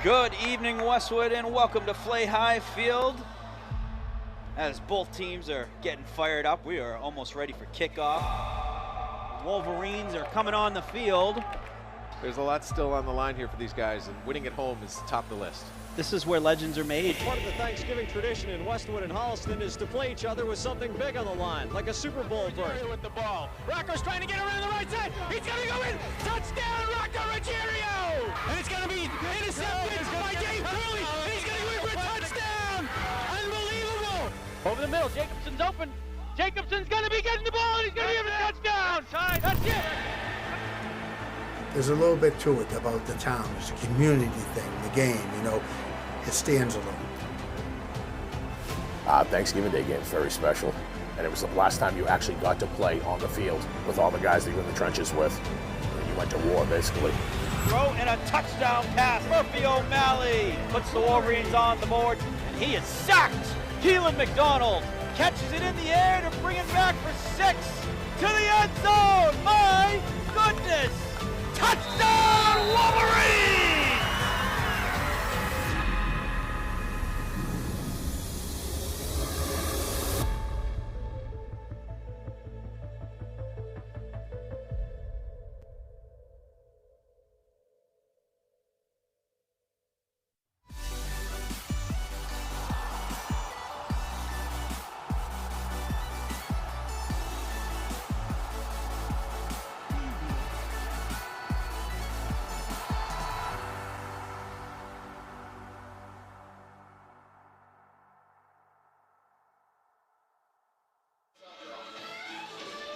Good evening, Westwood, and welcome to Flay High Field. As both teams are getting fired up, we are almost ready for kickoff. Wolverines are coming on the field. There's a lot still on the line here for these guys, and winning at home is top of the list. This is where legends are made. Part of the Thanksgiving tradition in Westwood and Holliston is to play each other with something big on the line, like a Super Bowl berth. With the ball, Rocco's trying to get around the right side. He's gonna go in. Touchdown, Rocco Ruggiero! And it's gonna be intercepted by Dave Curley, and he's gonna go in for a touchdown. Unbelievable! Over the middle, Jacobson's open. Jacobson's gonna be getting the ball, and he's gonna give it a touchdown. That's it. There's a little bit to it about the town. It's a community thing, the game, you know, it stands alone. Thanksgiving Day game is very special, and it was the last time you actually got to play on the field with all the guys that you were in the trenches with. You went to war, basically. Throw and a touchdown pass. Murphy O'Malley puts the Wolverines on the board, and he is sacked. Keelan McDonald catches it in the air to bring it back for 6 to the end zone. My goodness! Touchdown, Wolverines!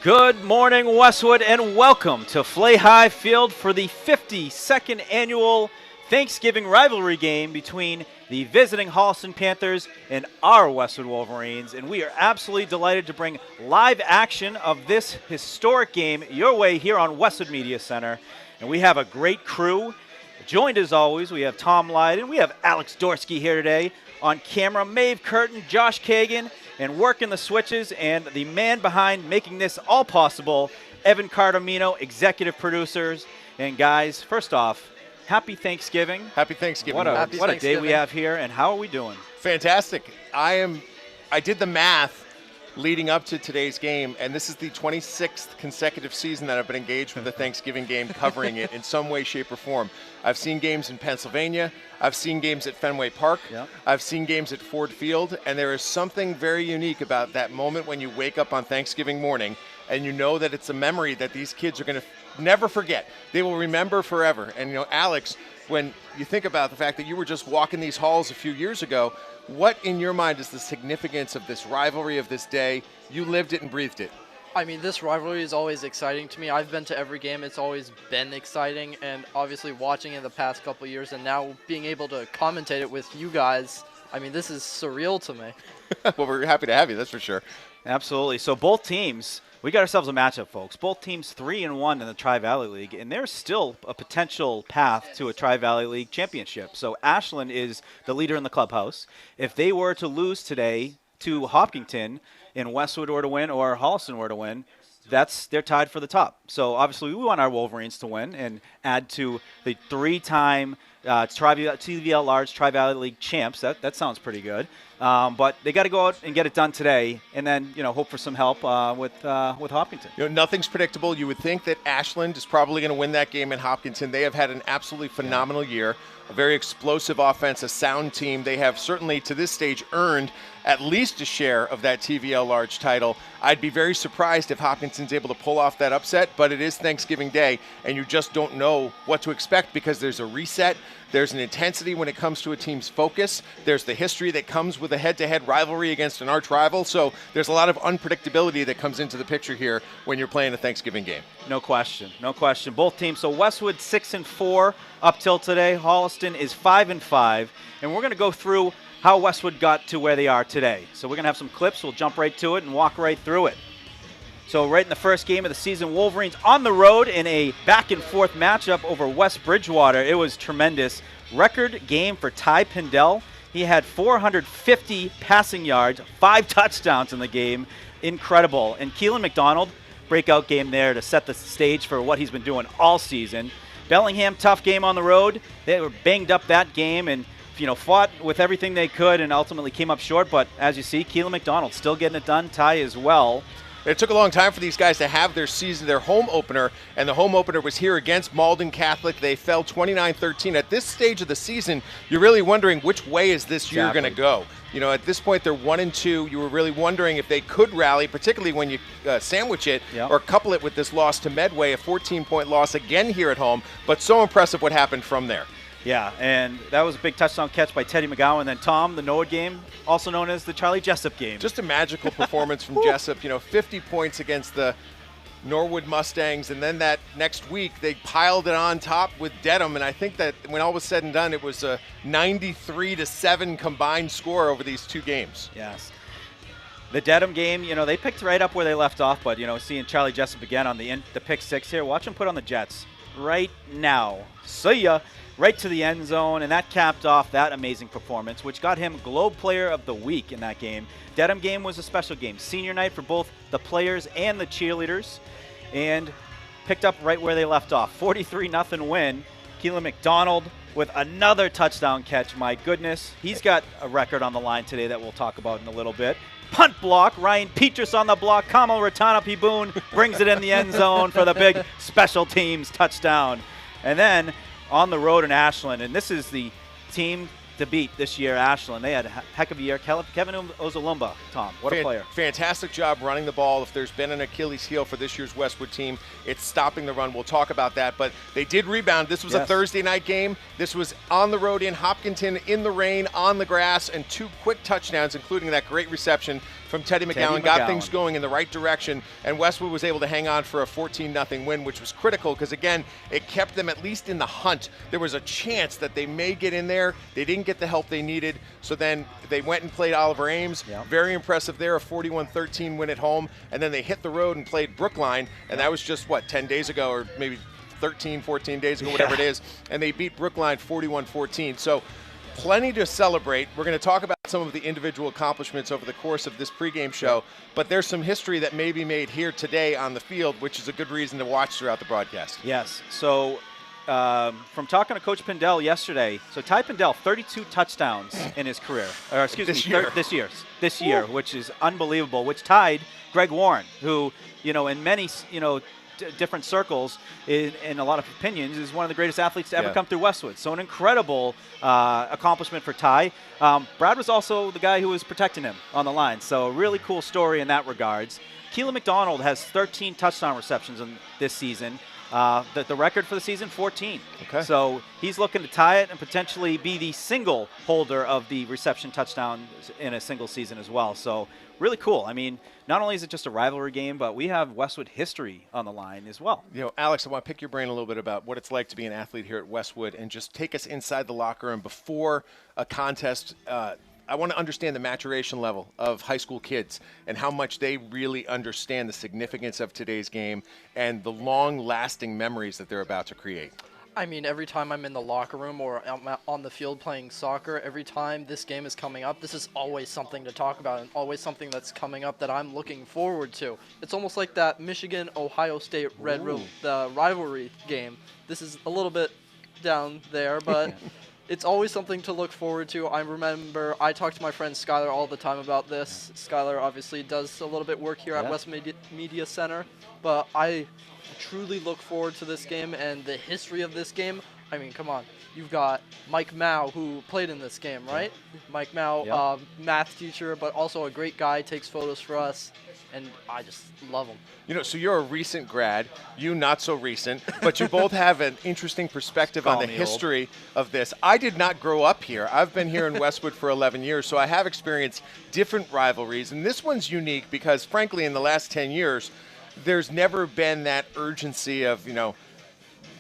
Good morning, Westwood, and welcome to Flay High Field for the 52nd annual Thanksgiving rivalry game between the visiting Holliston Panthers and our Westwood Wolverines. And we are absolutely delighted to bring live action of this historic game your way here on Westwood Media Center. And we have a great crew. Joined as always, we have Tom Lydon, we have Alex Dorsky here today on camera, Maeve Curtin, Josh Kagan, and working the switches, and the man behind making this all possible, Evan Cardamino, executive producers. And guys, first off, happy Thanksgiving. Happy Thanksgiving. What a day we have here, and how are we doing? Fantastic. I did the math leading up to today's game, and this is the 26th consecutive season that I've been engaged with the Thanksgiving game, covering it in some way, shape, or form. I've seen games in Pennsylvania. I've seen games at Fenway Park. Yep. I've seen games at Ford Field, and there is something very unique about that moment when you wake up on Thanksgiving morning and you know that it's a memory that these kids are going to never forget. They will remember forever. And, you know, Alex, when you think about the fact that you were just walking these halls a few years ago, what in your mind is the significance of this rivalry of this day? You lived it and breathed it. I mean, this rivalry is always exciting to me. I've been to every game. It's always been exciting, and obviously watching it the past couple of years and now being able to commentate it with you guys, I mean, this is surreal to me. Well, we're happy to have you, that's for sure. Absolutely. So both teams, we got ourselves a matchup, folks. Both teams 3-1 in the Tri-Valley League, and there's still a potential path to a Tri-Valley League championship. So Ashland is the leader in the clubhouse. If they were to lose today to Hopkinton, and Westwood were to win or Holliston were to win, they're tied for the top. So obviously we want our Wolverines to win and add to the 3-time TVL Large Tri-Valley League champs. That sounds pretty good. But they got to go out and get it done today, and then hope for some help with Hopkinton. Nothing's predictable. You would think that Ashland is probably going to win that game in Hopkinton. They have had an absolutely phenomenal year, a very explosive offense, a sound team. They have certainly to this stage earned at least a share of that TVL Large title. I'd be very surprised if Hopkinton's able to pull off that upset, but it is Thanksgiving Day, and you just don't know what to expect because there's a reset. There's an intensity when it comes to a team's focus. There's the history that comes with a head-to-head rivalry against an arch rival. So there's a lot of unpredictability that comes into the picture here when you're playing a Thanksgiving game. No question. No question. Both teams. So Westwood 6-4 up till today. Holliston is 5-5. And we're going to go through how Westwood got to where they are today. So we're going to have some clips. We'll jump right to it and walk right through it. So right in the first game of the season, Wolverines on the road in a back-and-forth matchup over West Bridgewater. It was tremendous. Record game for Ty Pindell. He had 450 passing yards, 5 touchdowns in the game. Incredible. And Keelan McDonald, breakout game there to set the stage for what he's been doing all season. Bellingham, tough game on the road. They were banged up that game and fought with everything they could and ultimately came up short. But as you see, Keelan McDonald still getting it done. Ty as well. It took a long time for these guys to have their season, their home opener, and the home opener was here against Malden Catholic. They fell 29-13. At this stage of the season, you're really wondering which way is this year going to go. At this point, they're 1-2. You were really wondering if they could rally, particularly when you sandwich it or couple it with this loss to Medway, a 14-point loss again here at home. But so impressive what happened from there. Yeah, and that was a big touchdown catch by Teddy McGowan. And then Tom, the Noah game, also known as the Charlie Jessup game. Just a magical performance from Jessup. 50 points against the Norwood Mustangs, and then that next week they piled it on top with Dedham, and I think that when all was said and done, it was a 93-7 combined score over these two games. Yes. The Dedham game, they picked right up where they left off, but, seeing Charlie Jessup again on the pick six here, watch him put on the Jets right now. See ya. Right to the end zone, and that capped off that amazing performance, which got him Globe Player of the Week in that game. Dedham game was a special game. Senior night for both the players and the cheerleaders, and picked up right where they left off. 43-0 win. Keelan McDonald with another touchdown catch. My goodness. He's got a record on the line today that we'll talk about in a little bit. Punt block. Ryan Petrus on the block. Kamal Ratanapi Boone brings it in the end zone for the big special teams touchdown. And then on the road in Ashland, and this is the team to beat this year, Ashland. They had a heck of a year. Kevin Ozalumba, Tom, what a player. Fantastic job running the ball. If there's been an Achilles heel for this year's Westwood team, it's stopping the run. We'll talk about that, but they did rebound. This was a Thursday night game. This was on the road in Hopkinton, in the rain, on the grass, and two quick touchdowns, including that great reception from Teddy McGowan. Got things going in the right direction, and Westwood was able to hang on for a 14-0 win, which was critical because, again, it kept them at least in the hunt. There was a chance that they may get in there. They didn't get the help they needed, so then they went and played Oliver Ames. Very impressive there, a 41-13 win at home, and then they hit the road and played Brookline, and that was just, 10 days ago or maybe 13, 14 days ago, whatever it is, and they beat Brookline 41-14. So plenty to celebrate. We're going to talk about some of the individual accomplishments over the course of this pregame show, but there's some history that may be made here today on the field, which is a good reason to watch throughout the broadcast. Yes. So from talking to Coach Pindell yesterday, so Ty Pindell, 32 touchdowns in his career, or excuse me, this year, which is unbelievable, which tied Greg Warren, who, in many, different circles, in a lot of opinions, is one of the greatest athletes to ever come through Westwood. So an incredible accomplishment for Ty. Brad was also the guy who was protecting him on the line, so a really cool story in that regards. Keelan McDonald has 13 touchdown receptions in this season. The record for the season, 14. Okay. So he's looking to tie it and potentially be the single holder of the reception touchdown in a single season as well. So really cool. I mean, not only is it just a rivalry game, but we have Westwood history on the line as well. Alex, I want to pick your brain a little bit about what it's like to be an athlete here at Westwood and just take us inside the locker room before a contest. I want to understand the maturation level of high school kids and how much they really understand the significance of today's game and the long-lasting memories that they're about to create. I mean, every time I'm in the locker room or I'm on the field playing soccer, every time this game is coming up, this is always something to talk about and always something that's coming up that I'm looking forward to. It's almost like that Michigan-Ohio State the rivalry game. This is a little bit down there, but it's always something to look forward to. I remember I talk to my friend Skylar all the time about this. Skylar obviously does a little bit work here at West Media Center, but I truly look forward to this game and the history of this game. I mean, come on. You've got Mike Mao, who played in this game, right? Mike Mao, math teacher, but also a great guy, takes photos for us, and I just love him. So you're a recent grad, you not so recent, but you both have an interesting perspective on the history of this. I did not grow up here. I've been here in Westwood for 11 years, so I have experienced different rivalries, and this one's unique because, frankly, in the last 10 years, there's never been that urgency of,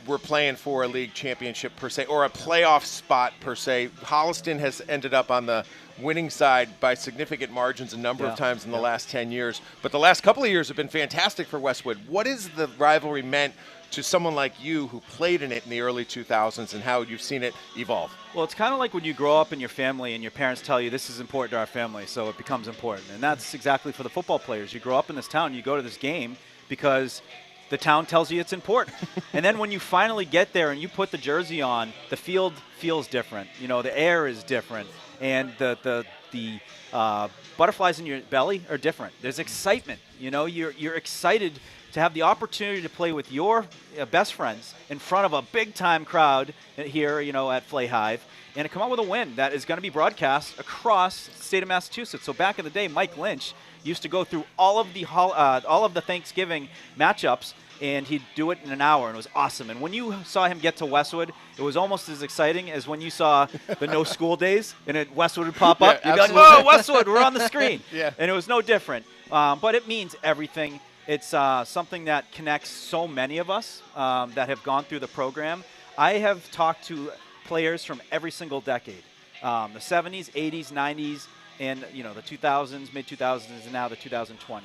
we're playing for a league championship per se, or a playoff spot per se. Holliston has ended up on the winning side by significant margins a number of times in the last 10 years. But the last couple of years have been fantastic for Westwood. What is the rivalry meant to someone like you who played in it in the early 2000s and how you've seen it evolve? Well, it's kind of like when you grow up in your family and your parents tell you this is important to our family, so it becomes important. And that's exactly for the football players. You grow up in this town, you go to this game because the town tells you it's important. And then when you finally get there and you put the jersey on, the field feels different. You know, the air is different, and the butterflies in your belly are different. There's excitement. You know, you're excited to have the opportunity to play with your best friends in front of a big-time crowd here, you know, at Flay Hive, and to come out with a win that is going to be broadcast across the state of Massachusetts. So back in the day, Mike Lynch used to go through all of the Thanksgiving matchups, and he'd do it in an hour, and it was awesome. And when you saw him get to Westwood, it was almost as exciting as when you saw the no school days, and Westwood would pop up. You'd be like, whoa, Westwood, we're on the screen. Yeah. And it was no different. But it means everything. It's something that connects so many of us that have gone through the program. I have talked to players from every single decade, the 70s, 80s, 90s, and you know the 2000s, mid-2000s, and now the 2020s.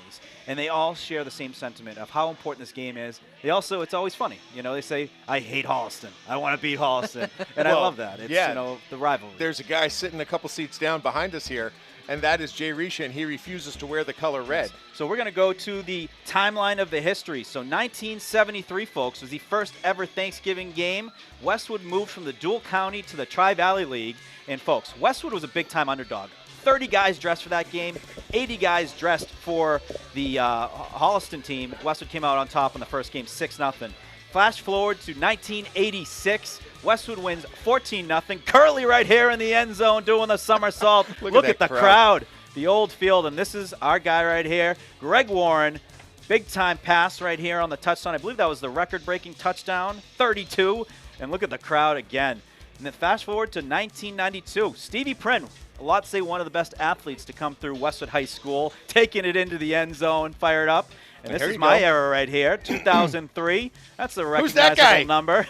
And they all share the same sentiment of how important this game is. They also, it's always funny. You know, they say, I hate Holliston. I want to beat Holliston. And Well, I love that. It's, yeah. you know, the rivalry. There's a guy sitting a couple seats down behind us here, and that is Jay Risha, and he refuses to wear the color red. So we're going to go to the timeline of the history. So 1973, folks, was the first ever Thanksgiving game. Westwood moved from the Dual County to the Tri-Valley League. And, folks, Westwood was a big-time underdog. 30 guys dressed for that game, 80 guys dressed for the Holliston team. Westwood came out on top in the first game, 6-0. Flash forward to 1986. Westwood wins 14-0. Curly right here in the end zone doing the somersault. Look at the crowd. The old field, and this is our guy right here, Greg Warren. Big-time pass right here on the touchdown. I believe that was the record-breaking touchdown, 32. And look at the crowd again. And then fast forward to 1992. Stevie Prin, a lot say one of the best athletes to come through Westwood High School, taking it into the end zone, fired up. And this is my era right here, 2003. That's the recognizable number.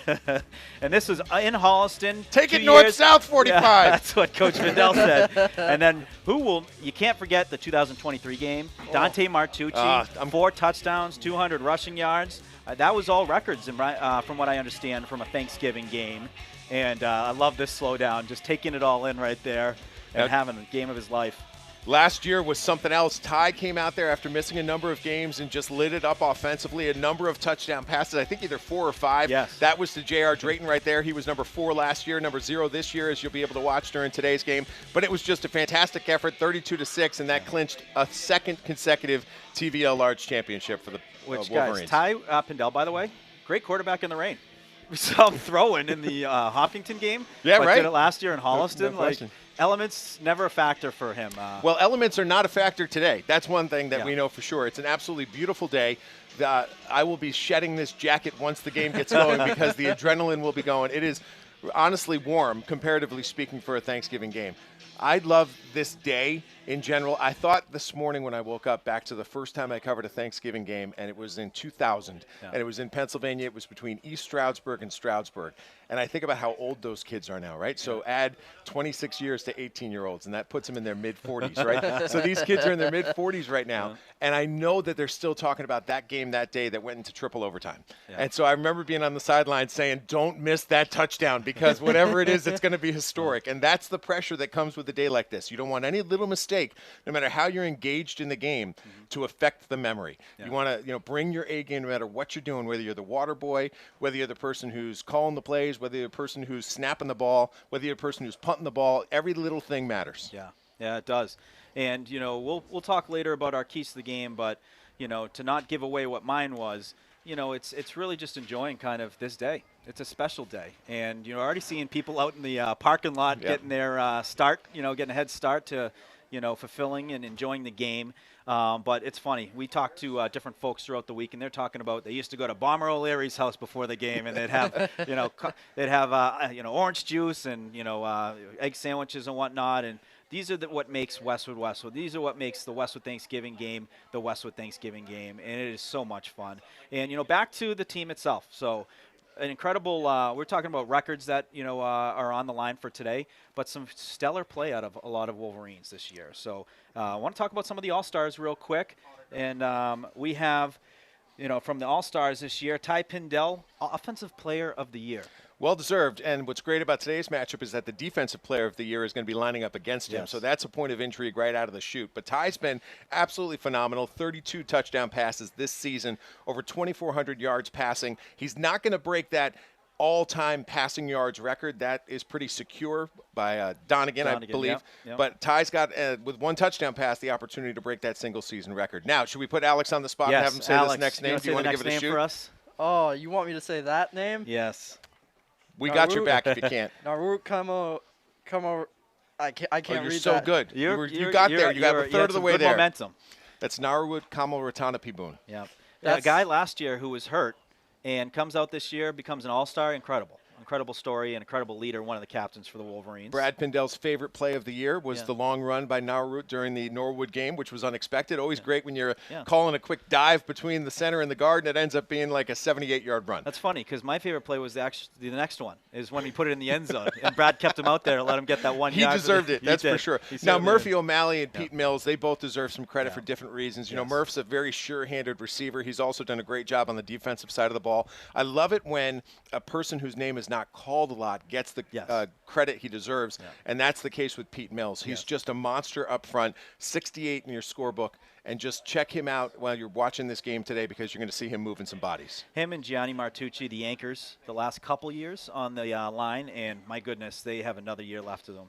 And this is in Holliston. Take it north-south 45. Yeah, that's what Coach Vidal said. And then you can't forget the 2023 game. Dante Martucci, 4 touchdowns, 200 rushing yards. That was all records, from what I understand, from a Thanksgiving game. And I love this slowdown, just taking it all in right there and having the game of his life. Last year was something else. Ty came out there after missing a number of games and just lit it up offensively. A number of touchdown passes, I think either 4 or 5. Yes. That was to J.R. Drayton right there. He was number 4 last year, number 0 this year, as you'll be able to watch during today's game. But it was just a fantastic effort, 32-6, and that clinched a second consecutive TVL Large Championship for the Wolverines. Ty Pindell, by the way, great quarterback in the rain. We saw him throwing in the Hopkinton game. Yeah, but right. Did it last year in Holliston. No question. Elements never a factor for him. Well, elements are not a factor today. That's one thing that we know for sure. It's an absolutely beautiful day. I will be shedding this jacket once the game gets going because the adrenaline will be going. It is honestly warm, comparatively speaking, for a Thanksgiving game. I love this day in general. I thought this morning when I woke up back to the first time I covered a Thanksgiving game, and it was in 2000, and it was in Pennsylvania. It was between East Stroudsburg and Stroudsburg. And I think about how old those kids are now, right? So add 26 years to 18-year-olds, and that puts them in their mid-40s, right? So these kids are in their mid-40s right now, and I know that they're still talking about that game that day that went into triple overtime. And so I remember being on the sideline saying, don't miss that touchdown because whatever it is, it's going to be historic. And that's the pressure that comes with a day like this. You don't want any little mistake, no matter how you're engaged in the game, to affect the memory. You want to bring your A game no matter what you're doing, whether you're the water boy, whether you're the person who's calling the plays, whether you're the person who's snapping the ball, whether you're the person who's punting the ball. Every little thing matters. Yeah, it does. And, we'll talk later about our keys to the game, but, to not give away what mine was, it's really just enjoying kind of this day. It's a special day. And, already seeing people out in the parking lot getting their start, getting a head start to, fulfilling and enjoying the game. But it's funny. We talked to different folks throughout the week, and they're talking about they used to go to Bomber O'Leary's house before the game, and they'd have, orange juice and, egg sandwiches and whatnot. And these are what makes Westwood Westwood. These are what makes the Westwood Thanksgiving game the Westwood Thanksgiving game, and it is so much fun. And, back to the team itself. So an incredible we're talking about records that, are on the line for today, but some stellar play out of a lot of Wolverines this year. So I want to talk about some of the All-Stars real quick. And we have, from the All-Stars this year, Ty Pindell, Offensive Player of the Year. Well deserved. And what's great about today's matchup is that the defensive player of the year is going to be lining up against him. Yes. So that's a point of intrigue right out of the chute. But Ty's been absolutely phenomenal. 32 touchdown passes this season, over 2,400 yards passing. He's not going to break that all-time passing yards record. That is pretty secure by Donegan, I believe. Yep. But Ty's got, with one touchdown pass, the opportunity to break that single-season record. Now, should we put Alex on the spot Yes, and have him say Alex, this next name? Do you want to give it a shoot? for us? Oh, you want me to say that name? Yes. We got your back if you can't. Narut Kamo. I can't Oh, read that. you're so good. You got there. You got a you third had of the some way good there. Momentum. That's Narwood Kamal-Ratana Pibun. Yep. A That's- guy last year who was hurt and comes out this year, becomes an all-star. Incredible story, and incredible leader, one of the captains for the Wolverines. Brad Pindell's favorite play of the year was the long run by Narwood during the Norwood game, which was unexpected. Always great when you're calling a quick dive between the center and the guard, and it ends up being like a 78-yard run. That's funny, because my favorite play was actually the next one, is when he put it in the end zone, and Brad kept him out there and let him get that 1 He yard. deserved it, that's for sure. Now, Murphy O'Malley and Pete Mills, they both deserve some credit for different reasons. You know, Murph's a very sure-handed receiver. He's also done a great job on the defensive side of the ball. I love it when a person whose name is not called a lot gets the credit he deserves, and that's the case with Pete Mills. He's just a monster up front, 68 in your scorebook, and just check him out while you're watching this game today, because you're going to see him moving some bodies. Him and Gianni Martucci, the anchors, the last couple years on the line, and my goodness, they have another year left of them.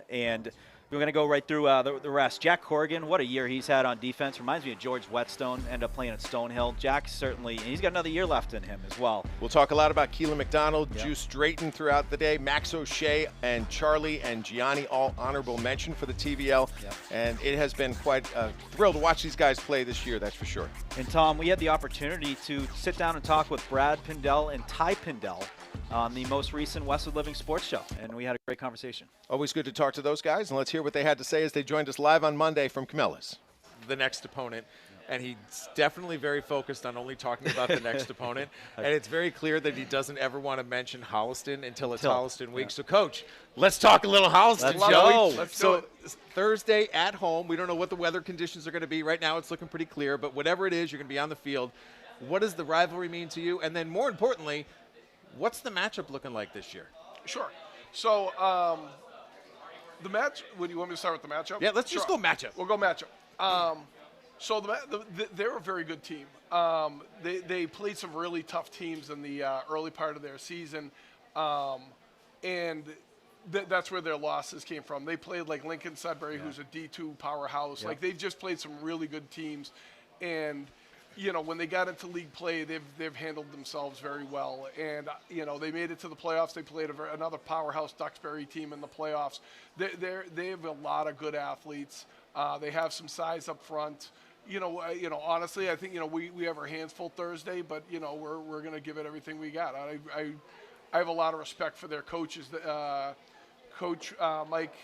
And we're going to go right through the rest. Jack Corrigan, what a year he's had on defense. Reminds me of George Whetstone, ended up playing at Stonehill. Jack certainly, and he's got another year left in him as well. We'll talk a lot about Keelan McDonald, Juice Drayton throughout the day, Max O'Shea and Charlie and Gianni, all honorable mention for the TVL. And it has been quite a thrill to watch these guys play this year, that's for sure. And Tom, we had the opportunity to sit down and talk with Brad Pindell and Ty Pindell on the most recent Westwood Living Sports Show, and we had a great conversation. Always good to talk to those guys, and let's hear what they had to say as they joined us live on Monday from Camillus. The next opponent, and he's definitely very focused on only talking about the next opponent, and it's very clear that he doesn't ever want to mention Holliston until it's Holliston week. So, Coach, let's talk a little Holliston, shall we? Let's do it. Thursday at home, we don't know what the weather conditions are going to be. Right now it's looking pretty clear, but whatever it is, you're going to be on the field. What does the rivalry mean to you? And then more importantly, what's the matchup looking like this year? Sure. So the match. Would you want me to start with the matchup? Yeah, let's just go matchup. We'll go matchup. So they're a very good team. They played some really tough teams in the early part of their season, and that's where their losses came from. They played like Lincoln Sudbury, who's a D2 powerhouse. Like they've just played some really good teams, and you know, when they got into league play, they've handled themselves very well. And, you know, they made it to the playoffs. They played another powerhouse Duxbury team in the playoffs. They have a lot of good athletes. They have some size up front. You know, honestly, I think, you know, we have our hands full Thursday, but, you know, we're going to give it everything we got. I have a lot of respect for their coaches. Coach Mike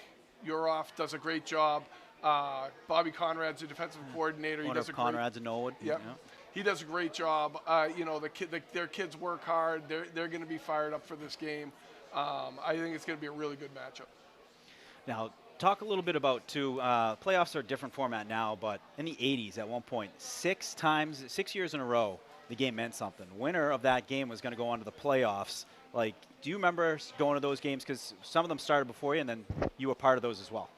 Uroff does a great job. Bobby Conrad's a defensive coordinator. He does a Conrad's in Norwood. Yep. Yeah. He does a great job. You know, their kids work hard. They're going to be fired up for this game. I think it's going to be a really good matchup. Now, talk a little bit about, too, playoffs are a different format now, but in the 80s at one point, 6 years in a row, the game meant something. Winner of that game was going to go on to the playoffs. Like, do you remember going to those games? Because some of them started before you, and then you were part of those as well.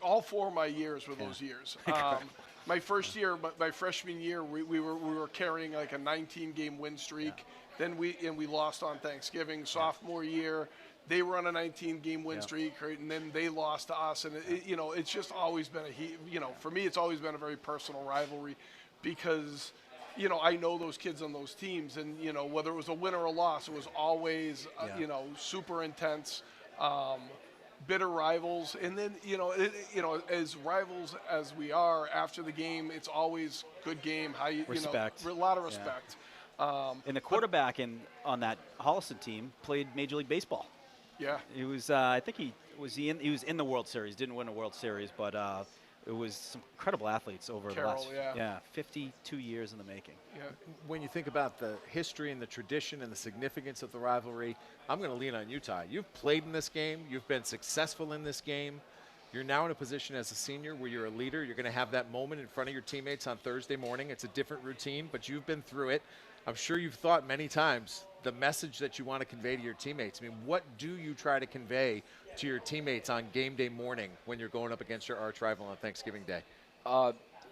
All 4 of my years were those years. My first year, my freshman year, we were carrying like a 19-game win streak. Then we lost on Thanksgiving. Sophomore year, they were on a 19-game win streak, right? And then they lost to us. And you know, it's just always been for me, it's always been a very personal rivalry, because you know, I know those kids on those teams, and you know, whether it was a win or a loss, it was always you know, super intense. Bitter rivals, and then you know, as rivals as we are after the game, it's always good game. Respect. A lot of respect. And the quarterback on that Holliston team played Major League Baseball. Yeah, he was. I think he was in the World Series. Didn't win a World Series, but it was some incredible athletes over the last 52 years in the making. Yeah. When you think about the history and the tradition and the significance of the rivalry, I'm going to lean on you, Ty. You've played in this game. You've been successful in this game. You're now in a position as a senior where you're a leader. You're going to have that moment in front of your teammates on Thursday morning. It's a different routine, but you've been through it. I'm sure you've thought many times the message that you want to convey to your teammates. I mean, what do you try to convey to your teammates on game day morning when you're going up against your arch rival on Thanksgiving Day?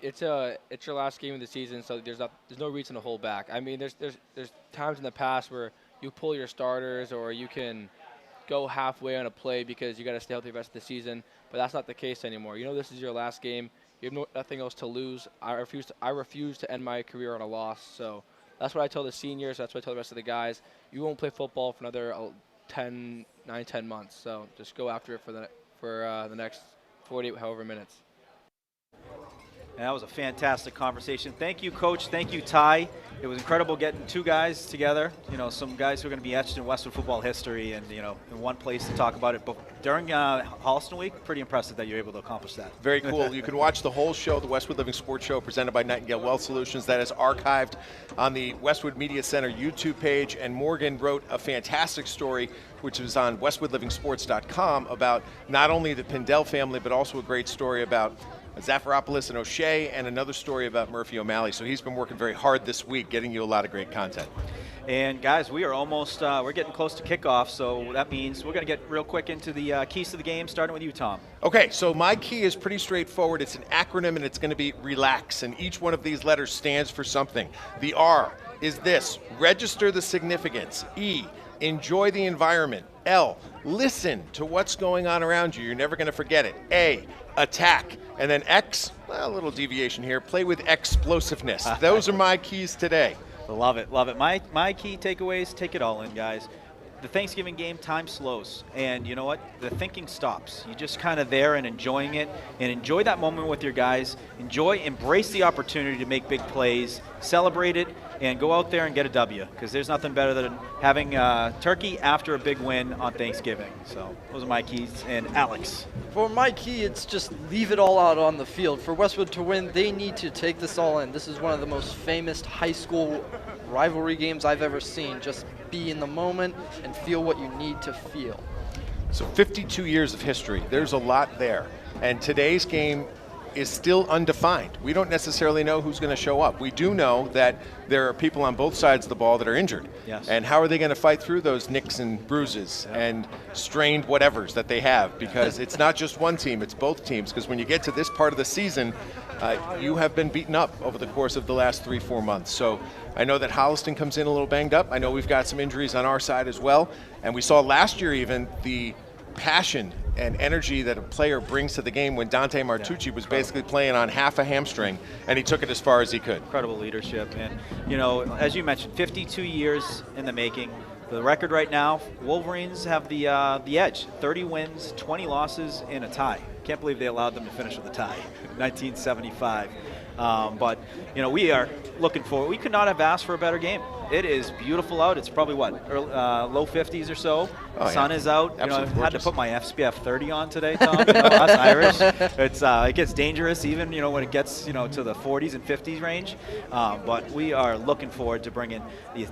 It's your last game of the season, so there's no reason to hold back. I mean, there's times in the past where you pull your starters or you can go halfway on a play because you got to stay healthy the rest of the season, but that's not the case anymore. You know, this is your last game. You have nothing else to lose. I refuse to end my career on a loss. So that's what I tell the seniors. That's what I tell the rest of the guys. You won't play football for another 10 months. So just go after it for the next 48 however minutes. And that was a fantastic conversation. Thank you, Coach. Thank you, Ty. It was incredible getting two guys together, you know, some guys who are going to be etched in Westwood football history and, you know, in one place to talk about it. But during Holliston Week, pretty impressive that you're able to accomplish that. Very cool. You can watch the whole show, the Westwood Living Sports Show, presented by Nightingale Wealth Solutions. That is archived on the Westwood Media Center YouTube page. And Morgan wrote a fantastic story, which is on westwoodlivingsports.com, about not only the Pindell family, but also a great story about Zafiropoulos and O'Shea, and another story about Murphy O'Malley. So he's been working very hard this week, getting you a lot of great content. And guys, we are almost, we're getting close to kickoff, so that means we're going to get real quick into the keys to the game, starting with you, Tom. Okay, so my key is pretty straightforward. It's an acronym, and it's going to be RELAX, and each one of these letters stands for something. The R is this: register the significance. E, enjoy the environment. L, listen to what's going on around you. You're never going to forget it. A, attack. And then X, well, a little deviation here, play with explosiveness. Those are my keys today. Love it, love it. My key takeaways, take it all in, guys. The Thanksgiving game, time slows, and you know what? The thinking stops. You're just kind of there and enjoying it, and enjoy that moment with your guys. Embrace the opportunity to make big plays, celebrate it, and go out there and get a W, because there's nothing better than having turkey after a big win on Thanksgiving. So those are my keys. And Alex? For my key, it's just leave it all out on the field. For Westwood to win, they need to take this all in. This is one of the most famous high school rivalry games I've ever seen. Just be in the moment and feel what you need to feel. So 52 years of history. There's a lot there. And today's game is still undefined. We don't necessarily know who's going to show up. We do know that there are people on both sides of the ball that are injured. Yes. And how are they going to fight through those nicks and bruises and strained whatevers that they have? Because it's not just one team, it's both teams. Because when you get to this part of the season, you have been beaten up over the course of the last 3-4 months. So I know that Holliston comes in a little banged up. I know we've got some injuries on our side as well. And we saw last year even the passion and energy that a player brings to the game when Dante Martucci was basically playing on half a hamstring, and he took it as far as he could. Incredible leadership. And, you know, as you mentioned, 52 years in the making. The record right now, Wolverines have the edge. 30 wins, 20 losses, and a tie. Can't believe they allowed them to finish with a tie in 1975. But, you know, we are looking forward. We could not have asked for a better game. It is beautiful out. It's probably, low 50s or so. Sun is out. You know, I had to put my SPF 30 on today, Tom. You know, us Irish. It gets dangerous even, you know, when it gets, you know, to the 40s and 50s range. But we are looking forward to bringing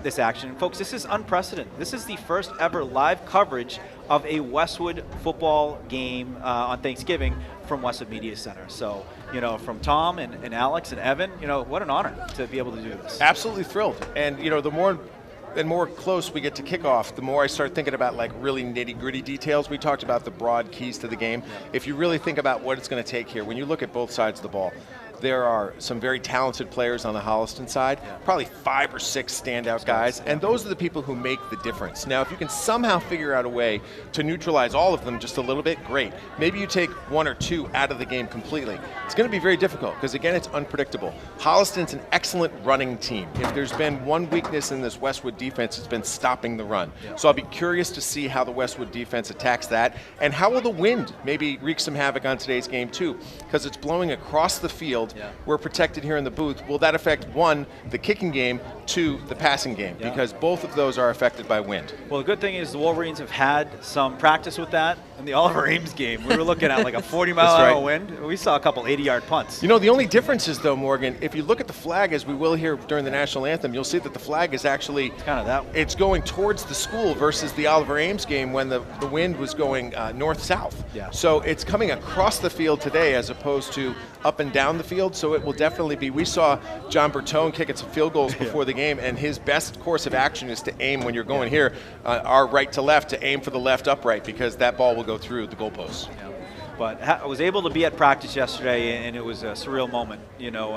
this action. Folks, this is unprecedented. This is the first ever live coverage of a Westwood football game on Thanksgiving from Westwood Media Center. So, you know, from Tom and Alex and Evan, you know, what an honor to be able to do this. Absolutely thrilled. And, you know, the more close we get to kickoff, the more I start thinking about like really nitty-gritty details. We talked about the broad keys to the game. If you really think about what it's going to take here, when you look at both sides of the ball, there are some very talented players on the Holliston side, probably 5 or 6 standout guys, and those are the people who make the difference. Now, if you can somehow figure out a way to neutralize all of them just a little bit, great. Maybe you take 1 or 2 out of the game completely. It's going to be very difficult because, again, it's unpredictable. Holliston's an excellent running team. If there's been one weakness in this Westwood defense, it's been stopping the run. So I'll be curious to see how the Westwood defense attacks that, and how will the wind maybe wreak some havoc on today's game too, because it's blowing across the field field. Yeah. We're protected here in the booth. Will that affect, one, the kicking game, two, the passing game? Yeah. Because both of those are affected by wind. Well, the good thing is the Wolverines have had some practice with that. In the Oliver Ames game, we were looking at like a 40-mile-an-hour wind. We saw a couple 80-yard punts. You know, the only difference is, though, Morgan, if you look at the flag, as we will here during the national anthem, you'll see that the flag is actually kind of that way. It's going towards the school versus the Oliver Ames game when the wind was going north-south. Yeah. So it's coming across the field today as opposed to up and down the field. So it will definitely be. We saw John Bertone kick at some field goals before the game, and his best course of action is to aim when you're going here, our right to left, to aim for the left upright, because that ball will go through the goalposts. Yeah. But I was able to be at practice yesterday, and it was a surreal moment. You know,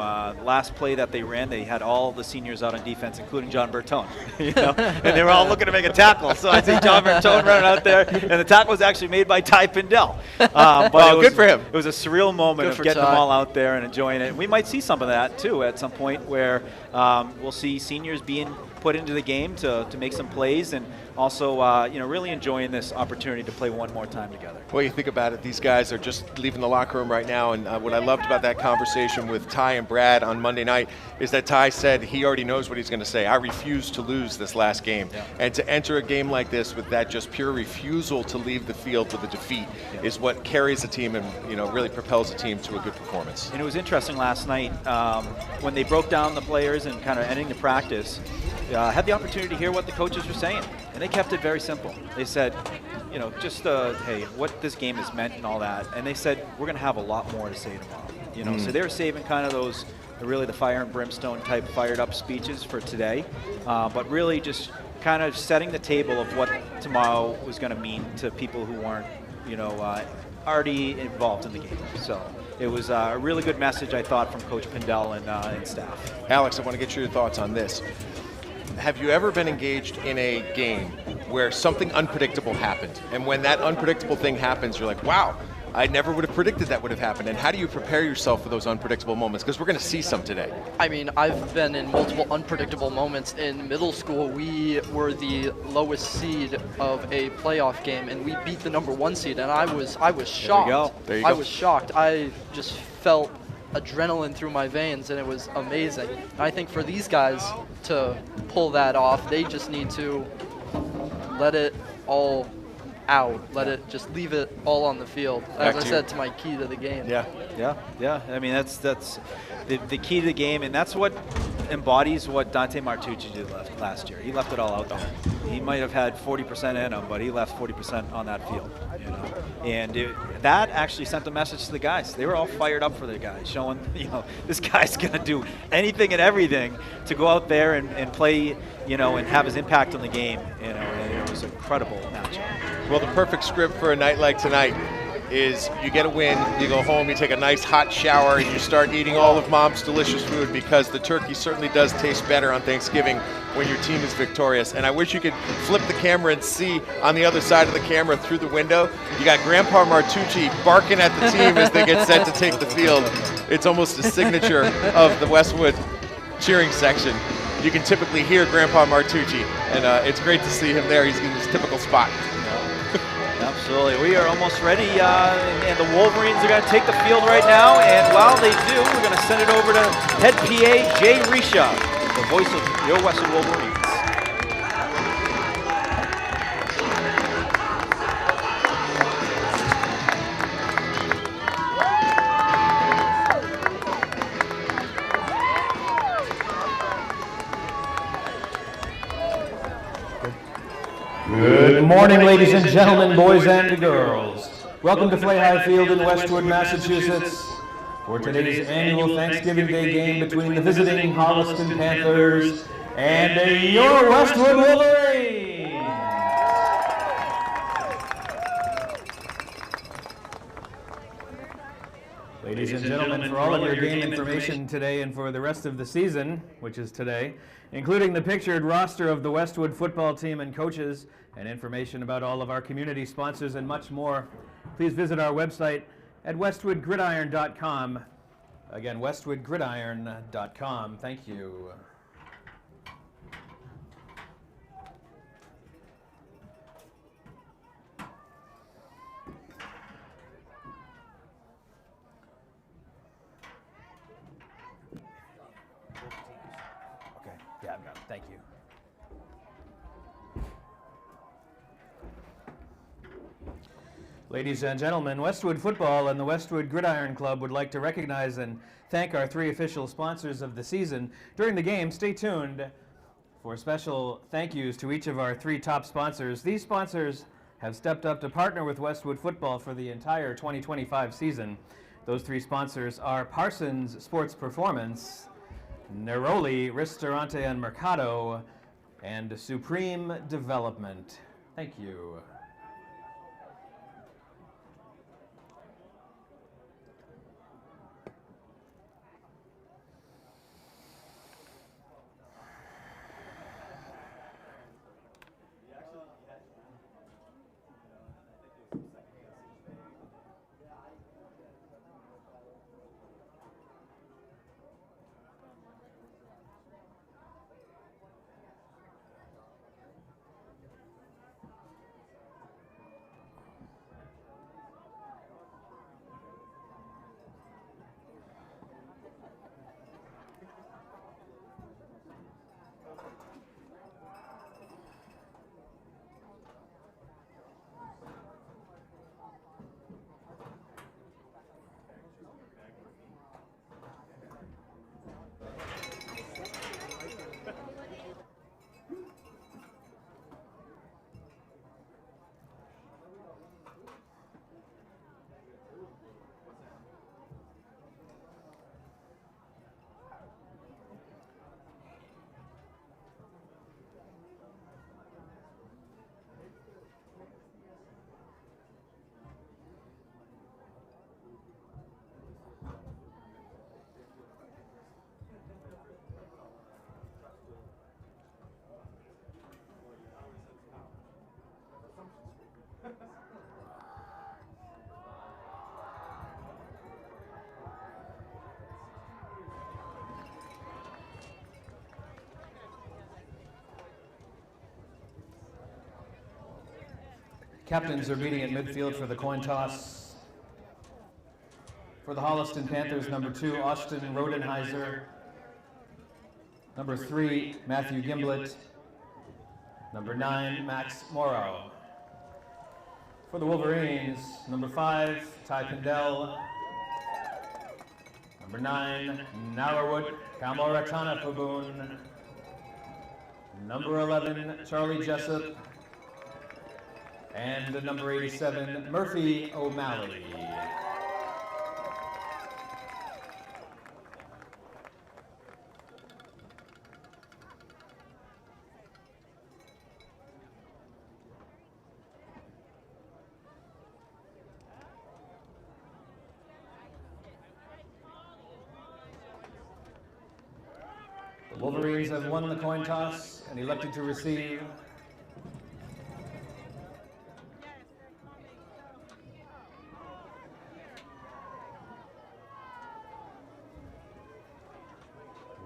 last play that they ran, they had all the seniors out on defense, including John Bertone. You know, and they were all looking to make a tackle. So I see John Bertone running out there, and the tackle was actually made by Ty Pindell. But good for him. It was a surreal moment Good of for getting Ty. them all out there and enjoying it. We might see some of that too at some point, where we'll see seniors being put into the game to make some plays, and also you know, really enjoying this opportunity to play one more time together. Well, you think about it, these guys are just leaving the locker room right now, and what I loved about that conversation with Ty and Brad on Monday night is that Ty said he already knows what he's going to say. I refuse to lose this last game. Yeah. And to enter a game like this with that just pure refusal to leave the field with a defeat is what carries a team and, you know, really propels a team to a good performance. And it was interesting last night when they broke down the players and kind of ending the practice. Had the opportunity to hear what the coaches were saying, and they kept it very simple. They said, you know, just hey, what this game has meant and all that. And they said, we're going to have a lot more to say tomorrow. You know, so they were saving kind of those, really the fire and brimstone type fired up speeches for today, but really just kind of setting the table of what tomorrow was going to mean to people who weren't, you know, already involved in the game. So it was a really good message, I thought, from Coach Pindell and staff. Alex, I want to get your thoughts on this. Have you ever been engaged in a game where something unpredictable happened? And when that unpredictable thing happens, you're like, wow, I never would have predicted that would have happened. And how do you prepare yourself for those unpredictable moments? Because we're going to see some today. I mean, I've been in multiple unpredictable moments. In middle school, we were the lowest seed of a playoff game, and we beat the number 1 seed, and I was shocked. There you go. I was shocked. I just felt adrenaline through my veins, and it was amazing. And I think for these guys to pull that off, they just need to let it all out. Just leave it all on the field. As I said, to my key to the game. Yeah. I mean, that's the key to the game, and that's what embodies what Dante Martucci did last year. He left it all out there. He might have had 40% in him, but he left 40% on that field. You know, and that actually sent a message to the guys. They were all fired up for their guys, showing, you know, this guy's going to do anything and everything to go out there and play, you know, and have his impact on the game. You know, and it was an incredible matchup. Well, the perfect script for a night like tonight is you get a win, you go home, you take a nice hot shower, and you start eating all of Mom's delicious food, because the turkey certainly does taste better on Thanksgiving when your team is victorious. And I wish you could flip the camera and see on the other side of the camera through the window, you got Grandpa Martucci barking at the team as they get set to take the field. It's almost a signature of the Westwood cheering section. You can typically hear Grandpa Martucci, and it's great to see him there. He's in his typical spot. Absolutely. We are almost ready, and the Wolverines are going to take the field right now. And while they do, we're going to send it over to head PA Jay Risha, the voice of your Westwood Wolverines. Good morning, ladies and gentlemen, boys and girls. Welcome to Flay High Field in Westwood, Massachusetts, for today's annual Thanksgiving Day game between the visiting Holliston Panthers and your Westwood Wolverines. Ladies and gentlemen, for all of your game information today and for the rest of the season, which is today, including the pictured roster of the Westwood football team and coaches, and information about all of our community sponsors and much more, please visit our website at westwoodgridiron.com. Again, westwoodgridiron.com. Thank you. shotgun. Thank you. Ladies and gentlemen, Westwood Football and the Westwood Gridiron Club would like to recognize and thank our 3 official sponsors of the season. During the game, stay tuned for special thank yous to each of our 3 top sponsors. These sponsors have stepped up to partner with Westwood Football for the entire 2025 season. Those 3 sponsors are Parsons Sports Performance, Neroli Ristorante and Mercado, and Supreme Development. Thank you. Captains are meeting at midfield for the coin toss. For the Holliston Panthers, number 2, Austin Rodenheiser. Number 3, Matthew Gimblett. Number 9, Max Morrow. For the Wolverines, number 5, Ty Pindell. Number 9, Narrowwood Kamoratana Paboon. Number 11, Charlie Jessup. And number 87, Murphy O'Malley. The Wolverines have won the coin toss and elected to receive.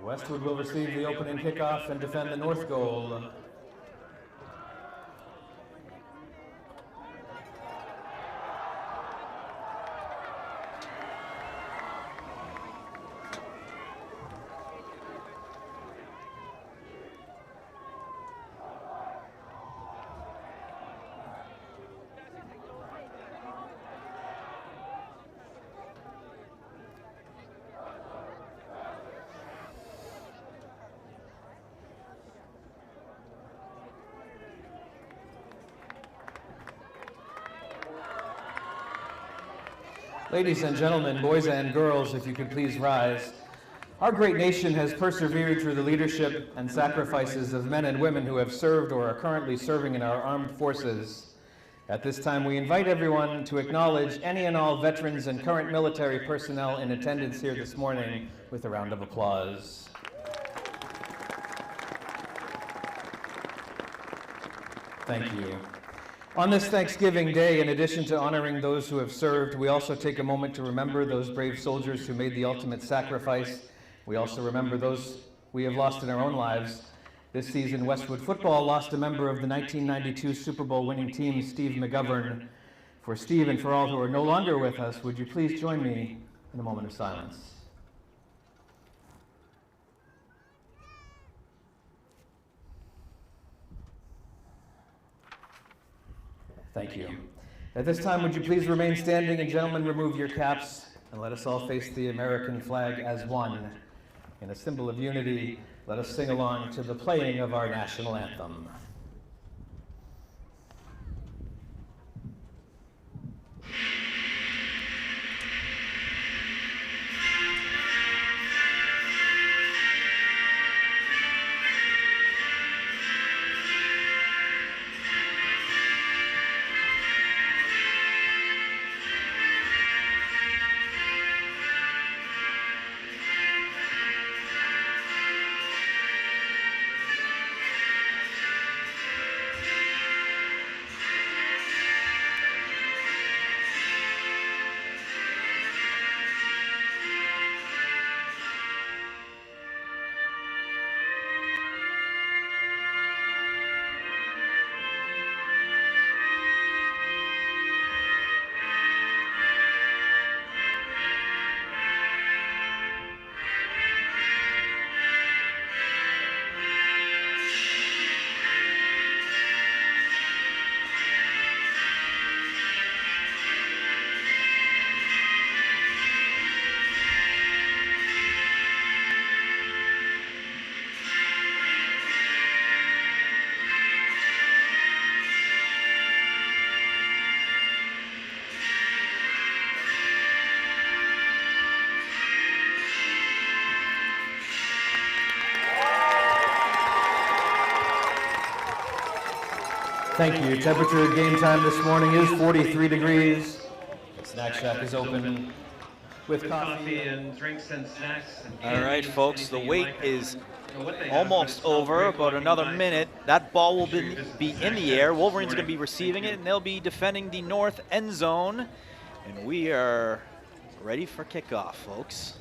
Westwood will receive the opening kickoff and defend the north goal. Ladies and gentlemen, boys and girls, if you could please rise. Our great nation has persevered through the leadership and sacrifices of men and women who have served or are currently serving in our armed forces. At this time, we invite everyone to acknowledge any and all veterans and current military personnel in attendance here this morning with a round of applause. Thank you. On this Thanksgiving Day, in addition to honoring those who have served, we also take a moment to remember those brave soldiers who made the ultimate sacrifice. We also remember those we have lost in our own lives. This season, Westwood Football lost a member of the 1992 Super Bowl winning team, Steve McGovern. For Steve and for all who are no longer with us, would you please join me in a moment of silence? Thank you. At this time, would you please remain standing, and gentlemen, remove your caps, and let us all face the American flag as one. In a symbol of unity, let us sing along to the playing of our national anthem. Thank you. Temperature at game time this morning is 43 degrees. Snack Shack is open with coffee and drinks and snacks. All right, folks, the wait is almost over. About another minute. That ball will be in the air. Wolverines are going to be receiving it, and they'll be defending the north end zone. And we are ready for kickoff, folks.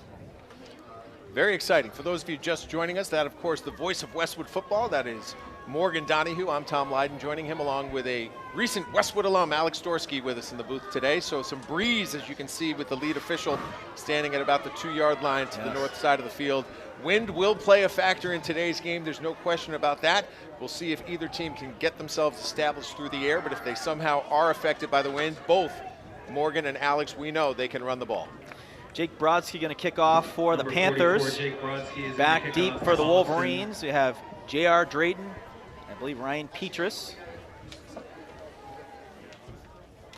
Very exciting. For those of you just joining us, that, of course, the voice of Westwood football, that is Morgan Donahue. I'm Tom Lydon, joining him along with a recent Westwood alum, Alex Dorsky, with us in the booth today. So some breeze, as you can see, with the lead official standing at about the 2-yard line to the north side of the field. Wind will play a factor in today's game. There's no question about that. We'll see if either team can get themselves established through the air, but if they somehow are affected by the wind, both Morgan and Alex, we know they can run the ball. Jake Brodsky going to kick off for the Panthers. Back deep for the Wolverines. We have J.R. Drayton, I believe Ryan Petrus.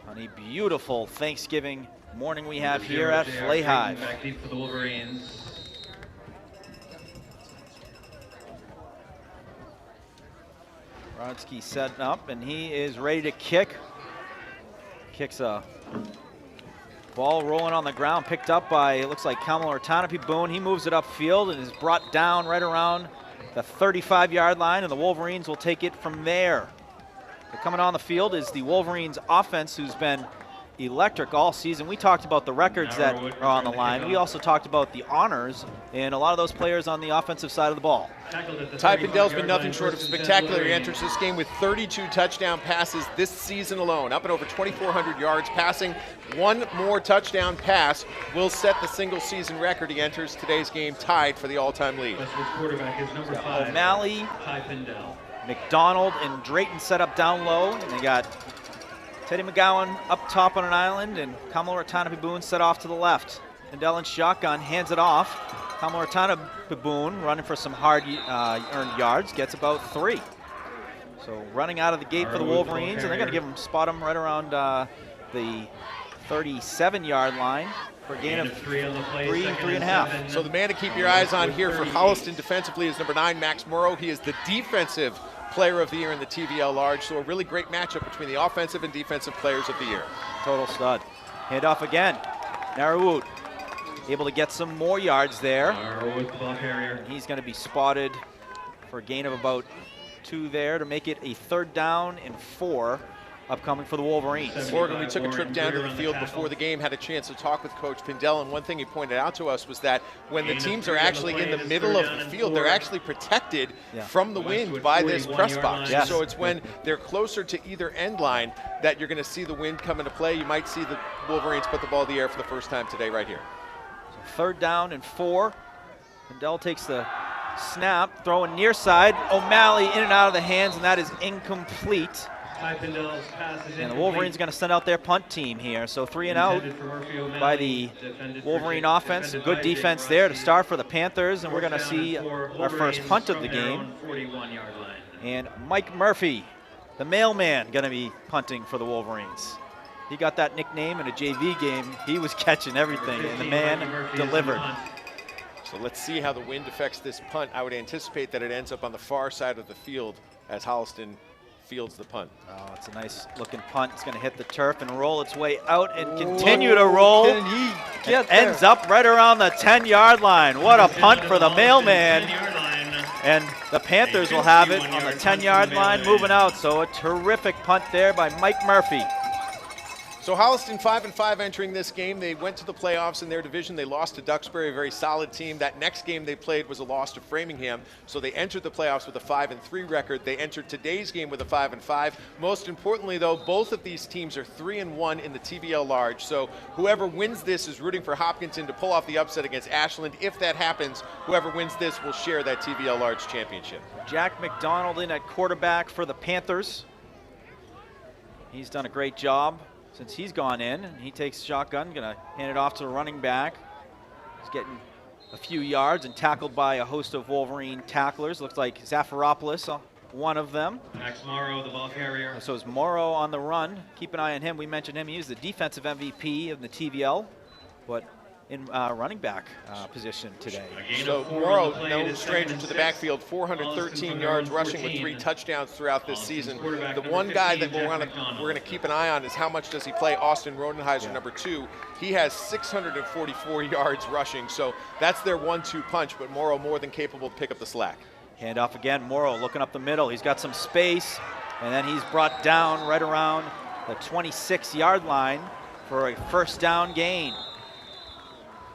On a beautiful Thanksgiving morning we have here at Flay Hive. Back deep for the Wolverines. Brodsky setting up, and he is ready to kick. Kicks a ball rolling on the ground, picked up by, it looks like Kamala Tanapi-Boone. He moves it upfield and is brought down right around the 35-yard line, and the Wolverines will take it from there. But coming on the field is the Wolverines offense, who's been electric all season. We talked about the records that are on the line. We also talked about the honors and a lot of those players on the offensive side of the ball. Ty Pindell's been nothing short of spectacular. He enters this game with 32 touchdown passes this season alone, up and over 2,400 yards passing. One more touchdown pass will set the single season record. He enters today's game tied for the all-time lead. Quarterback is number 5. O'Malley, Ty Pindell. McDonald, and Drayton set up down low, and they got Teddy McGowan up top on an island, and Kamala Tanapi-Boone set off to the left. Pindell in shotgun, hands it off. Kamala Tanapi-Boone running for some hard earned yards, gets about 3. So running out of the gate for the Wolverines, and they're going to spot him right around the 37-yard line for a gain of 3.5. So the man to keep your eyes on here for Holliston defensively is number 9, Max Morrow. He is the defensive player of the year in the TVL Large, so a really great matchup between the offensive and defensive players of the year. Total stud. Handoff again. Narrowwood able to get some more yards there. And he's going to be spotted for a gain of about 2 there to make it a 3rd down and 4 upcoming for the Wolverines. Morgan, we took a trip down to the field before the game, had a chance to talk with Coach Pindell, and one thing he pointed out to us was that when the teams are actually in the middle of the field, they're actually protected from the wind by this press box. Yes. So it's when they're closer to either end line that you're going to see the wind come into play. You might see the Wolverines put the ball in the air for the first time today right here. So 3rd down and 4. Pindell takes the snap, throwing near side. O'Malley in and out of the hands, and that is incomplete. Ty Pindel's pass is And the incomplete. Wolverines going to send out their punt team here. So 3 and out Intended for Murphy O'Malley, by the defended for Wolverine Jake- offense. Some defended good by defense Jake there to Rossi. start for the Panthers. And we're going to Fourth down see and 4, our first Wolverines punt of from the their game. own 41-yard line. And Mike Murphy, the mailman, going to be punting for the Wolverines. He got that nickname in a JV game. He was catching everything, and the man delivered. So let's see how the wind affects this punt. I would anticipate that it ends up on the far side of the field as Holliston fields the punt. Oh, it's a nice looking punt. It's going to hit the turf and roll its way out and continue to roll. Can he get It ends up right around the 10-yard line. What a punt for the mailman. And the Panthers will have it on the 10-yard line moving out. So a terrific punt there by Mike Murphy. So Holliston 5-5 entering this game. They went to the playoffs in their division. They lost to Duxbury, a very solid team. That next game they played was a loss to Framingham. So they entered the playoffs with a 5-3 record. They entered today's game with a 5-5. Most importantly, though, both of these teams are 3-1 in the TBL Large. So whoever wins this is rooting for Hopkinton to pull off the upset against Ashland. If that happens, whoever wins this will share that TBL Large championship. Jack McDonald in at quarterback for the Panthers. He's done a great job since he's gone in. And he takes shotgun, gonna hand it off to the running back. He's getting a few yards and tackled by a host of Wolverine tacklers. Looks like Zafaropoulos, one of them. Max Morrow, the ball carrier. So is Morrow on the run. Keep an eye on him. We mentioned him. He was the defensive MVP of the TVL, but in running back position today. So Morrow, no stranger to the backfield, 413 yards rushing with 3 touchdowns throughout this season. The one guy that we're gonna keep an eye on is how much does he play. Austin Rodenheiser, number 2. He has 644 yards rushing, so that's their 1-2 punch, but Morrow more than capable to pick up the slack. Hand off again, Morrow looking up the middle. He's got some space, and then he's brought down right around the 26-yard line for a first down gain.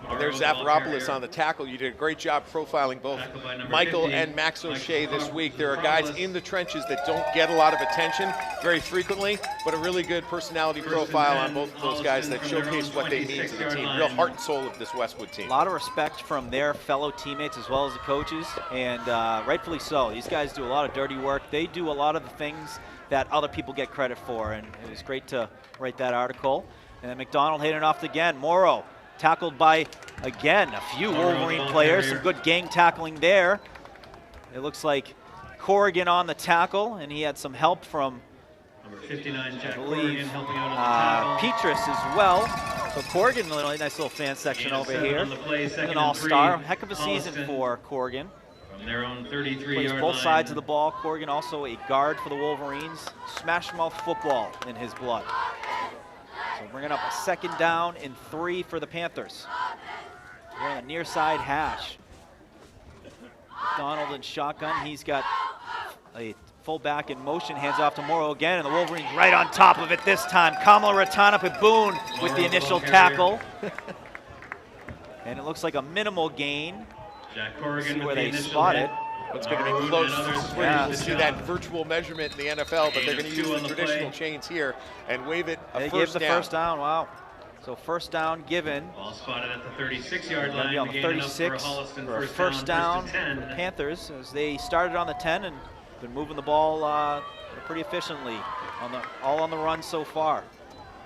And there's Zafaropoulos on the tackle. You did a great job profiling both Michael and Max O'Shea this week. There are guys in the trenches that don't get a lot of attention very frequently, but a really good personality profile on both of those guys that showcase what they mean to the team. Real heart and soul of this Westwood team. A lot of respect from their fellow teammates as well as the coaches, and rightfully so. These guys do a lot of dirty work. They do a lot of the things that other people get credit for, and it was great to write that article. And then McDonald handing off again. Morrow tackled by, again, a few Wolverine players. Some good gang tackling there. It looks like Corrigan on the tackle, and he had some help from, Number 59, Jack I believe, Corrigan helping out on the tackle. Petrus as well. So Corrigan, a nice little fan section over here. On the play, He's second an and all-star. 3. Heck of a season Holliston for Corrigan. From their own 33-yard Plays line. both sides of the ball. Corrigan also a guard for the Wolverines. Smash mouth football in his blood. So bringing up a 2nd down and 3 for the Panthers. We're on the near side hash. McDonald in shotgun. He's got a fullback in motion. Hands off to Morrow again, and the Wolverines right on top of it this time. Kamala Ratanapaboon with the initial tackle. And it looks like a minimal gain. Jack Corrigan See where with the they initial spot hit. it. It's going to be close. This is where you'll see that virtual measurement in the NFL, but they're going to use the traditional chains here and wave it a They first gave the down. first down. Wow. So first down given. Ball spotted at the 36-yard Gonna line. be on the Gain enough 36 for a Holliston for a first down first for and the 10. Panthers as they started on the 10 and been moving the ball pretty efficiently all on the run so far,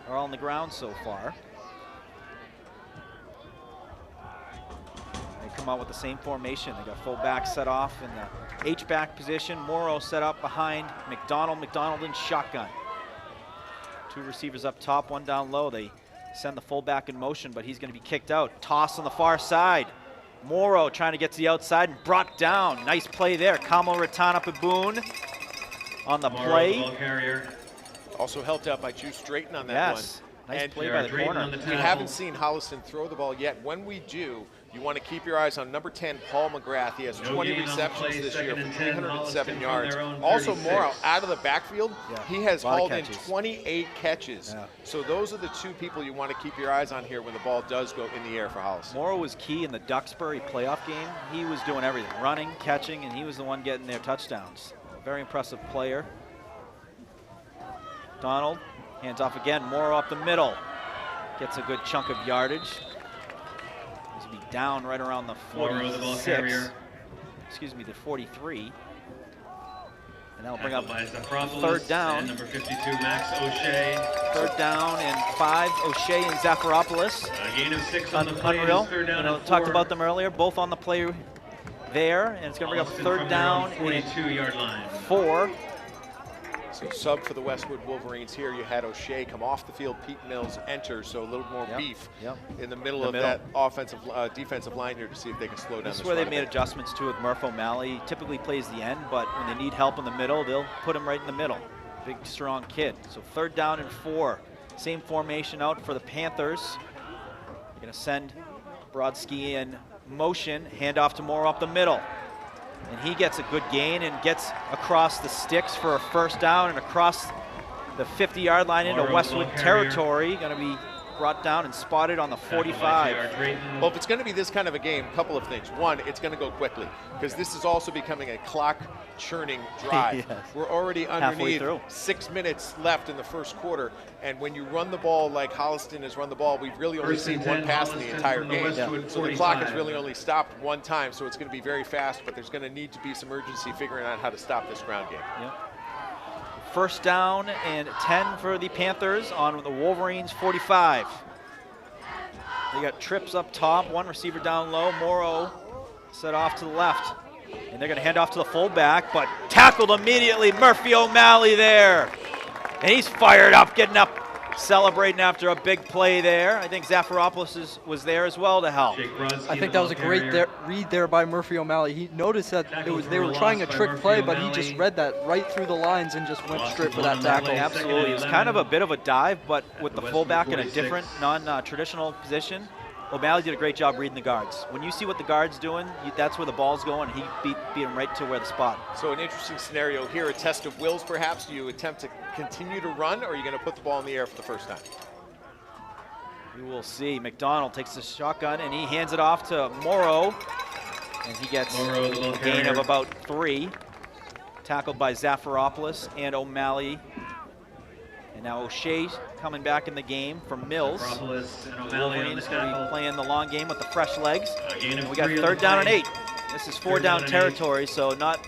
or all on the ground so far. They come out with the same formation. They got fullback set off in the H-back position. Morrow set up behind McDonald. McDonald in shotgun. 2 receivers up top, 1 down low. They send the fullback in motion, but he's going to be kicked out. Toss on the far side. Morrow trying to get to the outside and brought down. Nice play there. Kamal Ratanapaboon on the Morrow, play. the ball carrier. Also helped out by Juice Drayton on that Yes. one. Nice And play by the Drayton corner. on the we tackle. haven't seen Holliston throw the ball yet. When we do, you want to keep your eyes on number 10, Paul McGrath. He has No 20 gain on the receptions play, this year second for and 10, 307 Holliston yards. from their own Also, 36. Morrow out of the backfield, Yeah, he has a lot of hauled in catches. 28 catches. Yeah. So those are the 2 people you want to keep your eyes on here when the ball does go in the air for Holliston. Morrow was key in the Duxbury playoff game. He was doing everything, running, catching, and he was the one getting their touchdowns. Very impressive player. Donald hands off again. Morrow up the middle. Gets a good chunk of yardage. He's be down right around the Morrow, the ball 46. carrier. Excuse me, the 43. And And that'll bring up By Zafiropoulos third down. and number 52, Max O'Shea. Third down and 5, O'Shea and Zafiropoulos. A gain of 6 on the play. Unreal. Third down and Talked 4. about them earlier, both on the play there, and it's going to bring up Holliston third from their down own and 42-yard line. 4. So sub for the Westwood Wolverines here. You had O'Shea come off the field. Pete Mills enters, so a little more beef in the middle of that defensive line here to see if they can slow down. This is where they made adjustments too with Murph O'Malley. Typically plays the end, but when they need help in the middle, they'll put him right in the middle. Big, strong kid. So third down and 4. Same formation out for the Panthers. They're going to send Brodsky in motion, hand off to Morrow up the middle. And he gets a good gain and gets across the sticks for a first down and across the 50-yard line into Westwood territory. Going to be brought down and spotted on the 45. Well, if it's going to be this kind of a game, a couple of things. One, it's going to go quickly because this is also becoming a clock-churning drive. Yes. We're already underneath 6 minutes left in the first quarter, and when you run the ball like Holliston has run the ball, we've really only seen one pass in the entire game. So the clock has really only stopped one time, so it's going to be very fast, but there's going to need to be some urgency figuring out how to stop this ground game. Yep. First down and 10 for the Panthers on the Wolverines 45. They got trips up top, one receiver down low. Morrow set off to the left. And they're going to hand off to the fullback, but tackled immediately. Murphy O'Malley there. And he's fired up, getting up, celebrating after a big play there. I think Zafiropoulos was there as well to help. I think that was a great read there by Murphy O'Malley. He noticed that they were trying a trick play, but he just read that right through the lines and just went straight for that tackle. Absolutely. It was kind of a bit of a dive, but with the fullback in a different, non-traditional position, O'Malley did a great job reading the guards. When you see what the guard's doing, that's where the ball's going, and he beat him right to where the spot. So an interesting scenario here, a test of wills perhaps. Do you attempt to continue to run, or are you going to put the ball in the air for the first time? We will see. McDonald takes the shotgun, and he hands it off to Morrow, and he gets a gain of about 3. Tackled by Zafiropoulos and O'Malley. And now O'Shea coming back in the game from Mills. Wolverines going to be playing the long game with the fresh legs. And we got third down and 8. This is 4 down territory, so not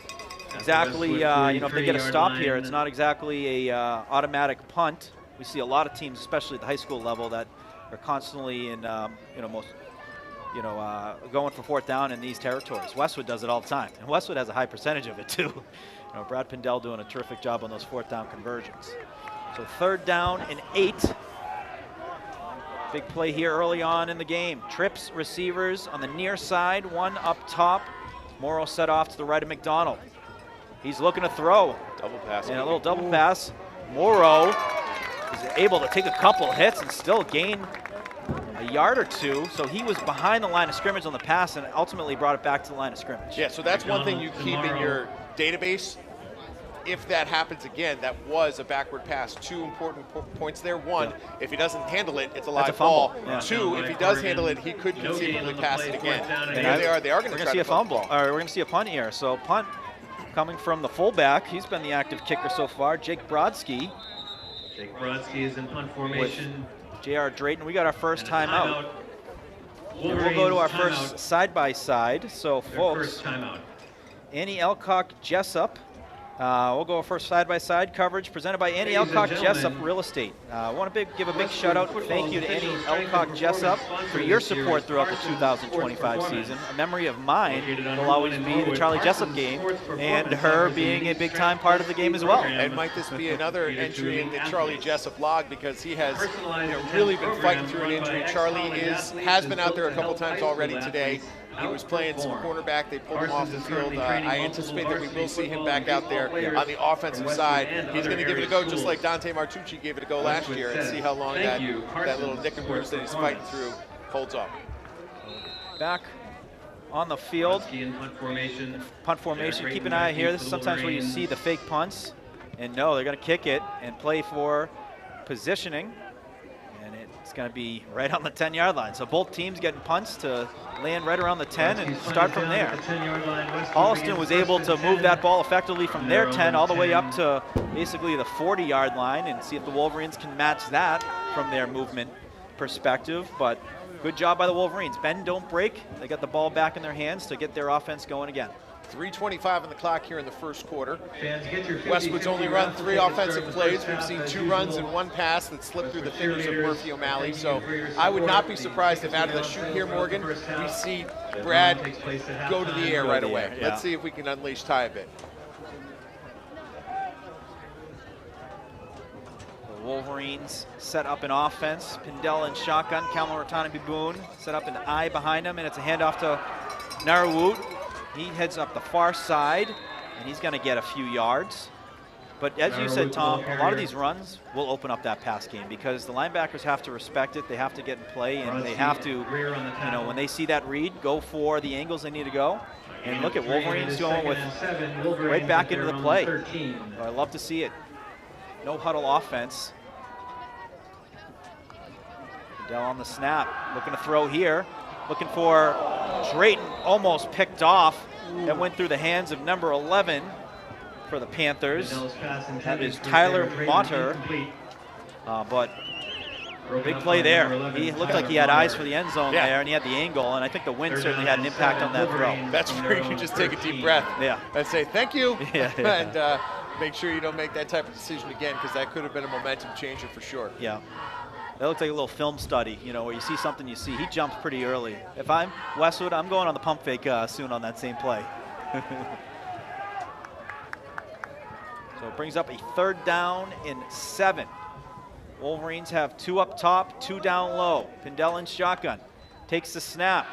exactly, if they get a stop here, it's not exactly a automatic punt. We see a lot of teams, especially at the high school level, that are constantly in, going for 4th down in these territories. Westwood does it all the time, and Westwood has a high percentage of it too. Brad Pindell doing a terrific job on those 4th down conversions. So third down and 8. Big play here early on in the game. Trips receivers on the near side, one up top. Morrow set off to the right of McDonald. He's looking to throw. Double pass. And a little double pass. Morrow is able to take a couple hits and still gain a yard or 2. So he was behind the line of scrimmage on the pass and ultimately brought it back to the line of scrimmage. Yeah, so that's one thing you keep in your database. If that happens again, that was a backward pass. 2 important points there. 1, if he doesn't handle it, it's a live ball. Yeah. 2, if he does handle it, he could conceivably pass it again. And here they are going to try see to a fumble. We're going to see a punt here. So punt coming from the fullback. He's been the active kicker so far, Jake Brodsky. Jake Brodsky is in punt formation. J.R. Drayton. We got our first timeout. And we'll go to our first side-by-side. So, folks, Annie Elcock Jessup. We'll go first side-by-side coverage presented by Annie Elcock Jessup Real Estate. I want to give a big shout-out. Thank you to Annie Elcock Jessup for your support throughout the 2025 season. A memory of mine will always be the Charlie Jessup game and her being a big-time part of the game as well. And might this be another entry in the Charlie Jessup log, because he has really been fighting through an injury. Charlie has been out there a couple times already today. He was playing some cornerback. They pulled him off the field. I anticipate that we will see him back out there on the offensive side. He's going to give it a go just like Dante Martucci gave it a go last year, and see how long that little nick and bruise that he's fighting through holds up. Back on the field. Punt formation. Keep an eye here. This is sometimes where you see the fake punts. And no, they're going to kick it and play for positioning. And it's going to be right on the 10-yard line. So both teams getting punts to land right around the 10 and start from there. Holliston was able to move that ball effectively from their 10 all the way up to basically the 40-yard line, and see if the Wolverines can match that from their movement perspective. But good job by the Wolverines. Bend, don't break. They got the ball back in their hands to get their offense going again. 3:25 on the clock here in the first quarter. Fans, get your 50, Westwood's only 50 run rounds. 3 We'll take offensive the start plays. of the We've first seen half 2 as runs and usual. 1 pass that slipped through the fingers of Cheerleaders, Murphy O'Malley. thank So you for your I would not be support. surprised if out of the shoot here, Morgan, we see Brad go to the air right away. Yeah. Let's see if we can unleash Ty a bit. The Wolverines set up an offense. Pindell in shotgun. Kamal Ratanabe-Boone set up an eye behind him, and it's a handoff to Narawut. He heads up the far side, and he's going to get a few yards. But as you said, Tom, a lot of these runs will open up that pass game because the linebackers have to respect it. They have to get in play, and they have to, you know, when they see that read, go for the angles they need to go. And look at Wolverines going with right back into the play. I love to see it. No huddle offense. Pindell on the snap, looking to throw here. Looking for Drayton, almost picked off. That went through the hands of number 11 for the Panthers. That is Tyler Motter. But big play there. He looked like he had eyes for the end zone there, and he had the angle, and I think the wind certainly had an impact on that throw. That's where you just take a deep breath and say thank you, and make sure you don't make that type of decision again, because that could have been a momentum changer for sure. Yeah. That looks like a little film study, you know, where you see something you see. He jumps pretty early. If I'm Westwood, I'm going on the pump fake soon on that same play. So it brings up a 3rd down and 7. Wolverines have 2 up top, 2 down low. Pindell in shotgun, takes the snap.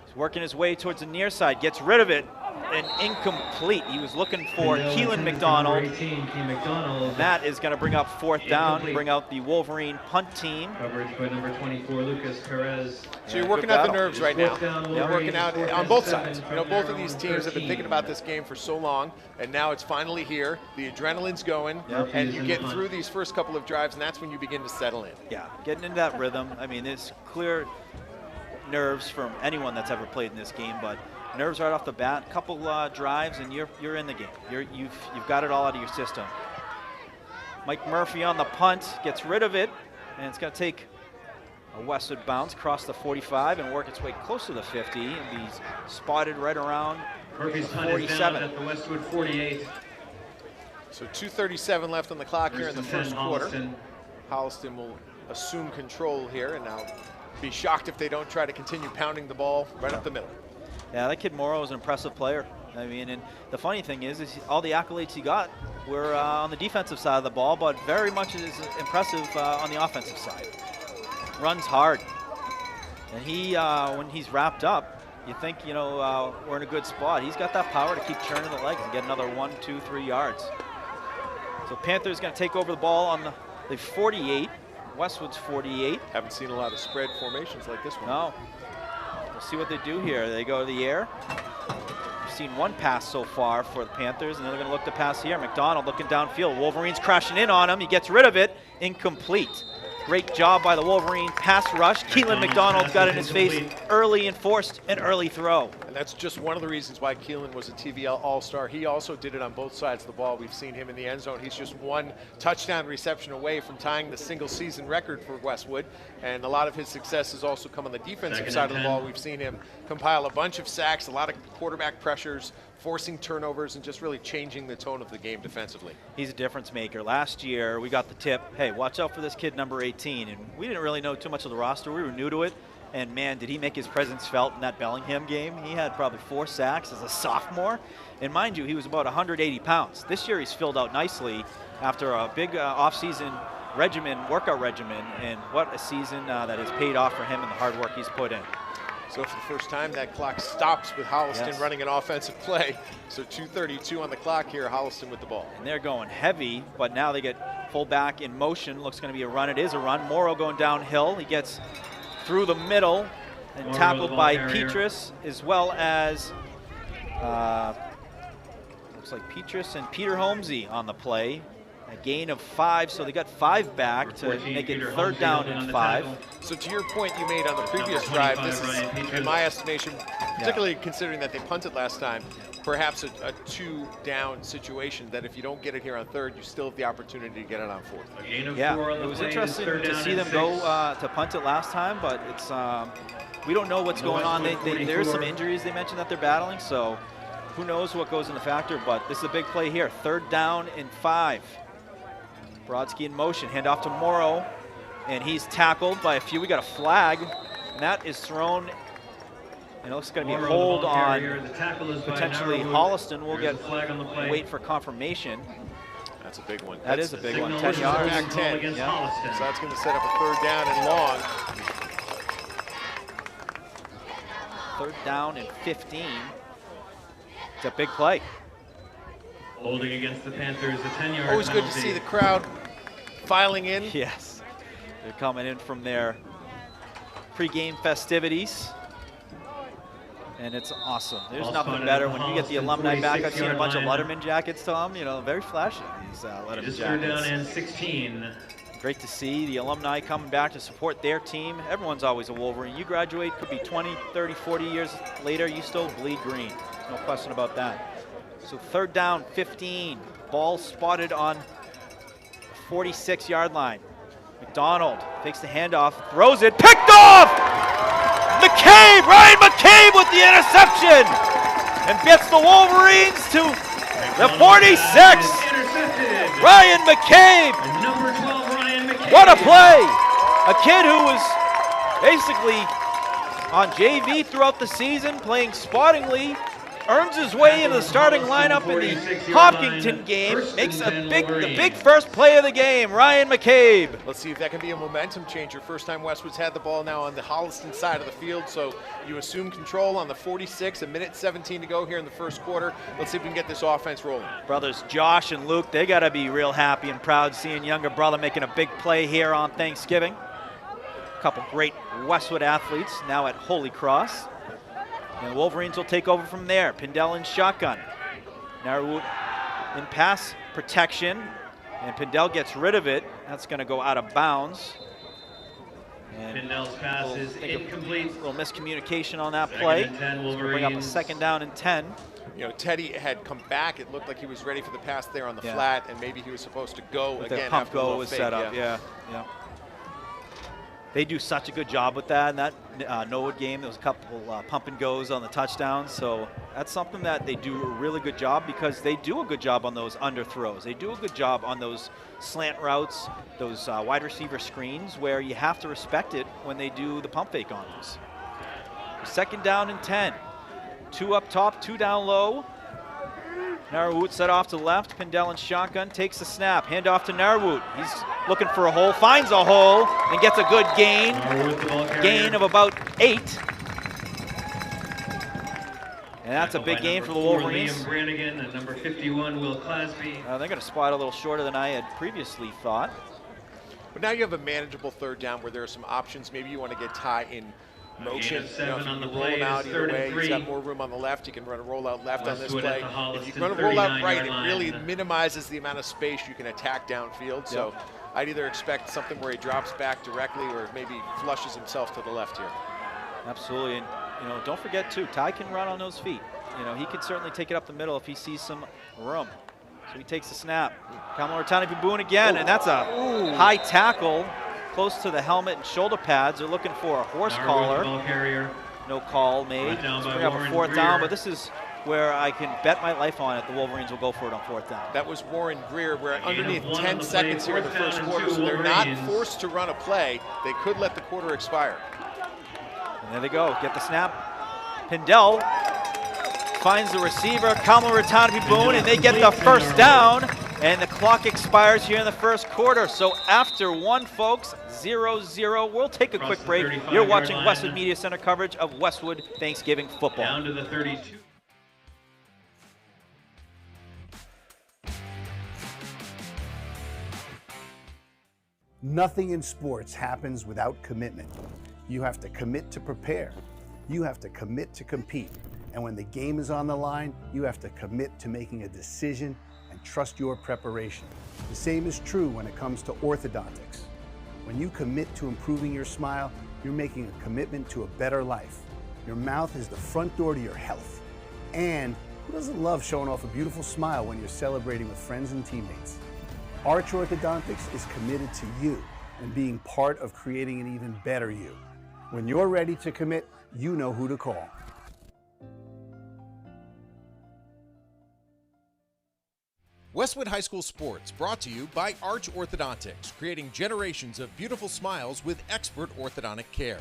He's working his way towards the near side, gets rid of it, and incomplete. He was looking for Keelan McDonald. And that is going to bring up 4th down, bring out the Wolverine punt team. Coverage by number 24, Lucas Perez. So you're working out the nerves right now. You're working out on both sides. You know, both of these teams have been thinking about this game for so long, and now it's finally here. The adrenaline's going, and you get through these first couple of drives, and that's when you begin to settle in. Yeah, getting into that rhythm. I mean, there's clear nerves from anyone that's ever played in this game, but nerves right off the bat. Couple drives, and you're in the game. You've got it all out of your system. Mike Murphy on the punt gets rid of it, and it's going to take a Westwood bounce across the 45 and work its way close to the 50 and be spotted right around Murphy's the punt is 47. down at the Westwood 48. So 2:37 left on the clock here in the first quarter. Holliston. Holliston will assume control here, and I'll be shocked if they don't try to continue pounding the ball right up the middle. Yeah, that kid Morrow is an impressive player. I mean, and the funny thing is all the accolades he got were on the defensive side of the ball, but very much is impressive on the offensive side. Runs hard. And he, when he's wrapped up, you think, you know, we're in a good spot. He's got that power to keep churning the legs and get another 1, 2, 3 yards. So Panthers going to take over the ball on the 48, Westwood's 48. Haven't seen a lot of spread formations like this one. No. We'll see what they do here. They go to the air. We've seen 1 pass so far for the Panthers, and they're going to look to pass here. McDonald looking downfield. Wolverines crashing in on him. He gets rid of it. Incomplete. Great job by the Wolverine pass rush. Keelan McDonald's got in his face early and forced an early throw. And that's just one of the reasons why Keelan was a TVL All-Star. He also did it on both sides of the ball. We've seen him in the end zone. He's just 1 touchdown reception away from tying the single-season record for Westwood. And a lot of his success has also come on the defensive side of the ball. We've seen him compile a bunch of sacks, a lot of quarterback pressures, forcing turnovers, and just really changing the tone of the game defensively. He's a difference maker. Last year, we got the tip, hey, watch out for this kid number 18. And we didn't really know too much of the roster. We were new to it. And, man, did he make his presence felt in that Bellingham game. He had probably 4 sacks as a sophomore. And, mind you, he was about 180 pounds. This year he's filled out nicely after a big off-season workout regimen. And what a season that has paid off for him and the hard work he's put in. So for the first time, that clock stops with Holliston running an offensive play. So 2:32 on the clock here, Holliston with the ball. And they're going heavy, but now they get fullback in motion. Looks going to be a run. It is a run. Morrow going downhill. He gets through the middle and Morrow, tackled by carrier. Petrus, as well as looks like Petrus and Peter Holmesy on the play. A gain of 5, so they got 5 back to make it 3rd down and 5. So to your point you made on the previous drive, this is, in my estimation, particularly considering that they punted last time, perhaps a 2-down situation that if you don't get it here on 3rd, you still have the opportunity to get it on 4th. Yeah, it was interesting to see them go to punt it last time, but it's we don't know what's going on. There's some injuries they mentioned that they're battling, so who knows what goes in the factor, but this is a big play here. 3rd down and 5. Brodsky in motion, handoff to Morrow, and he's tackled by a few. We got a flag, and that is thrown, and it looks going to be a hold on potentially Holliston. We'll wait for confirmation. That's a big one. That is a big one, 10 yards. Back 10. Yeah. So that's going to set up a 3rd down and long. 3rd down and 15. It's a big play. Holding against the Panthers, a 10-yard Always good to see the crowd filing in. Yes, they're coming in from their pregame festivities. And it's awesome. There's nothing better when you get the alumni back. I've seen a bunch of Letterman jackets, Tom. You know, very flashy, these Letterman jackets. 3rd down and 16. Great to see the alumni coming back to support their team. Everyone's always a Wolverine. You graduate, could be 20, 30, 40 years later, you still bleed green. There's no question about that. So 3rd down, 15. Ball spotted on the 46-yard line. McDonald takes the handoff, throws it, picked off! McCabe, Ryan McCabe with the interception! And gets the Wolverines to the 46! Ryan McCabe! Number 12, Ryan McCabe. What a play! A kid who was basically on JV throughout the season, playing spottingly, earns his way into the starting lineup in the Hopkinton game, makes the big first play of the game, Ryan McCabe. Let's see if that can be a momentum changer. First time Westwood's had the ball now on the Holliston side of the field, so you assume control on the 46, a minute 17 to go here in the first quarter. Let's see if we can get this offense rolling. Brothers Josh and Luke, they gotta be real happy and proud seeing younger brother making a big play here on Thanksgiving. A couple great Westwood athletes now at Holy Cross. And the Wolverines will take over from there. Pindell in shotgun. Narwood in pass protection. And Pindell gets rid of it. That's going to go out of bounds. And Pindell's pass is incomplete. A little miscommunication on that play. So bring up a 2nd down and 10. You know, Teddy had come back. It looked like he was ready for the pass there on the flat, and maybe he was supposed to go With again the pump after go was fake. set up. Yeah. They do such a good job with that. In that Norwood game, there was a couple pump and goes on the touchdowns. So that's something that they do a really good job, because they do a good job on those underthrows. They do a good job on those slant routes, those wide receiver screens, where you have to respect it when they do the pump fake on those. 2nd down and 10. 2 up top, 2 down low. Narwood set off to the left. Pindell in shotgun, takes the snap. Hand off to Narwood. He's looking for a hole, finds a hole, and gets a good gain. Gain of about 8. And that's a big gain for the Wolverines. Liam Brannigan and number 51, Will Clasby. They're going to spot a little shorter than I had previously thought. But now you have a manageable 3rd down where there are some options. Maybe you want to get Ty in motion. You know, if you can roll him out either way, he's got more room on the left. You can run a rollout left on this play. If you can run a rollout right, it really minimizes the amount of space you can attack downfield. So I'd either expect something where he drops back directly, or maybe flushes himself to the left here. Absolutely, and you know, don't forget too, Ty can run on those feet. You know, he could certainly take it up the middle if he sees some room. So he takes the snap. Kamala Boone again, and that's a high tackle. Close to the helmet and shoulder pads. They're looking for a horse collar. No call made. So bring up a 4th down, but this is where I can bet my life on it. The Wolverines will go for it on 4th down. That was Warren Greer. We're underneath 10 seconds here in the first quarter, so they're not forced to run a play. They could let the quarter expire. And there they go. Get the snap. Pindell finds the receiver, Kamala Boone, and they get the 1st down. And the clock expires here in the first quarter. So after 1, folks, 0-0. We'll take a quick break. You're watching Westwood Media Center coverage of Westwood Thanksgiving football. Down to the 32. Nothing in sports happens without commitment. You have to commit to prepare. You have to commit to compete. And when the game is on the line, you have to commit to making a decision and trust your preparation. The same is true when it comes to orthodontics. When you commit to improving your smile, you're making a commitment to a better life. Your mouth is the front door to your health. And who doesn't love showing off a beautiful smile when you're celebrating with friends and teammates? Arch Orthodontics is committed to you and being part of creating an even better you. When you're ready to commit, you know who to call. Westwood High School Sports brought to you by Arch Orthodontics, creating generations of beautiful smiles with expert orthodontic care.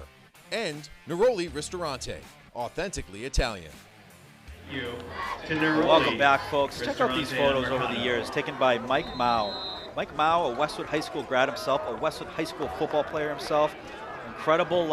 And Neroli Ristorante, authentically Italian. Welcome back, folks. Check out these photos over the years taken by Mike Mao. Mike Mao, a Westwood High School grad himself, a Westwood High School football player himself. Incredible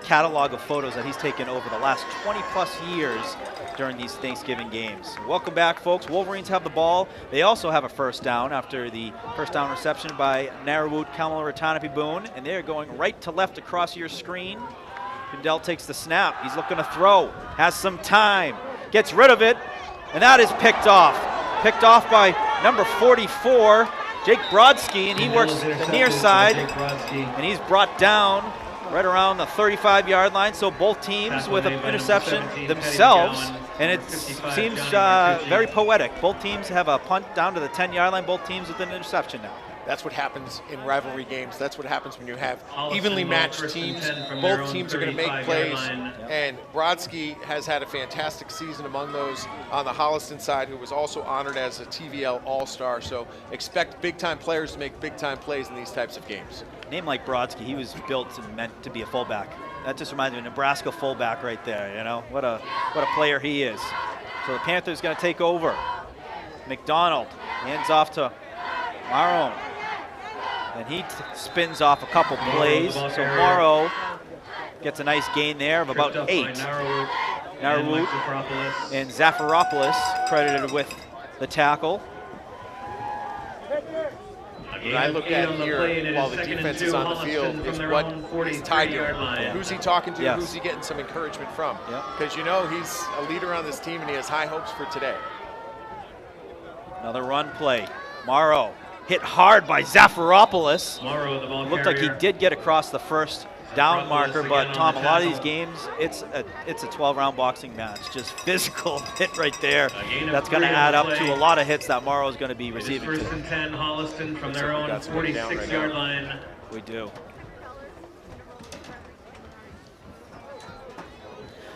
catalog of photos that he's taken over the last 20-plus years during these Thanksgiving games. Welcome back, folks. Wolverines have the ball. They also have a first down after the first down reception by Narawut Kamala-Ratanapi-Boone, and they're going right to left across your screen. Pindell takes the snap. He's looking to throw. Has some time. Gets rid of it, and that is picked off. Picked off by number 44, Jake Brodsky, and he works the near side, and he's brought down right around the 35-yard line. So both teams with an interception themselves, and it seems very poetic. Both teams have a punt down to the 10-yard line. Both teams with an interception now. That's what happens in rivalry games. That's what happens when you have evenly matched teams. Both teams are going to make plays, and Brodsky has had a fantastic season among those on the Holliston side, who was also honored as a TVL All-Star. So expect big-time players to make big-time plays in these types of games. A name like Brodsky, he was built and meant to be a fullback. That just reminds me of a Nebraska fullback right there. You know what a player he is. So the Panthers going to take over. McDonald hands off to Marone. And he spins off a couple plays. So Morrow gets a nice gain there of about 8. Narawut and Zafiropoulos credited with the tackle. What I look at here while the defense is on the field is what is Ty doing. Who's he talking to? Who's he getting some encouragement from? Because you know he's a leader on this team and he has high hopes for today. Another run play. Morrow hit hard by Zafiropoulos. Looked like he did get across the first down marker, but Tom, a lot of these games, it's a 12-round boxing match. Just physical hit right there. That's going to add up to a lot of hits that Morrow is going to be receiving. First and 10, Holliston from their own 46-yard line. We do.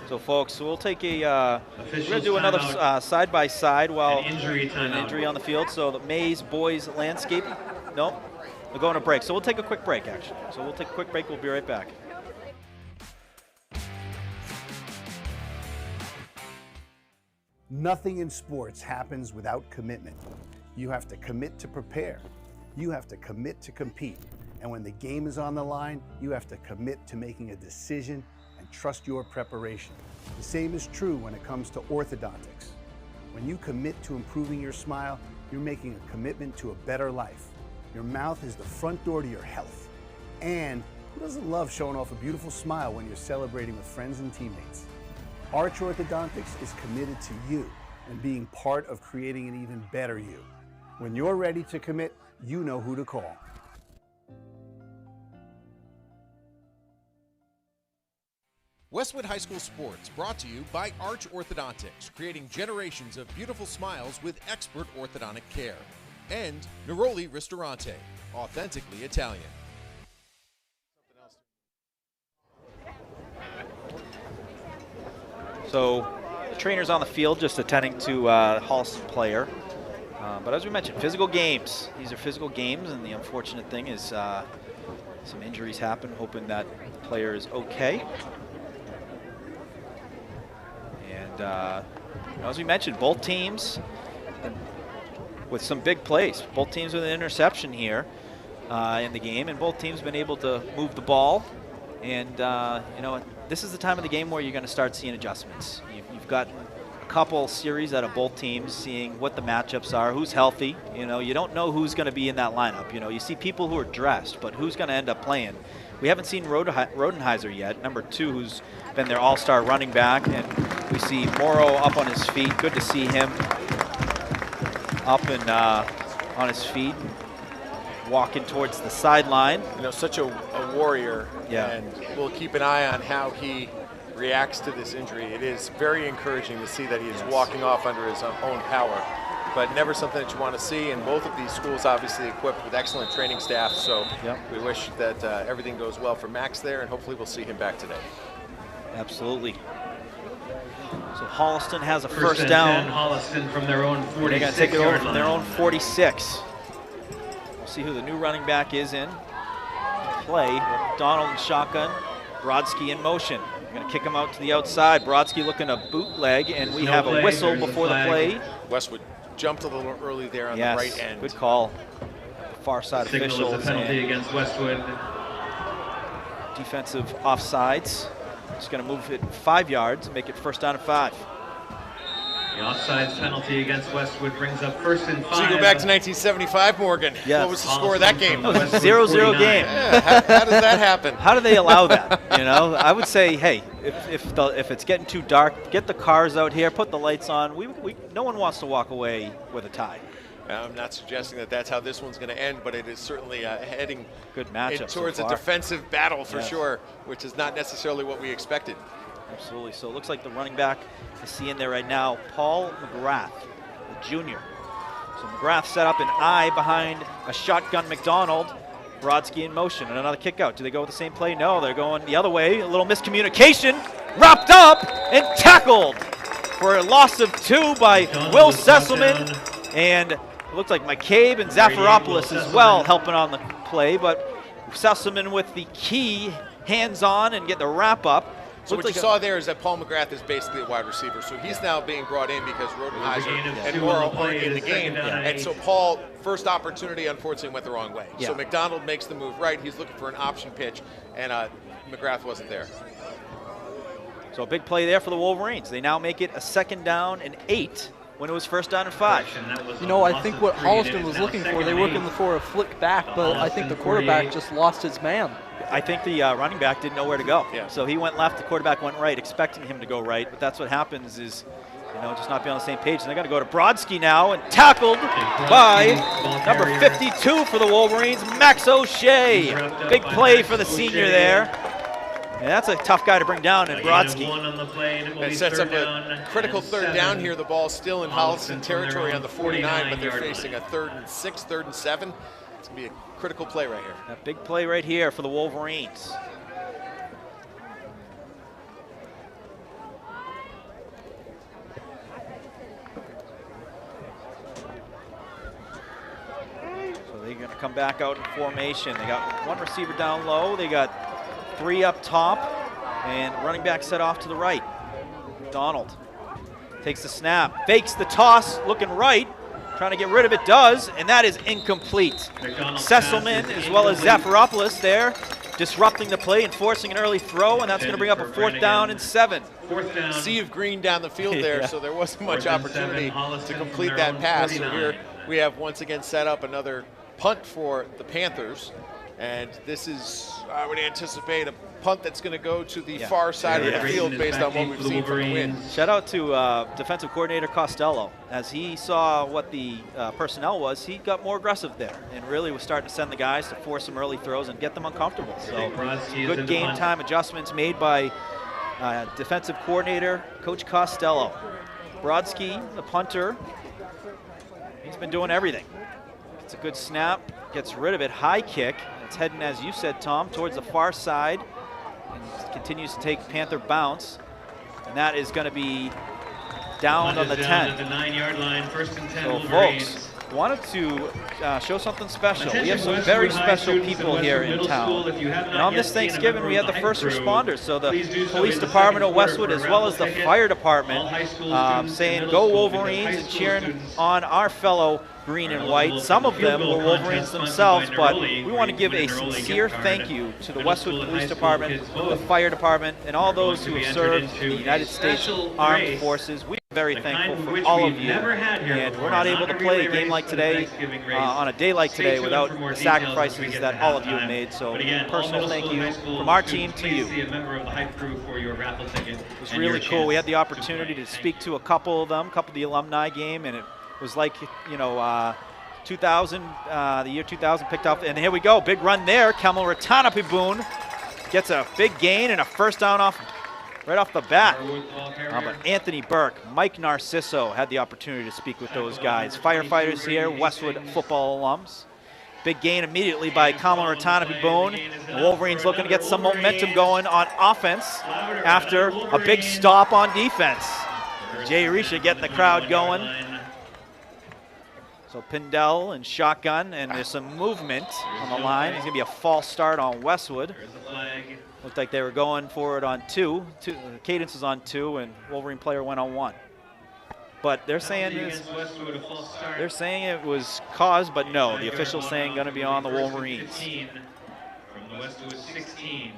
So, folks, we'll take we're going to do another side-by-side while an injury on the field. So the Mays boys landscape, no, we're going to break. So we'll take a quick break, actually. So we'll take a quick break. We'll be right back. Nothing in sports happens without commitment. You have to commit to prepare. You have to commit to compete. And when the game is on the line, you have to commit to making a decision and trust your preparation. The same is true when it comes to orthodontics. When you commit to improving your smile, you're making a commitment to a better life. Your mouth is the front door to your health. And who doesn't love showing off a beautiful smile when you're celebrating with friends and teammates? Arch Orthodontics is committed to you and being part of creating an even better you. When you're ready to commit, you know who to call. Westwood High School Sports brought to you by Arch Orthodontics, creating generations of beautiful smiles with expert orthodontic care. And Neroli Ristorante, authentically Italian. So the trainer's on the field just attending to Holliston player. But as we mentioned, physical games. These are physical games, and the unfortunate thing is some injuries happen, hoping that the player is okay. And as we mentioned, both teams with some big plays. Both teams with an interception here in the game, and both teams have been able to move the ball. And this is the time of the game where you're going to start seeing adjustments. You've got a couple series out of both teams, seeing what the matchups are, who's healthy. You don't know who's going to be in that lineup. You see people who are dressed, but who's going to end up playing? We haven't seen Rodenheiser yet, number 2, who's been their all-star running back, and we see Morrow up on his feet. Good to see him up and on his feet, walking towards the sideline. Such a warrior, yeah. And we'll keep an eye on how he reacts to this injury. It is very encouraging to see that he is walking off under his own power. but never something that you want to see. And both of these schools obviously equipped with excellent training staff, so we wish that everything goes well for Max there, and hopefully we'll see him back today. Absolutely. So Holliston has a First first down. 10, Holliston from their own 46. They're going to take it over from their own 46. We'll see who the new running back is in play. Donald in shotgun, Brodsky in motion. We're going to kick him out to the outside. Brodsky looking to bootleg, and we have a whistle before the play. Westwood jumped a little early there on the right end. Good call. Far side officials. Signal is a penalty against Westwood. Defensive offsides. Just going to move it 5 yards, make it first down and 5. The offsides penalty against Westwood brings up first and 5. So you go back to 1975, Morgan. Yes. What was the score of that game? It was a 0-0 game. Yeah, how does that happen? How do they allow that? You know, I would say, hey, if it's getting too dark, get the cars out here, put the lights on. No one wants to walk away with a tie. I'm not suggesting that that's how this one's going to end, but it is certainly heading good matchup towards so a far. Defensive battle for sure, which is not necessarily what we expected. Absolutely. So it looks like the running back is seeing there right now, Paul McGrath, the junior. So McGrath set up an I behind a shotgun McDonald. Brodsky in motion and another kick out. Do they go with the same play? No, they're going the other way. A little miscommunication. Wrapped up and tackled for a loss of 2 by Will Sesselman. And it looks like McCabe and Zafiropoulos as well helping on the play, but Sesselman with the key hands-on and get the wrap-up. So what you saw there is that Paul McGrath is basically a wide receiver. So he's now being brought in because Rodenheiser and Morrow aren't in the game. And so Paul, first opportunity, unfortunately went the wrong way. So McDonald makes the move right. He's looking for an option pitch, and McGrath wasn't there. So a big play there for the Wolverines. They now make it a second down and 8 when it was first down and 5. You know, I think what Holliston was looking for, they were looking for a flick back, but I think the quarterback just lost his man. I think the running back didn't know where to go. So he went left, the quarterback went right, expecting him to go right. But that's what happens is, you know, just not be on the same page. And they're going to go to Brodsky now and tackled by number 52 for the Wolverines, Max O'Shea. Big play for the senior there. And that's a tough guy to bring down in Brodsky. It sets up a critical third down here. The ball's still in Holliston territory on the 49, but they're facing a 3rd and 6, 3rd and 7. It's going to be a critical play right here. A big play right here for the Wolverines. So they're going to come back out in formation. They got one receiver down low. They got 3 up top, and running back set off to the right. Donald takes the snap, fakes the toss, looking right, trying to get rid of it, does, and that is incomplete. Sesselman as well as Zafiropoulos there, disrupting the play and forcing an early throw, and that's going to bring up a 4th down and 7. Sea of green down the field there, so there wasn't much opportunity to complete that pass. So here we have once again set up another punt for the Panthers. And this is, I would anticipate, a punt that's going to go to the far side of the field based on what we've seen from the win. Shout out to defensive coordinator Costello. As he saw what the personnel was, he got more aggressive there and really was starting to send the guys to force some early throws and get them uncomfortable. So good game time adjustments made by defensive coordinator Coach Costello. Brodsky, the punter, he's been doing everything. It's a good snap, gets rid of it, high kick. It's heading, as you said, Tom, towards the far side and continues to take Panther bounce. And that is going to be down on the 10. At the 9-yard line, 1st and 10 So, Wolverines. folks, wanted to show something special. We have some very special people here in town. And on this Thanksgiving, we have the first responders. So the police department of Westwood as well as the fire department saying go Wolverines and cheering on our fellow green and white. Some of them were Wolverines themselves, but we want to give a sincere thank you to the Westwood Police Department, the fire department, and all those who have served the United States Armed Forces. We are very thankful for all of you, and we're not able to play a game like today on a day like today without the sacrifices that all of you have made. So personal thank you from our team to you. It was really cool. We had the opportunity to speak to a couple of them, a couple of the alumni game, and it was like, you know, 2000, the year 2000 picked up, and here we go, big run there. Kemal Ratanapiboon gets a big gain and a first down off right off the bat. But Anthony Burke, Mike Narciso had the opportunity to speak with those guys. Firefighters here, Westwood football alums. Big gain immediately by Kamala Ratanapi-Boone. The Wolverines looking to get some momentum going on offense after a big stop on defense. Jay Arisha getting the crowd going. So Pindell and shotgun, and there's some movement on the line. It's going to be a false start on Westwood. Looked like they were going for it on two. Cadence is on 2, and Wolverine player went on 1. But they're saying it was caused, but no. The official's saying going to be on the Wolverines. From the Westwood 16.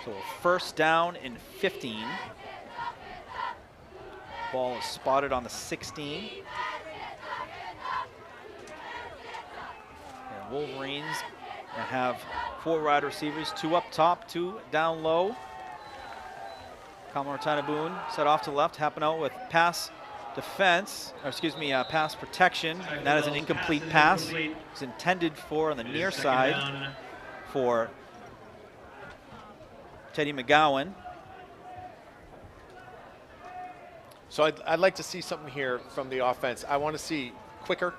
So first down and 15. Ball is spotted on the 16. And Wolverines have 4 wide receivers, 2 up top, 2 down low. Kamala Ratanapi-Boone set off to the left, happen out with pass defense, or excuse me, pass protection. And that is an incomplete pass. It's intended for on the near side for Teddy McGowan. So I'd like to see something here from the offense. I want to see quicker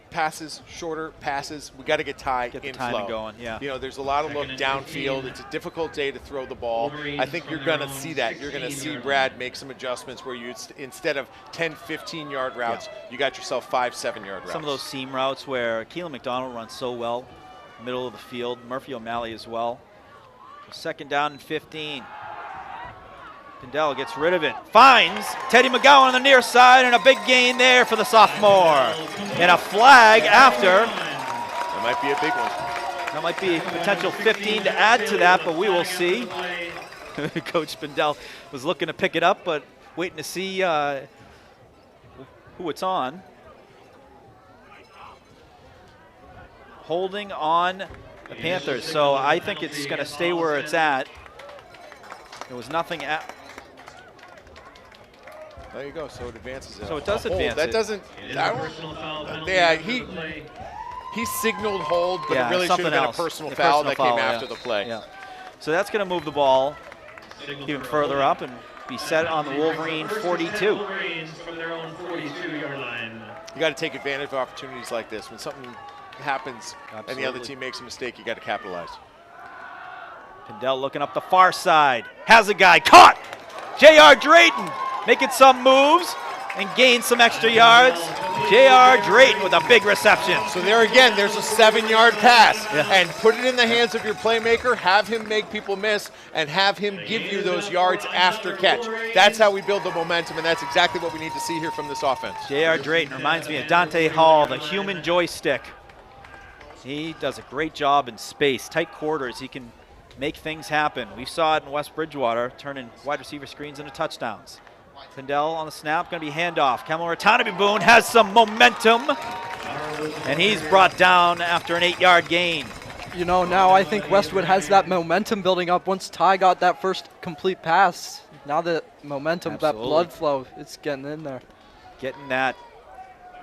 passes, shorter passes. We got to get Ty Get the in timing flow. going, yeah. You know, there's a lot of look downfield. It's a difficult day to throw the ball. I think you're going to see that. You're going to see Brad make some adjustments where you, instead of 10, 15-yard routes, you got yourself 5, 7-yard routes. Some of those seam routes where Keelan McDonald runs so well, middle of the field, Murphy O'Malley as well. Second down and 15. Pindell gets rid of it, finds Teddy McGowan on the near side, and a big gain there for the sophomore. And a flag after. That might be a big one. That might be a potential 15 to add to that, but we will see. Coach Pindell was looking to pick it up, but waiting to see who it's on. Holding on the Panthers, so I think it's going to stay where it's at. There was nothing at. There you go. So it advances. So it does advance. That doesn't. Yeah, he signaled hold, but it really should have been a personal foul that came after the play. Yeah. So that's going to move the ball even further up and be set on the Wolverine 42. From their own 42-yard line. You got to take advantage of opportunities like this. When something happens and the other team makes a mistake, you got to capitalize. Pindell looking up the far side, has a guy caught. J.R. Drayton making some moves and gain some extra yards. J.R. Drayton with a big reception. So there again, there's a 7-yard pass. And put it in the hands of your playmaker, have him make people miss, and have him give you those yards after catch. That's how we build the momentum, and that's exactly what we need to see here from this offense. J.R. Drayton reminds me of Dante Hall, the human joystick. He does a great job in space, tight quarters. He can make things happen. We saw it in West Bridgewater, turning wide receiver screens into touchdowns. Pindell on the snap, going to be handoff. Kamala Ratanapi-Boone has some momentum, and he's brought down after an 8-yard gain. You know, now I think Westwood has that momentum building up once Ty got that first complete pass. Now the momentum, that blood flow, it's getting in there. Getting that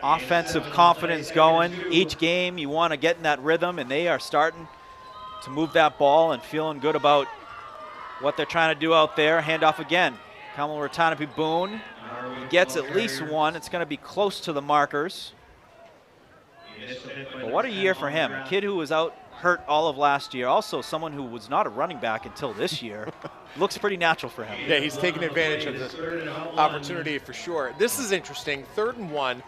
offensive confidence going. Each game you want to get in that rhythm, and they are starting to move that ball and feeling good about what they're trying to do out there. Handoff again. Kamala Ratanapi-Boone gets at least one. It's going to be close to the markers. But what a year for him. A kid who was out hurt all of last year. Also someone who was not a running back until this year. Looks pretty natural for him. Yeah, he's taking advantage of the opportunity for sure. This is interesting. 3rd and 1.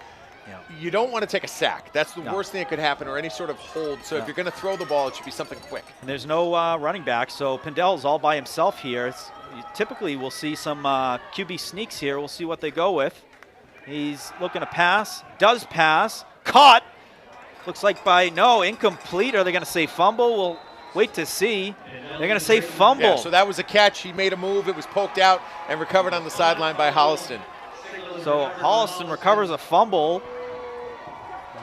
Yeah. You don't want to take a sack. That's the worst thing that could happen, or any sort of hold. So if you're going to throw the ball, it should be something quick. And there's no running back, so Pindell's all by himself here. Typically, we'll see some QB sneaks here. We'll see what they go with. He's looking to pass. Does pass. Caught. Looks like incomplete. Are they going to say fumble? We'll wait to see. They're going to say fumble. Yeah, so that was a catch. He made a move. It was poked out and recovered on the sideline by Holliston. So Holliston recovers a fumble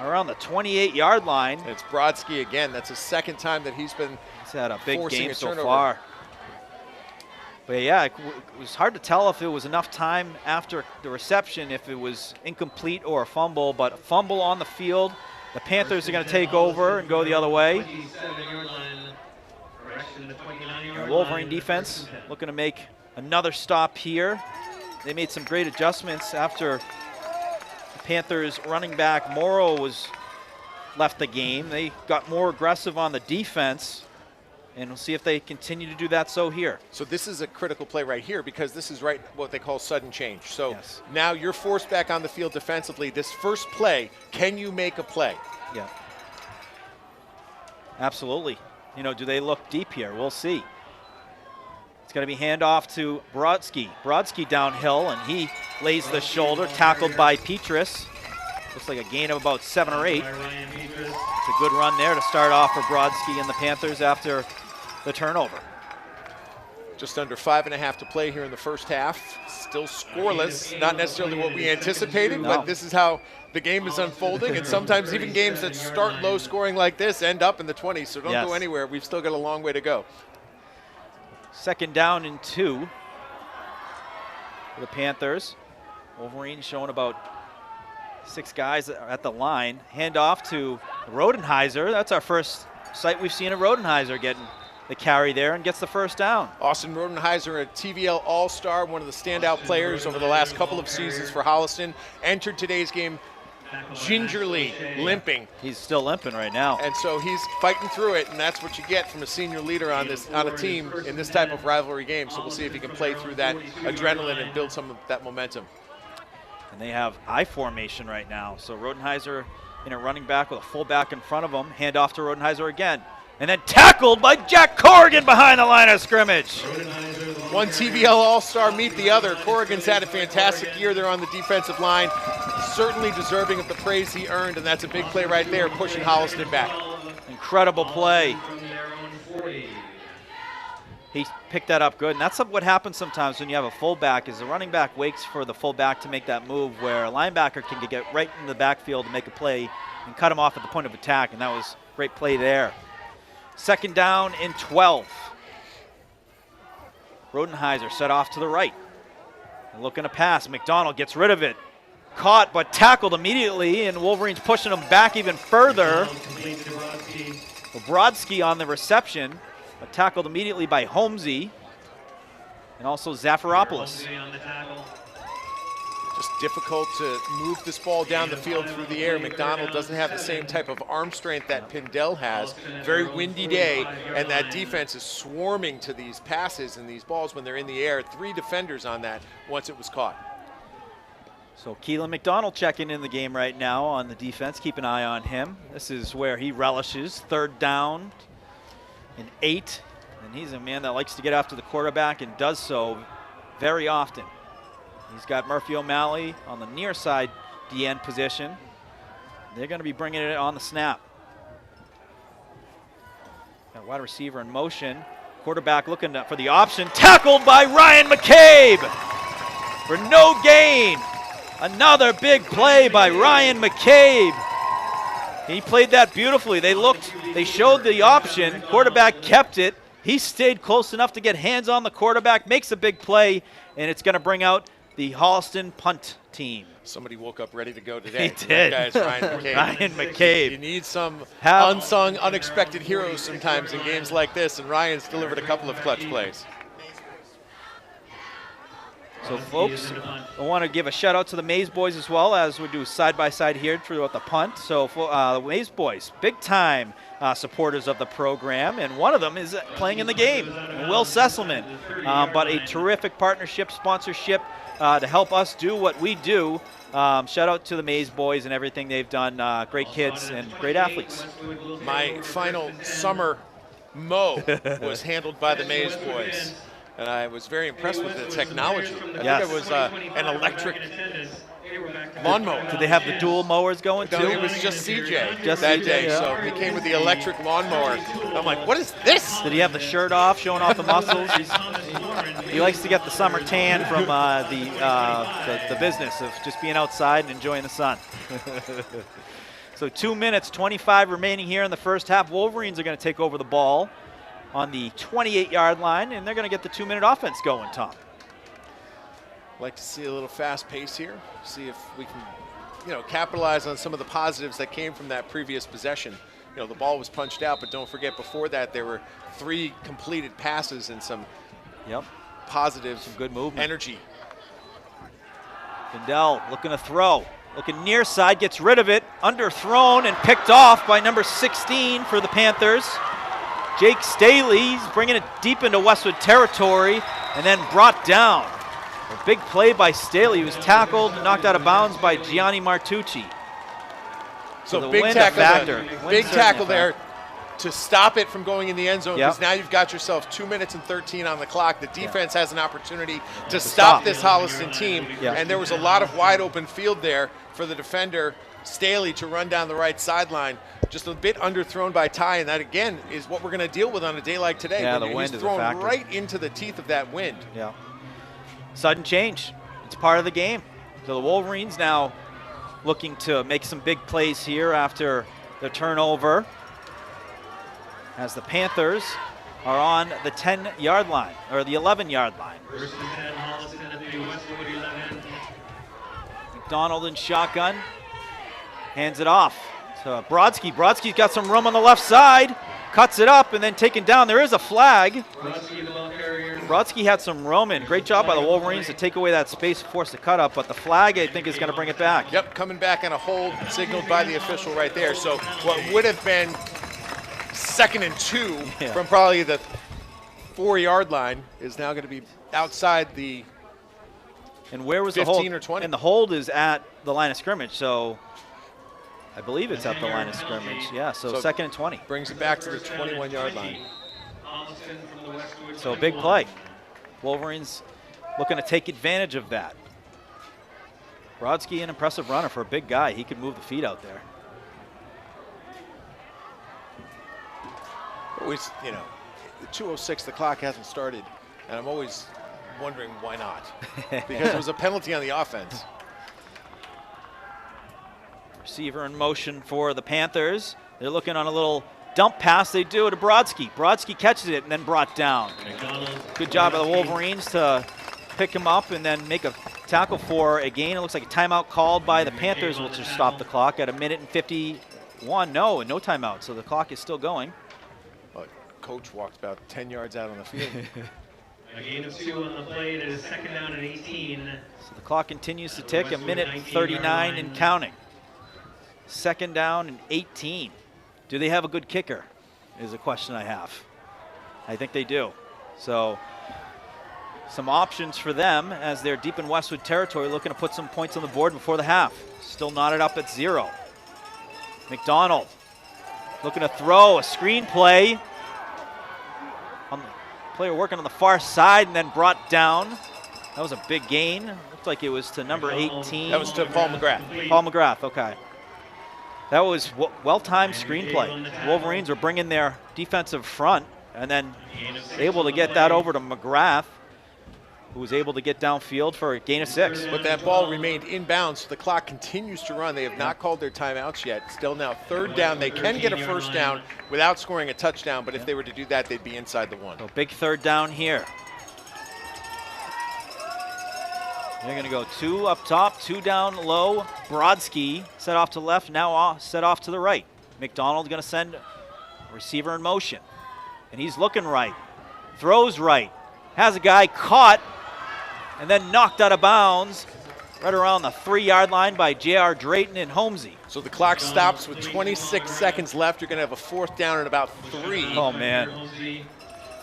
around the 28-yard line. It's Brodsky again. That's the 2nd time that he's had a big game so turnover. far. But yeah, it was hard to tell if it was enough time after the reception, if it was incomplete or a fumble, but a fumble on the field. The Panthers are going to take over and go the other way. The Wolverine defense looking to make another stop here. They made some great adjustments after the Panthers running back Morrow was left the game. They got more aggressive on the defense. And we'll see if they continue to do that so here. So this is a critical play right here because this is right what they call sudden change. So now you're forced back on the field defensively. This first play, can you make a play? Yeah. Absolutely. You know, do they look deep here? We'll see. It's going to be handoff to Brodsky. Brodsky downhill, and he lays the shoulder, tackled by Petrus. Looks like a gain of about 7 or 8. It's a good run there to start off for Brodsky and the Panthers after the turnover. Just under 5.5 to play here in the first half. Still scoreless. Not necessarily what we anticipated, but this is how the game is unfolding. And sometimes even games that start low scoring like this end up in the 20s. So don't go anywhere. We've still got a long way to go. 2nd down and 2 for the Panthers. Wolverines showing about 6 guys at the line. Handoff to Rodenheiser. That's our first sight we've seen of Rodenheiser getting the carry there and gets the first down. Austin Rodenheiser, a TVL All-Star, one of the standout players over the last couple of seasons for Holliston, entered today's game gingerly limping. He's still limping right now. And so he's fighting through it, and that's what you get from a senior leader on a team in this type of rivalry game. So we'll see if he can play through that adrenaline and build some of that momentum. And they have I formation right now. So Rodenheiser in a running back with a fullback in front of him. Hand off to Rodenheiser again. And then tackled by Jack Corrigan behind the line of scrimmage. One TVL All-Star meet the other. Corrigan's had a fantastic year there on the defensive line. Certainly deserving of the praise he earned, and that's a big play right there, pushing Holliston back. Incredible play. He picked that up good, and that's what happens sometimes when you have a fullback is the running back waits for the fullback to make that move where a linebacker can get right in the backfield and make a play and cut him off at the point of attack, and that was a great play there. 2nd down and 12. Rodenheiser set off to the right. And looking to pass. McDonald gets rid of it. Caught but tackled immediately, and Wolverines pushing him back even further. Brodsky on the reception, but tackled immediately by Holmesy and also Zafiropoulos. Just difficult to move this ball down the field through the air. McDonald doesn't have the same type of arm strength that Pindell has. Very windy day, and that defense is swarming to these passes and these balls when they're in the air. 3 defenders on that once it was caught. So Keelan McDonald checking in the game right now on the defense. Keep an eye on him. This is where he relishes. 3rd down and 8. And he's a man that likes to get after the quarterback and does so very often. He's got Murphy O'Malley on the near side DN position. They're going to be bringing it on the snap. Got wide receiver in motion. Quarterback looking for the option. Tackled by Ryan McCabe for no gain. Another big play by Ryan McCabe. He played that beautifully. They showed the option. Quarterback kept it. He stayed close enough to get hands on the quarterback, makes a big play, and it's going to bring out the Holliston punt team. Somebody woke up ready to go today. He did. That guy's Ryan McCabe. Ryan McCabe. You need some unsung, unexpected heroes sometimes in games like this, and Ryan's delivered a couple of clutch plays. So, folks, I want to give a shout-out to the Maze Boys as well, as we do side-by-side here throughout the punt. So, the Maze Boys, big-time supporters of the program, and one of them is playing in the game, Will Sesselman. But a terrific partnership, sponsorship to help us do what we do. Shout-out to the Maze Boys and everything they've done. Great kids and great athletes. My final summer mow was handled by the Maze Boys. And I was very impressed with the technology. I think it was an electric lawnmower. Did they have the dual mowers going too? No, it was just CJ that day. Yeah. So he came with the electric lawnmower. I'm like, what is this? Did he have the shirt off, showing off the muscles? He likes to get the summer tan from the business of just being outside and enjoying the sun. So 2 minutes, 25 remaining here in the first half. Wolverines are going to take over the ball. on the 28-yard line, and they're going to get the 2-minute offense going, Tom. Like to see a little fast pace here, see if we can, capitalize on some of the positives that came from that previous possession. The ball was punched out, but don't forget before that there were 3 completed passes and some positive, some good movement. Energy. Findell looking to throw. Looking near side, gets rid of it. Underthrown and picked off by number 16 for the Panthers. Jake Staley's bringing it deep into Westwood territory and then brought down. A big play by Staley. He was tackled and knocked out of bounds by Gianni Martucci. So big tackle there to stop it from going in the end zone, because now you've got yourself 2 minutes and 13 on the clock. The defense has an opportunity to stop this Holliston team, and there was a lot of wide open field there for the defender, Staley, to run down the right sideline. Just a bit underthrown by Ty, and that again is what we're going to deal with on a day like today. Yeah, when the wind he's is thrown a factor. right into the teeth of that wind. Yeah. Sudden change. It's part of the game. So the Wolverines now looking to make some big plays here after the turnover, as the Panthers are on the 10-yard line, or the 11-yard line. First and 10, Holliston at the Westwood 11. McDonald in shotgun, hands it off to Brodsky. Brodsky's got some room on the left side, cuts it up, and then taken down. There is a flag. Brodsky had some room, and great job by the Wolverines to take away that space, force the cut up, but the flag, I think, is going to bring it back. Yep, coming back on a hold signaled by the official right there. So what would have been 2nd and 2 from probably the 4-yard line is now going to be outside the and where was 15 the hold? or 20. And the hold is at the line of scrimmage, so I believe it's at the line of scrimmage. Yeah, so 2nd and 20. Brings it back to the 21-yard line. So a big play. Wolverines looking to take advantage of that. Brodsky, an impressive runner for a big guy. He could move the feet out there. Always, the 2:06, the clock hasn't started, and I'm always wondering why not. Because it was a penalty on the offense. Receiver in motion for the Panthers. They're looking on a little dump pass. They do it to Brodsky. Brodsky catches it and then brought down. Good job by the Wolverines to pick him up and then make a tackle for a gain. It looks like a timeout called by the Panthers, which will stop the clock at 1:51. No timeout, so the clock is still going. Coach walked about 10 yards out on the field. A gain of 2 on the play. It is 2nd down and 18. So the clock continues to tick, 1:39 and counting. 2nd down and 18. Do they have a good kicker is a question I have. I think they do. So some options for them as they're deep in Westwood territory, looking to put some points on the board before the half. Still knotted up at 0. McDonald looking to throw a screen play. Player working on the far side and then brought down. That was a big gain. Looked like it was to number 18. That was to Paul McGrath. Paul McGrath, okay. That was well-timed screenplay. Wolverines were bringing their defensive front and then able to get that over to McGrath, who was able to get downfield for a gain of 6. But that ball remained inbounds, so the clock continues to run. They have not called their timeouts yet. Still now 3rd down. They can get a 1st down without scoring a touchdown, but if they were to do that, they'd be inside the 1. So big 3rd down here. They're going to go 2 up top, 2 down low. Brodsky set off to the left, now set off to the right. McDonald's going to send a receiver in motion, and he's looking right. Throws right. Has a guy caught and then knocked out of bounds right around the 3-yard line by J.R. Drayton and Holmesy. So the clock stops with 26 seconds left. You're going to have a 4th down and about 3. Oh, man.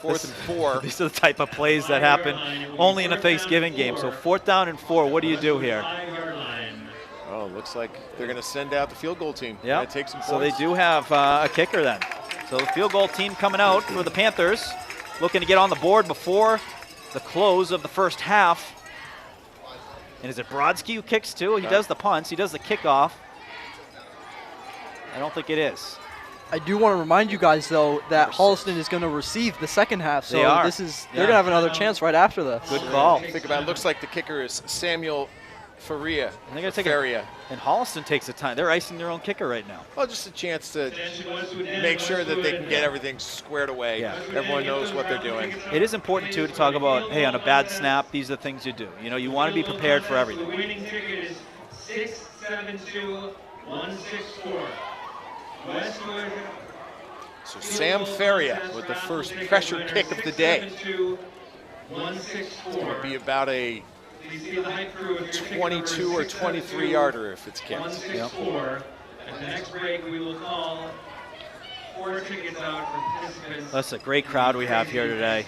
4th and 4. These are the type of plays that happen only in a Thanksgiving game. So 4th down and 4. What do you do here? Oh, looks like they're going to send out the field goal team. Yeah. Take some points. So they do have a kicker then. So the field goal team coming out for the Panthers, looking to get on the board before the close of the first half. And is it Brodsky who kicks too? He does the punts. He does the kickoff. I don't think it is. I do want to remind you guys, though, that Holliston is going to receive the second half. So they are. They're going to have another chance right after this. Good call. Think about it. Looks like the kicker is Samuel Faria. They're going to take Faria. And Holliston takes the time. They're icing their own kicker right now. Well, just a chance to make sure that they can get everything squared away. Yeah. Everyone knows what they're doing. It is important, too, to talk about, hey, on a bad snap, these are the things you do. You know, you want to be prepared for everything. The winning ticket is 672-164. Westwood. So Sam Faria with the first pressure kick of the day. It's going to be about a 22 or 23 yarder if it's kicked. 164. At the next break, we will call 4 tickets out for participants. That's a great crowd we have here today.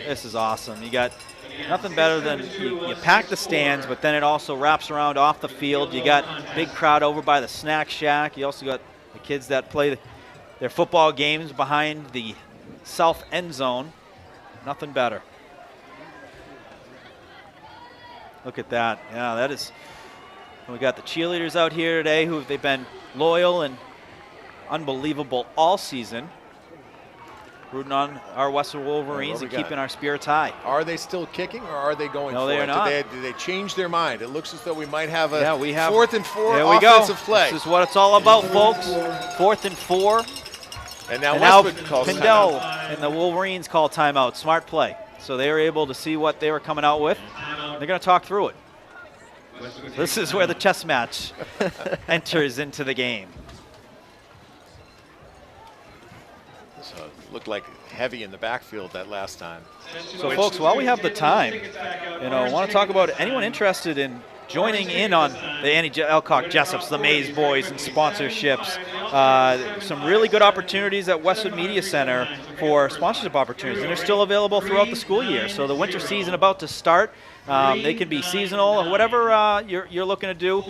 This is awesome. You got nothing better than you pack the stands, but then it also wraps around off the field. You got big crowd over by the snack shack. You also got the kids that play their football games behind the south end zone. Nothing better. Look at that. Yeah, that is. We got the cheerleaders out here today who they've been loyal and unbelievable all season. Rooting on our Westwood Wolverines and keeping our spirits high. Are they still kicking or are they going for it? No, they are not. Did they change their mind? It looks as though we might have a we have 4th and 4 there we offensive go. play. This is what it's all about, folks. 4th and 4. And now Westwood calls Pindell timeout. and the Wolverines call timeout. Smart play. So they were able to see what they were coming out with. They're going to talk through it. This is where the chess match enters into the game. So it looked like heavy in the backfield that last time. So, folks, while we have the time, I want to talk about anyone interested in joining in on the Annie Elcock Jessups, the Maze Boys, and sponsorships. Some really good opportunities at Westwood Media Center for sponsorship opportunities, and they're still available throughout the school year. So the winter season about to start. They can be seasonal or whatever you're looking to do.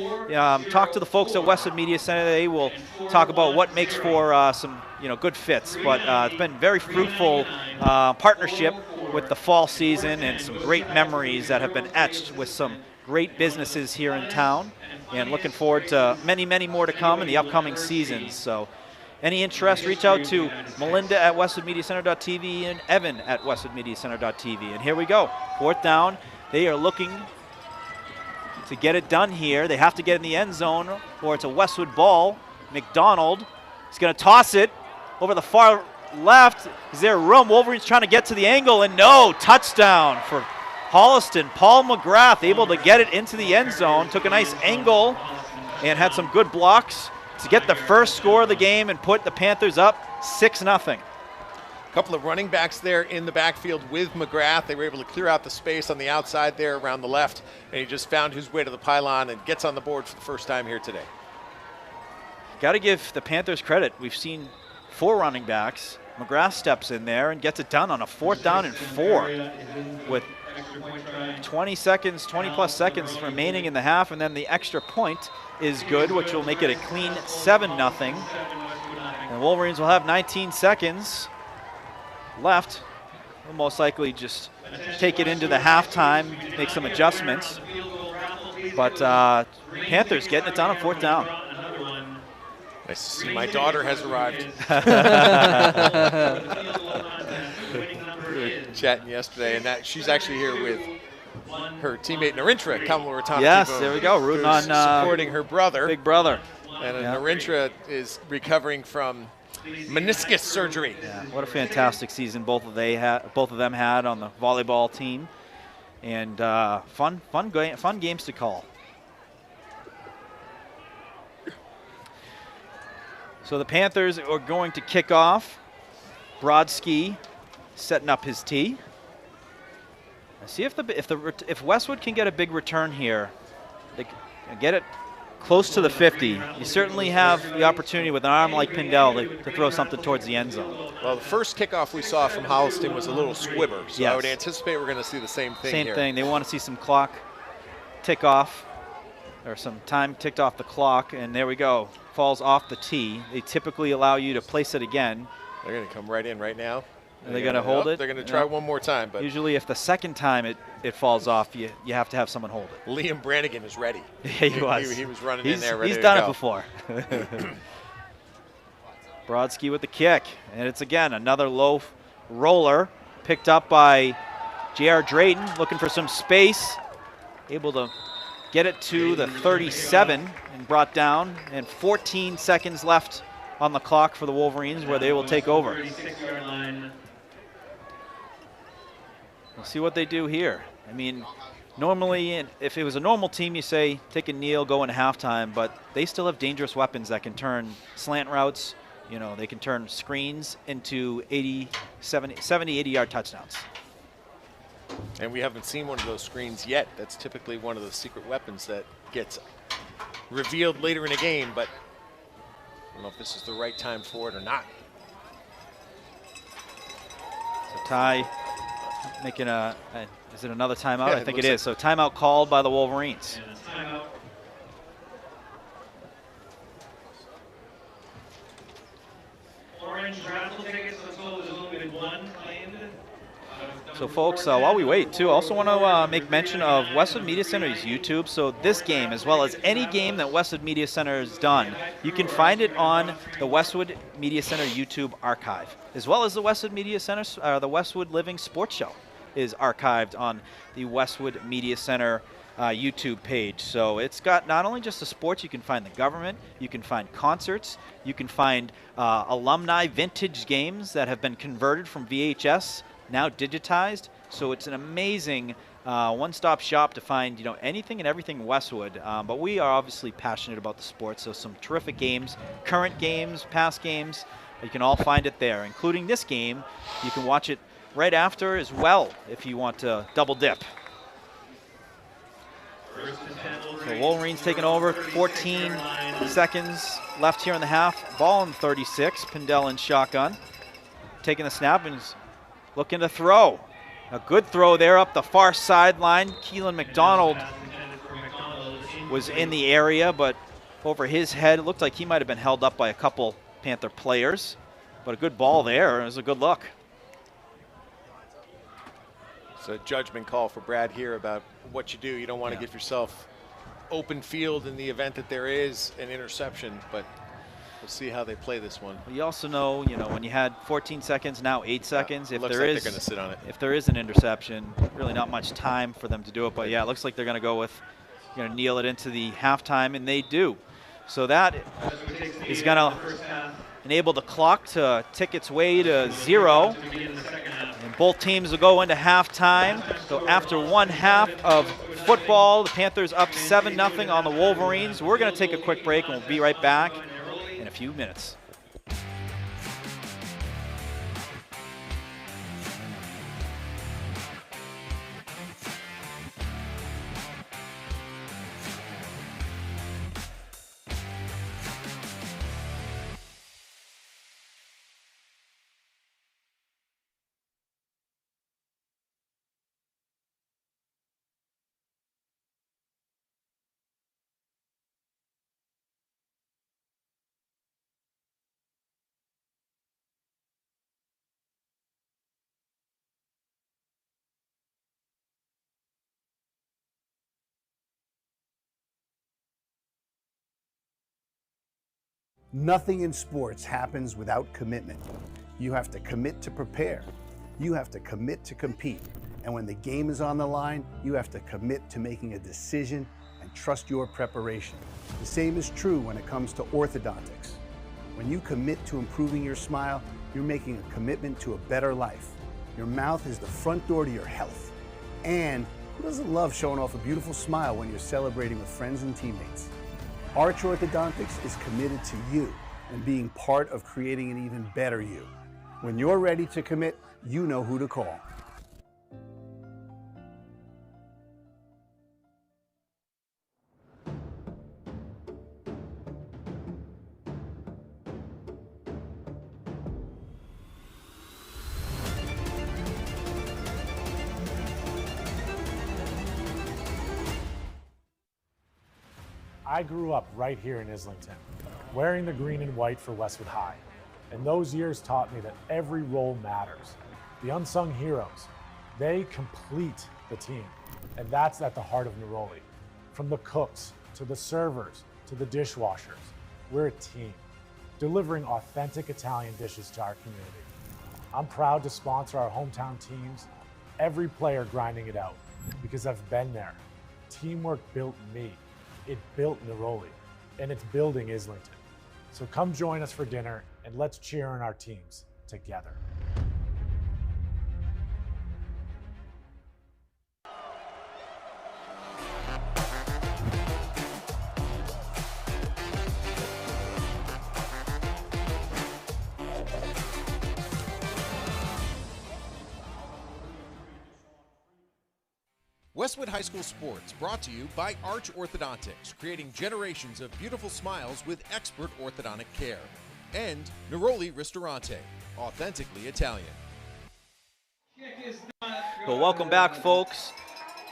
Talk to the folks at Westwood Media Center. They will talk about what makes for some good fits. But it's been very fruitful partnership with the fall season and some great memories that have been etched with some great businesses here in town, and looking forward to many, many more to come in the upcoming seasons. So any interest, reach out to Melinda at WestwoodMediaCenter.tv and Evan at WestwoodMediaCenter.tv. And here we go. 4th down. They are looking to get it done here. They have to get in the end zone or it's a Westwood ball. McDonald is going to toss it over the far left. Is there room? Wolverines trying to get to the angle, and no, touchdown for Holliston. Paul McGrath able to get it into the end zone, took a nice angle and had some good blocks to get the first score of the game and put the Panthers up 6-0. A couple of running backs there in the backfield with McGrath. They were able to clear out the space on the outside there around the left, and he just found his way to the pylon and gets on the board for the first time here today. Got to give the Panthers credit. We've seen 4 running backs. McGrath steps in there and gets it done on a 4th down and 4 with 20 plus seconds remaining in the half, and then the extra point is good, which will make it a clean 7-0. And Wolverines will have 19 seconds left. We'll most likely just take it into the halftime, make some adjustments. But Panthers getting it done on 4th down. Nice to see my daughter has arrived. We were chatting yesterday, and that she's actually here with her teammate Narintra, Kamala Ratana. Yes, there we go, rooting on supporting her brother, big brother. And Narintra is recovering from meniscus surgery. Yeah, what a fantastic season both of them had on the volleyball team, and fun games to call. So the Panthers are going to kick off. Brodsky setting up his tee. Let's see if Westwood can get a big return here, they can get it close to the 50. You certainly have the opportunity with an arm like Pindell to throw something towards the end zone. Well, the first kickoff we saw from Holliston was a little squibber, so yes. I would anticipate we're going to see the same thing here. Same thing. They want to see some clock tick off, or some time ticked off the clock, and there we go. Falls off the tee. They typically allow you to place it again. They're going to come right in right now. Are they going to hold it? They're going to try one more time. But usually if the second time it falls off, you have to have someone hold it. Liam Brannigan is ready. Yeah, he was. He was running in there ready He's to done go. it before. Brodsky with the kick. And it's, again, another low roller picked up by J.R. Drayton, looking for some space. Able to get it to the 37 and brought down, and 14 seconds left on the clock for the Wolverines, where they will take over. 36-yard line. We'll see what they do here. I mean, normally, if it was a normal team, you say take a kneel, go into halftime, but they still have dangerous weapons that can turn slant routes. You know, they can turn screens into 70, 80-yard touchdowns. And we haven't seen one of those screens yet. That's typically one of the secret weapons that gets revealed later in a game, but I don't know if this is the right time for it or not. So Ty making is it another timeout? Yeah, I think it is. So timeout called by the Wolverines. Timeout. Orange raffle tickets, let's hope there's only been one claimed. So folks, while we wait too, I also want to make mention of Westwood Media Center's YouTube. So this game, as well as any game that Westwood Media Center has done, you can find it on the Westwood Media Center YouTube archive, as well as the Westwood Media Center, the Westwood Living Sports Show is archived on the Westwood Media Center YouTube page. So it's got not only just the sports, you can find the government, you can find concerts, you can find alumni vintage games that have been converted from VHS, now digitized. So it's an amazing one-stop shop to find, you know, anything and everything Westwood. But we are obviously passionate about the sport, so some terrific games, current games, past games, you can all find it there, including this game. You can watch it right after as well if you want to double dip. So Wolverines taking over, 14 seconds left here in the half. Ball in 36, Pindell in shotgun. Taking the snap and looking to throw. A good throw there up the far sideline. Keelan McDonald was in the area, but over his head, it looked like he might have been held up by a couple Panther players. But a good ball there. It was a good look. It's a judgment call for Brad here about what you do. You don't want to give yourself open field in the event that there is an interception, but we'll see how they play this one. You also know, you know, when you had 14 seconds, now 8 seconds. If looks there like is, they're going to sit on it. If there is an interception, really not much time for them to do it. But yeah, it looks like they're going to go with, you know, kneel it into the halftime, and they do. So that is going to enable the clock to tick its way to 0. And both teams will go into halftime. So after one half of football, the Panthers up 7-0 on the Wolverines. We're going to take a quick break, and we'll be right back in a few minutes. Nothing in sports happens without commitment. You have to commit to prepare. You have to commit to compete. And when the game is on the line, you have to commit to making a decision and trust your preparation. The same is true when it comes to orthodontics. When you commit to improving your smile, you're making a commitment to a better life. Your mouth is the front door to your health. And who doesn't love showing off a beautiful smile when you're celebrating with friends and teammates? Arch Orthodontics is committed to you and being part of creating an even better you. When you're ready to commit, you know who to call. I grew up right here in Islington, wearing the green and white for Westwood High. And those years taught me that every role matters. The unsung heroes, they complete the team. And that's at the heart of Neroli. From the cooks, to the servers, to the dishwashers, we're a team, delivering authentic Italian dishes to our community. I'm proud to sponsor our hometown teams, every player grinding it out, because I've been there. Teamwork built me. It built Neroli, and it's building Islington. So come join us for dinner, and let's cheer on our teams together. Westwood High School Sports brought to you by Arch Orthodontics, creating generations of beautiful smiles with expert orthodontic care. And Neroli Ristorante, authentically Italian. Well, welcome back, folks.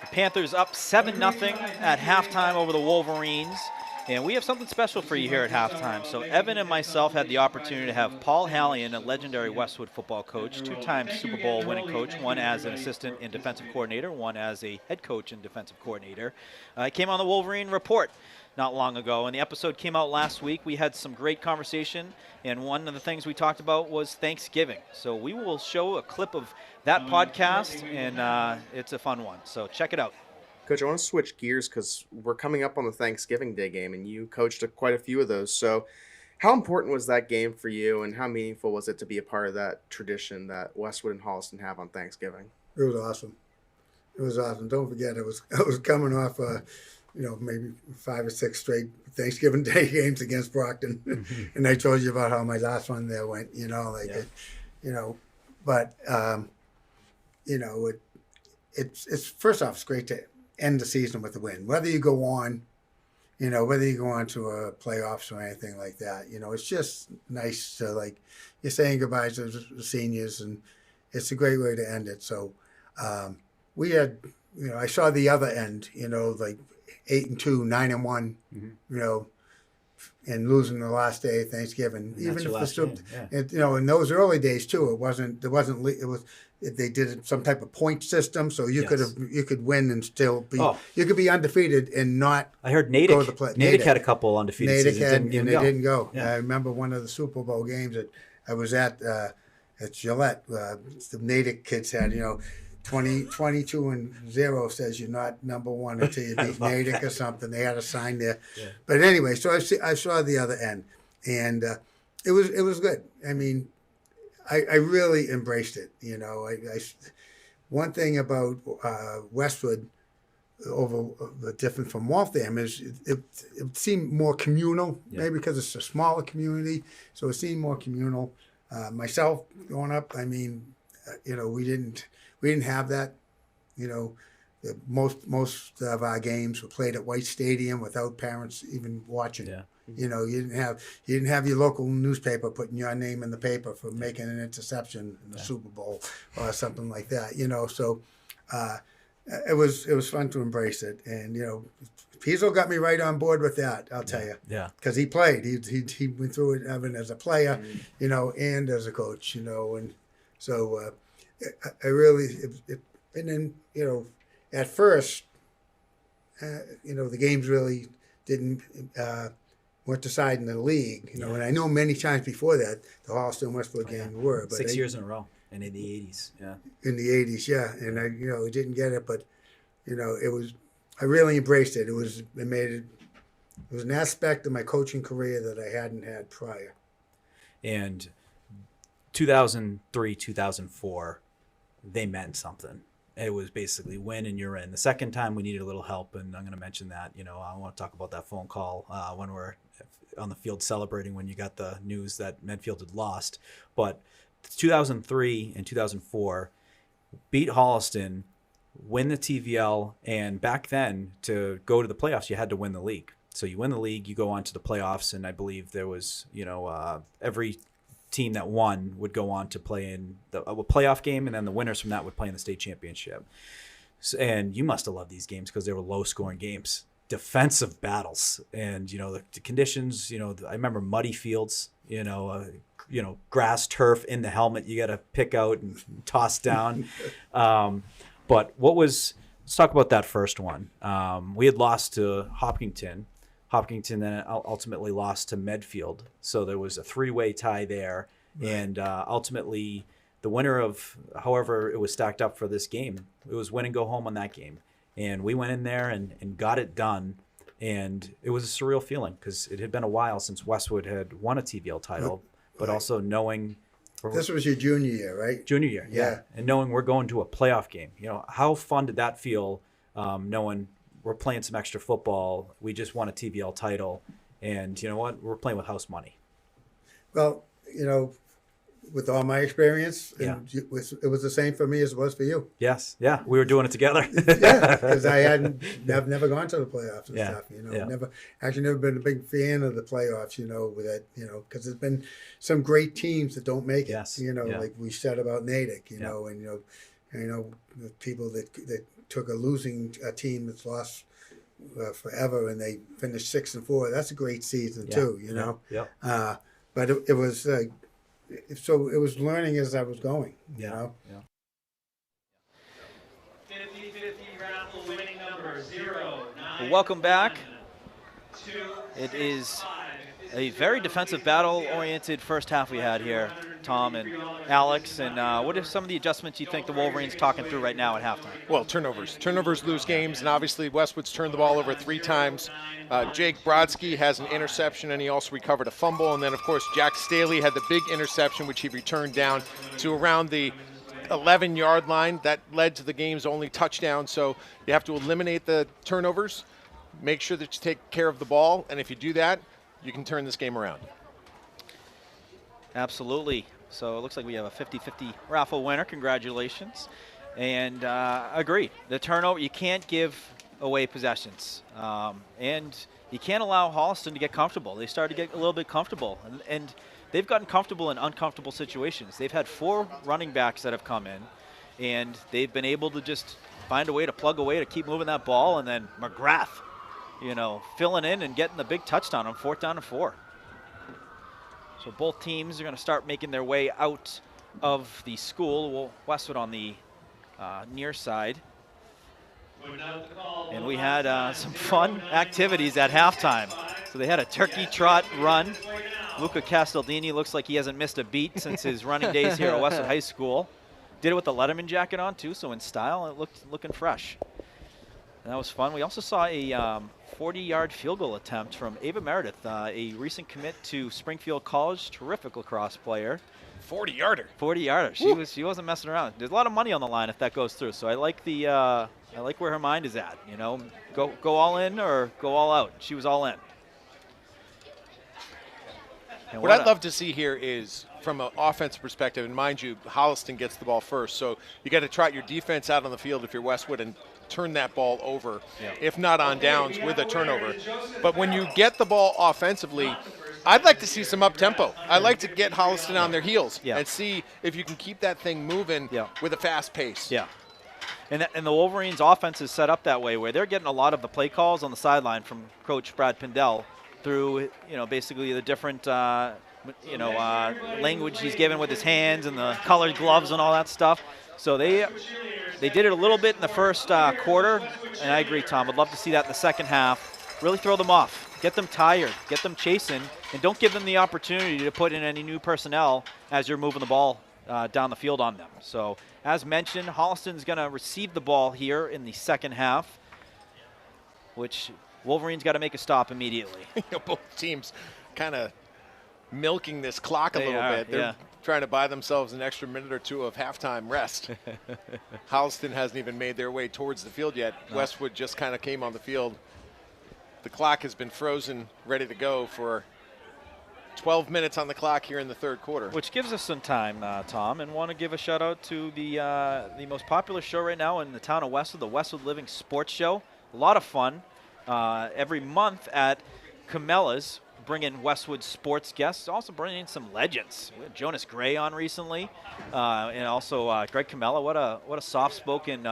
The Panthers up 7-0 at halftime over the Wolverines. And we have something special for you here at halftime. So Evan and myself had the opportunity to have Paul Hallion, a legendary Westwood football coach, two-time Super Bowl winning coach, one as an assistant and defensive coordinator, one as a head coach and defensive coordinator. He came on the Wolverine Report not long ago, and the episode came out last week. We had some great conversation, and one of the things we talked about was Thanksgiving. So we will show a clip of that podcast, and it's a fun one. So check it out. Coach, I want to switch gears because we're coming up on the Thanksgiving Day game, and you coached quite a few of those. So how important was that game for you, and how meaningful was it to be a part of that tradition that Westwood and Holliston have on Thanksgiving? It was awesome. It was awesome. Don't forget, I was coming off, maybe 5 or 6 straight Thanksgiving Day games against Brockton, and I told you about how my last one there went. It's first off, it's great to end the season with a win. Whether you go on to a playoffs or anything like that, it's just nice to, you're saying goodbye to the seniors, and it's a great way to end it. So we had, I saw the other end, 8-2, 9-1, and losing the last day of Thanksgiving. And even if in those early days too, they did some type of point system, so you could win and still be. You could be undefeated and not. I heard go to the play. Natick had a couple undefeated seasons. They didn't go. Yeah. I remember one of the Super Bowl games that I was at Gillette. The Natick kids had 22-0 says you're not number one until you beat Natick or something. They had a sign there. Yeah. But anyway, so I saw the other end, and it was good. I mean, I really embraced it. One thing about Westwood different from Waltham is it seemed more communal, maybe because it's a smaller community, so it seemed more communal. Myself growing up, I mean, we didn't have that. Most of our games were played at White Stadium without parents even watching. Yeah. You didn't have your local newspaper putting your name in the paper for making an interception in the Super Bowl or something like that. So it was fun to embrace it, and Pizzo got me right on board with that. I'll tell you. Yeah. Because he played. He went through it, Evan, as a player, and as a coach, and so I really and then at first, the games really didn't. Weren't deciding the league, and I know many times before that the Holliston Westwood game were, but 6 years in a row, and in the 80s, in the 80s, and I, didn't get it, but I really embraced it. It was an aspect of my coaching career that I hadn't had prior. And 2003, 2004, they meant something. It was basically win and you're in. The second time we needed a little help, and I'm going to mention that. I want to talk about that phone call when we're on the field celebrating when you got the news that Medfield had lost. But 2003 and 2004 beat Holliston, win the TVL, and back then to go to the playoffs you had to win the league. So you win the league, you go on to the playoffs, and I believe there was every team that won would go on to play in a playoff game, and then the winners from that would play in the state championship. So, and you must have loved these games because they were low-scoring games, defensive battles, and the conditions. I remember muddy fields. Grass, turf in the helmet. You got to pick out and toss down. But let's talk about that first one. We had lost to Hopkinton. Hopkinton then ultimately lost to Medfield. So there was a 3-way tie there. Right. And ultimately the winner of, however it was stacked up for this game, it was win and go home on that game. And we went in there and got it done. And it was a surreal feeling because it had been a while since Westwood had won a TVL title, but also knowing. This was your junior year, right? Junior year, yeah. And knowing we're going to a playoff game. How fun did that feel, knowing we're playing some extra football, we just won a TVL title, and you know what? We're playing with house money. Well, with all my experience, and it was the same for me as it was for you. Yes, yeah, we were doing it together. Yeah, because I've never gone to the playoffs and stuff. Never been a big fan of the playoffs. With that, because there's been some great teams that don't make it. Yes. Like we said about Natick. And the people that took a losing team that's lost forever and they finished 6-4. That's a great season too. Yeah. But it was. So it was learning as I was going, Yeah. 50-50 raffle winning number 09. Welcome back. It is a very defensive battle-oriented first half we had here, Tom and Alex. And what are some of the adjustments you think the Wolverines talking through right now at halftime? Well, turnovers. Turnovers lose games, and obviously Westwood's turned the ball over 3 times. Jake Brodsky has an interception, and he also recovered a fumble. And then, of course, Jack Staley had the big interception, which he returned down to around the 11-yard line. That led to the game's only touchdown. So you have to eliminate the turnovers, make sure that you take care of the ball, and if you do that, you can turn this game around. Absolutely. So it looks like we have a 50-50 raffle winner. Congratulations. And agreed. The turnover, you can't give away possessions. And you can't allow Holliston to get comfortable. They started to get a little bit comfortable. And they've gotten comfortable in uncomfortable situations. They've had 4 running backs that have come in, and they've been able to just find a way to plug away to keep moving that ball. And then McGrath, filling in and getting the big touchdown on 4th down and 4. So both teams are going to start making their way out of the school. Westwood on the near side. And we had some fun activities at halftime. So they had a turkey trot run. Luca Castaldini looks like he hasn't missed a beat since his running days here at Westwood High School. Did it with the Letterman jacket on too, so in style, it looked looking fresh. And that was fun. We also saw a 40-yard field goal attempt from Ava Meredith, a recent commit to Springfield College, terrific lacrosse player. 40-yarder. 40-yarder. She wasn't messing around. There's a lot of money on the line if that goes through. So I like where her mind is at. Go all in or go all out. She was all in. And what I'd love to see here is, from an offensive perspective, and mind you, Holliston gets the ball first, so you got to trot your defense out on the field if you're Westwood and turn that ball over, if not on downs, with a turnover. But when you get the ball offensively, I'd like to see some up-tempo. I'd like to get Holliston on their heels and see if you can keep that thing moving with a fast pace. Yeah. And the Wolverines' offense is set up that way, where they're getting a lot of the play calls on the sideline from Coach Brad Pindell through, basically the different, language he's given with his hands and the colored gloves and all that stuff. So they did it a little bit in the first quarter, and I agree, Tom. I'd love to see that in the second half. Really throw them off. Get them tired. Get them chasing. And don't give them the opportunity to put in any new personnel as you're moving the ball down the field on them. So, as mentioned, Holliston's going to receive the ball here in the second half, which Wolverines got to make a stop immediately. Both teams kind of milking this clock a little bit. They're trying to buy themselves an extra minute or two of halftime rest. Holliston hasn't even made their way towards the field yet. No. Westwood just kind of came on the field. The clock has been frozen, ready to go for 12 minutes on the clock here in the third quarter. Which gives us some time, Tom, and want to give a shout out to the most popular show right now in the town of Westwood, the Westwood Living Sports Show. A lot of fun. Every month at Camella's, bring in Westwood sports guests, also bring in some legends. We had Jonas Gray on recently, and also Greg Camella. What a soft-spoken,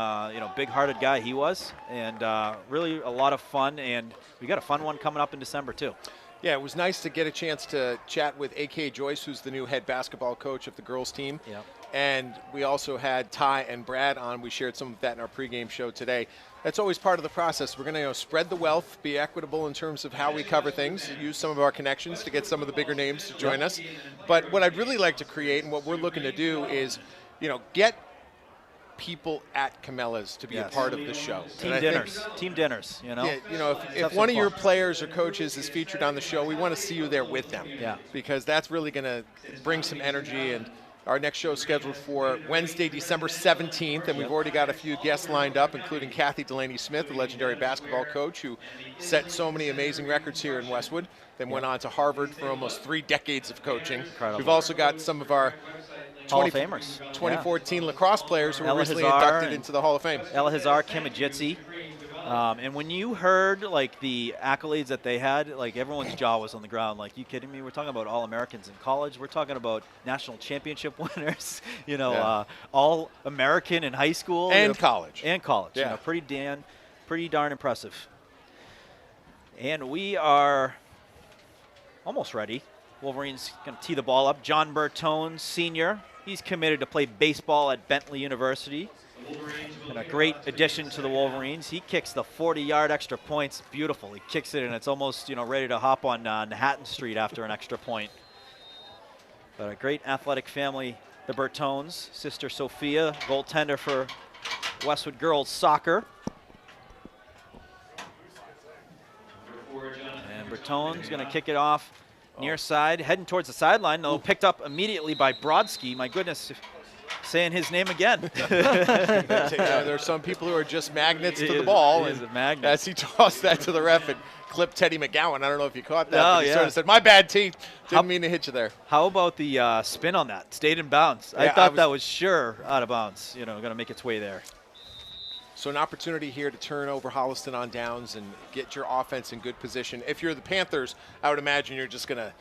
big-hearted guy he was, and really a lot of fun. And we got a fun one coming up in December too. Yeah, it was nice to get a chance to chat with A.K. Joyce, who's the new head basketball coach of the girls team. Yeah. And we also had Ty and Brad on. We shared some of that in our pregame show today. That's always part of the process. We're going to spread the wealth, be equitable in terms of how we cover things, use some of our connections to get some of the bigger names to join us. But what I'd really like to create and what we're looking to do is, get people at Camellas to be Yes. a part of the show. Team And I dinners. think, Team dinners, you know? yeah, you know, Let's if have one some of your fun. players or coaches is featured on the show, we want to see you there with them. Yeah. Because that's really going to bring some energy. And our next show is scheduled for Wednesday, December 17th, and we've already got a few guests lined up, including Kathy Delaney-Smith, the legendary basketball coach who set so many amazing records here in Westwood, then went on to Harvard for almost 3 decades of coaching. Incredible. We've also got some of our Hall of Famers. 2014 lacrosse players who were Ella recently Hazar inducted and into the Hall of Fame. Ella Hazar, Kim Ajitsi. And when you heard like the accolades that they had, like everyone's jaw was on the ground. Like, you kidding me? We're talking about All-Americans in college. We're talking about national championship winners. You know, Yeah. All-American in high school And you know, college. And college. Yeah. You know, pretty darn impressive. And we are almost ready. Wolverines going to tee the ball up. John Bertone, senior. He's committed to play baseball at Bentley University. And a great addition to the Wolverines. He kicks the 40-yard extra points. Beautiful. He kicks it, and it's almost, you know, ready to hop on Manhattan Street after an extra point. But a great athletic family, the Bertones. Sister Sophia, goaltender for Westwood girls soccer. And Bertone's going to kick it off near side, heading towards the sideline, though picked up immediately by Brodsky. My goodness, saying his name again. There are some people who are just magnets to the ball. He is and a magnet. As he tossed that to the ref and clipped Teddy McGowan. I don't know if you caught that, Oh, but he yeah. sort of said, "My bad, T. Didn't mean to hit you there." How about the spin on that? Stayed in bounds. I Yeah, thought that was sure out of bounds. You know, going to make its way there. So an opportunity here to turn over Holliston on downs and get your offense in good position. If you're the Panthers, I would imagine you're just going to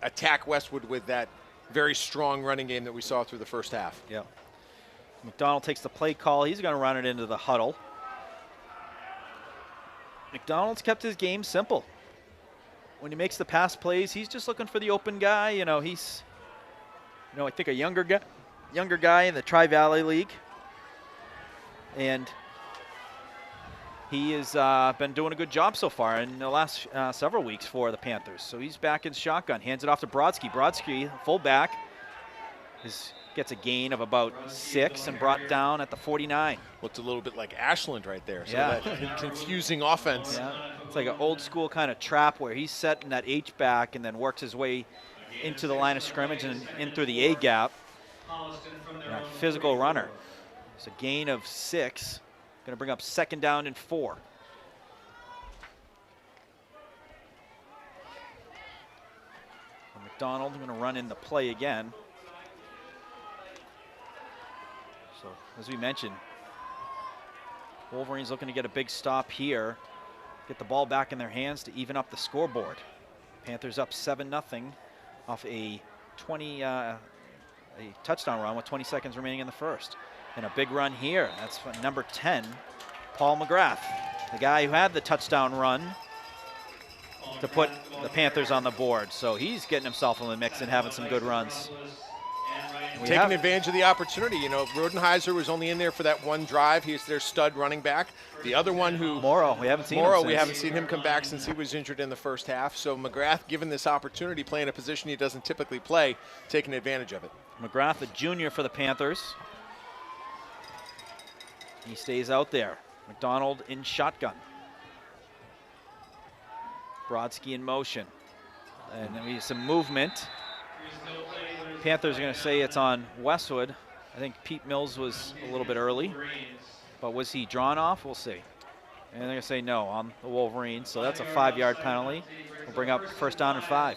attack Westwood with that very strong running game that we saw through the first half. Yeah. McDonald takes the play call. He's going to run it into the huddle. McDonald's kept his game simple. When he makes the pass plays, he's just looking for the open guy. You know, he's, you know, I think a younger guy in the Tri-Valley League. And he has been doing a good job so far in the last several weeks for the Panthers. So he's back in shotgun, hands it off to Brodsky. Brodsky, fullback, gets a gain of about 6 and brought down at the 49. Looked a little bit like Ashland right there. So Yeah. that confusing offense. Yeah. It's like an old school kind of trap where he's setting that H-back and then works his way into the line of scrimmage and in through the A gap. Yeah, physical runner. It's a gain of 6. Going to bring up 2nd down and 4. And McDonald going to run in the play again. So, as we mentioned, Wolverines looking to get a big stop here. Get the ball back in their hands to even up the scoreboard. Panthers up 7-0 off a touchdown run with 20 seconds remaining in the first. And a big run here. That's number 10, Paul McGrath, the guy who had the touchdown run to put the Panthers on the board. So he's getting himself in the mix and having some good runs. Taking advantage of the opportunity. You know, Rodenheiser was only in there for that one drive. He's their stud running back. The other one who... Morrow, we haven't seen him Morrow, since. we haven't seen him come back since he was injured in the first half. So McGrath, given this opportunity, playing a position he doesn't typically play, taking advantage of it. McGrath, a junior for the Panthers. He stays out there. McDonald in shotgun. Brodsky in motion. And then we have some movement. Panthers are going to say it's on Westwood. I think Pete Mills was a little bit early. But was he drawn off? We'll see. And they're going to say no on the Wolverines. So that's a 5-yard penalty. We'll bring up 1st down and 5.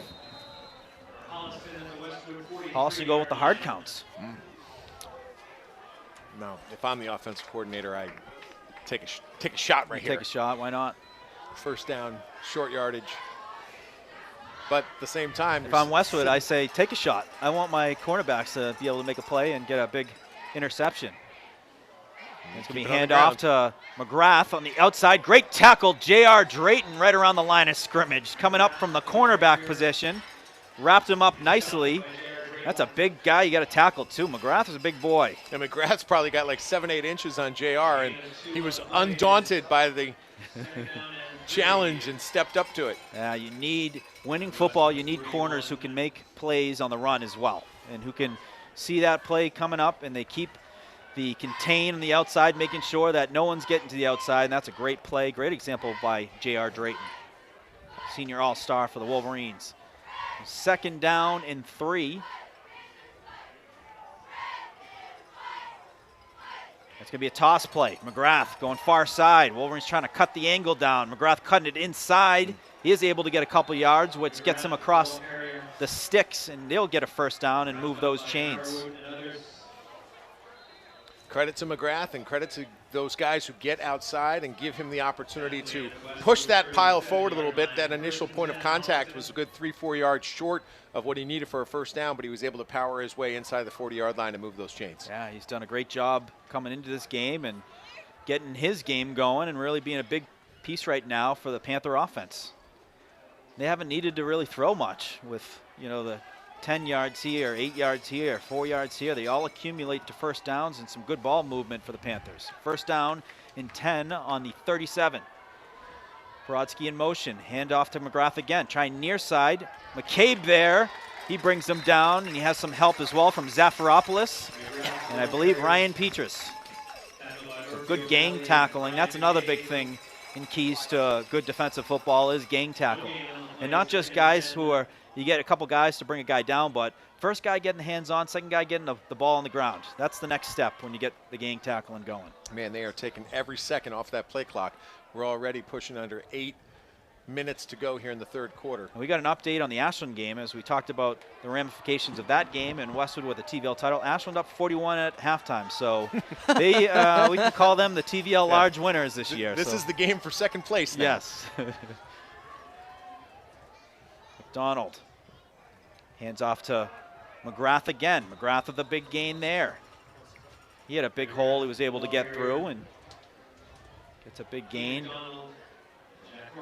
Holliston go with the hard counts. No, if I'm the offensive coordinator, I take a shot right here. Take a shot, why not? 1st down, short yardage. But at the same time, if I'm Westwood, I say take a shot. I want my cornerbacks to be able to make a play and get a big interception. It's going to be hand off to McGrath on the outside. Great tackle, J.R. Drayton right around the line of scrimmage. Coming up from the cornerback position. Wrapped him up nicely. That's a big guy you got to tackle, too. McGrath is a big boy. And McGrath's probably got like 7-8 inches on JR, and he was undaunted by the challenge and stepped up to it. You need, winning football, you need corners who can make plays on the run as well, and who can see that play coming up, and they keep the contain on the outside, making sure that no one's getting to the outside, and that's a great play. Great example by J.R. Drayton, senior all-star for the Wolverines. 2nd down and 3. It's going to be a toss play. McGrath going far side. Wolverines trying to cut the angle down. McGrath cutting it inside. He is able to get a couple yards, which gets him across the sticks, and they'll get a 1st down and move those chains. Credit to McGrath and credit to those guys who get outside and give him the opportunity to push that pile forward a little bit. That initial point of contact was a good 3-4 yards short of what he needed for a 1st down, but he was able to power his way inside the 40-yard line and move those chains. Yeah, he's done a great job coming into this game and getting his game going and really being a big piece right now for the Panther offense. They haven't needed to really throw much with, the 10 yards here, 8 yards here, 4 yards here. They all accumulate to 1st downs and some good ball movement for the Panthers. 1st down and 10 on the 37. Brodsky in motion. Hand off to McGrath again. Trying near side. McCabe there. He brings them down, and he has some help as well from Zafiropoulos and I believe Ryan Petrus. So good gang tackling. That's another big thing in keys to good defensive football is gang tackle. And not just guys who are, you get a couple guys to bring a guy down, but first guy getting the hands on, second guy getting the ball on the ground. That's the next step when you get the gang tackling going. Man, they are taking every second off that play clock. We're already pushing under 8 minutes to go here in the 3rd quarter. And we got an update on the Ashland game as we talked about the ramifications of that game and Westwood with the TVL title. Ashland up 41 at halftime, so they we can call them the TVL large winners this year. This is the game for 2nd place now. Yes. McDonald hands off to McGrath again. McGrath with a big gain there. He had a big hole he was able to get through and gets a big gain.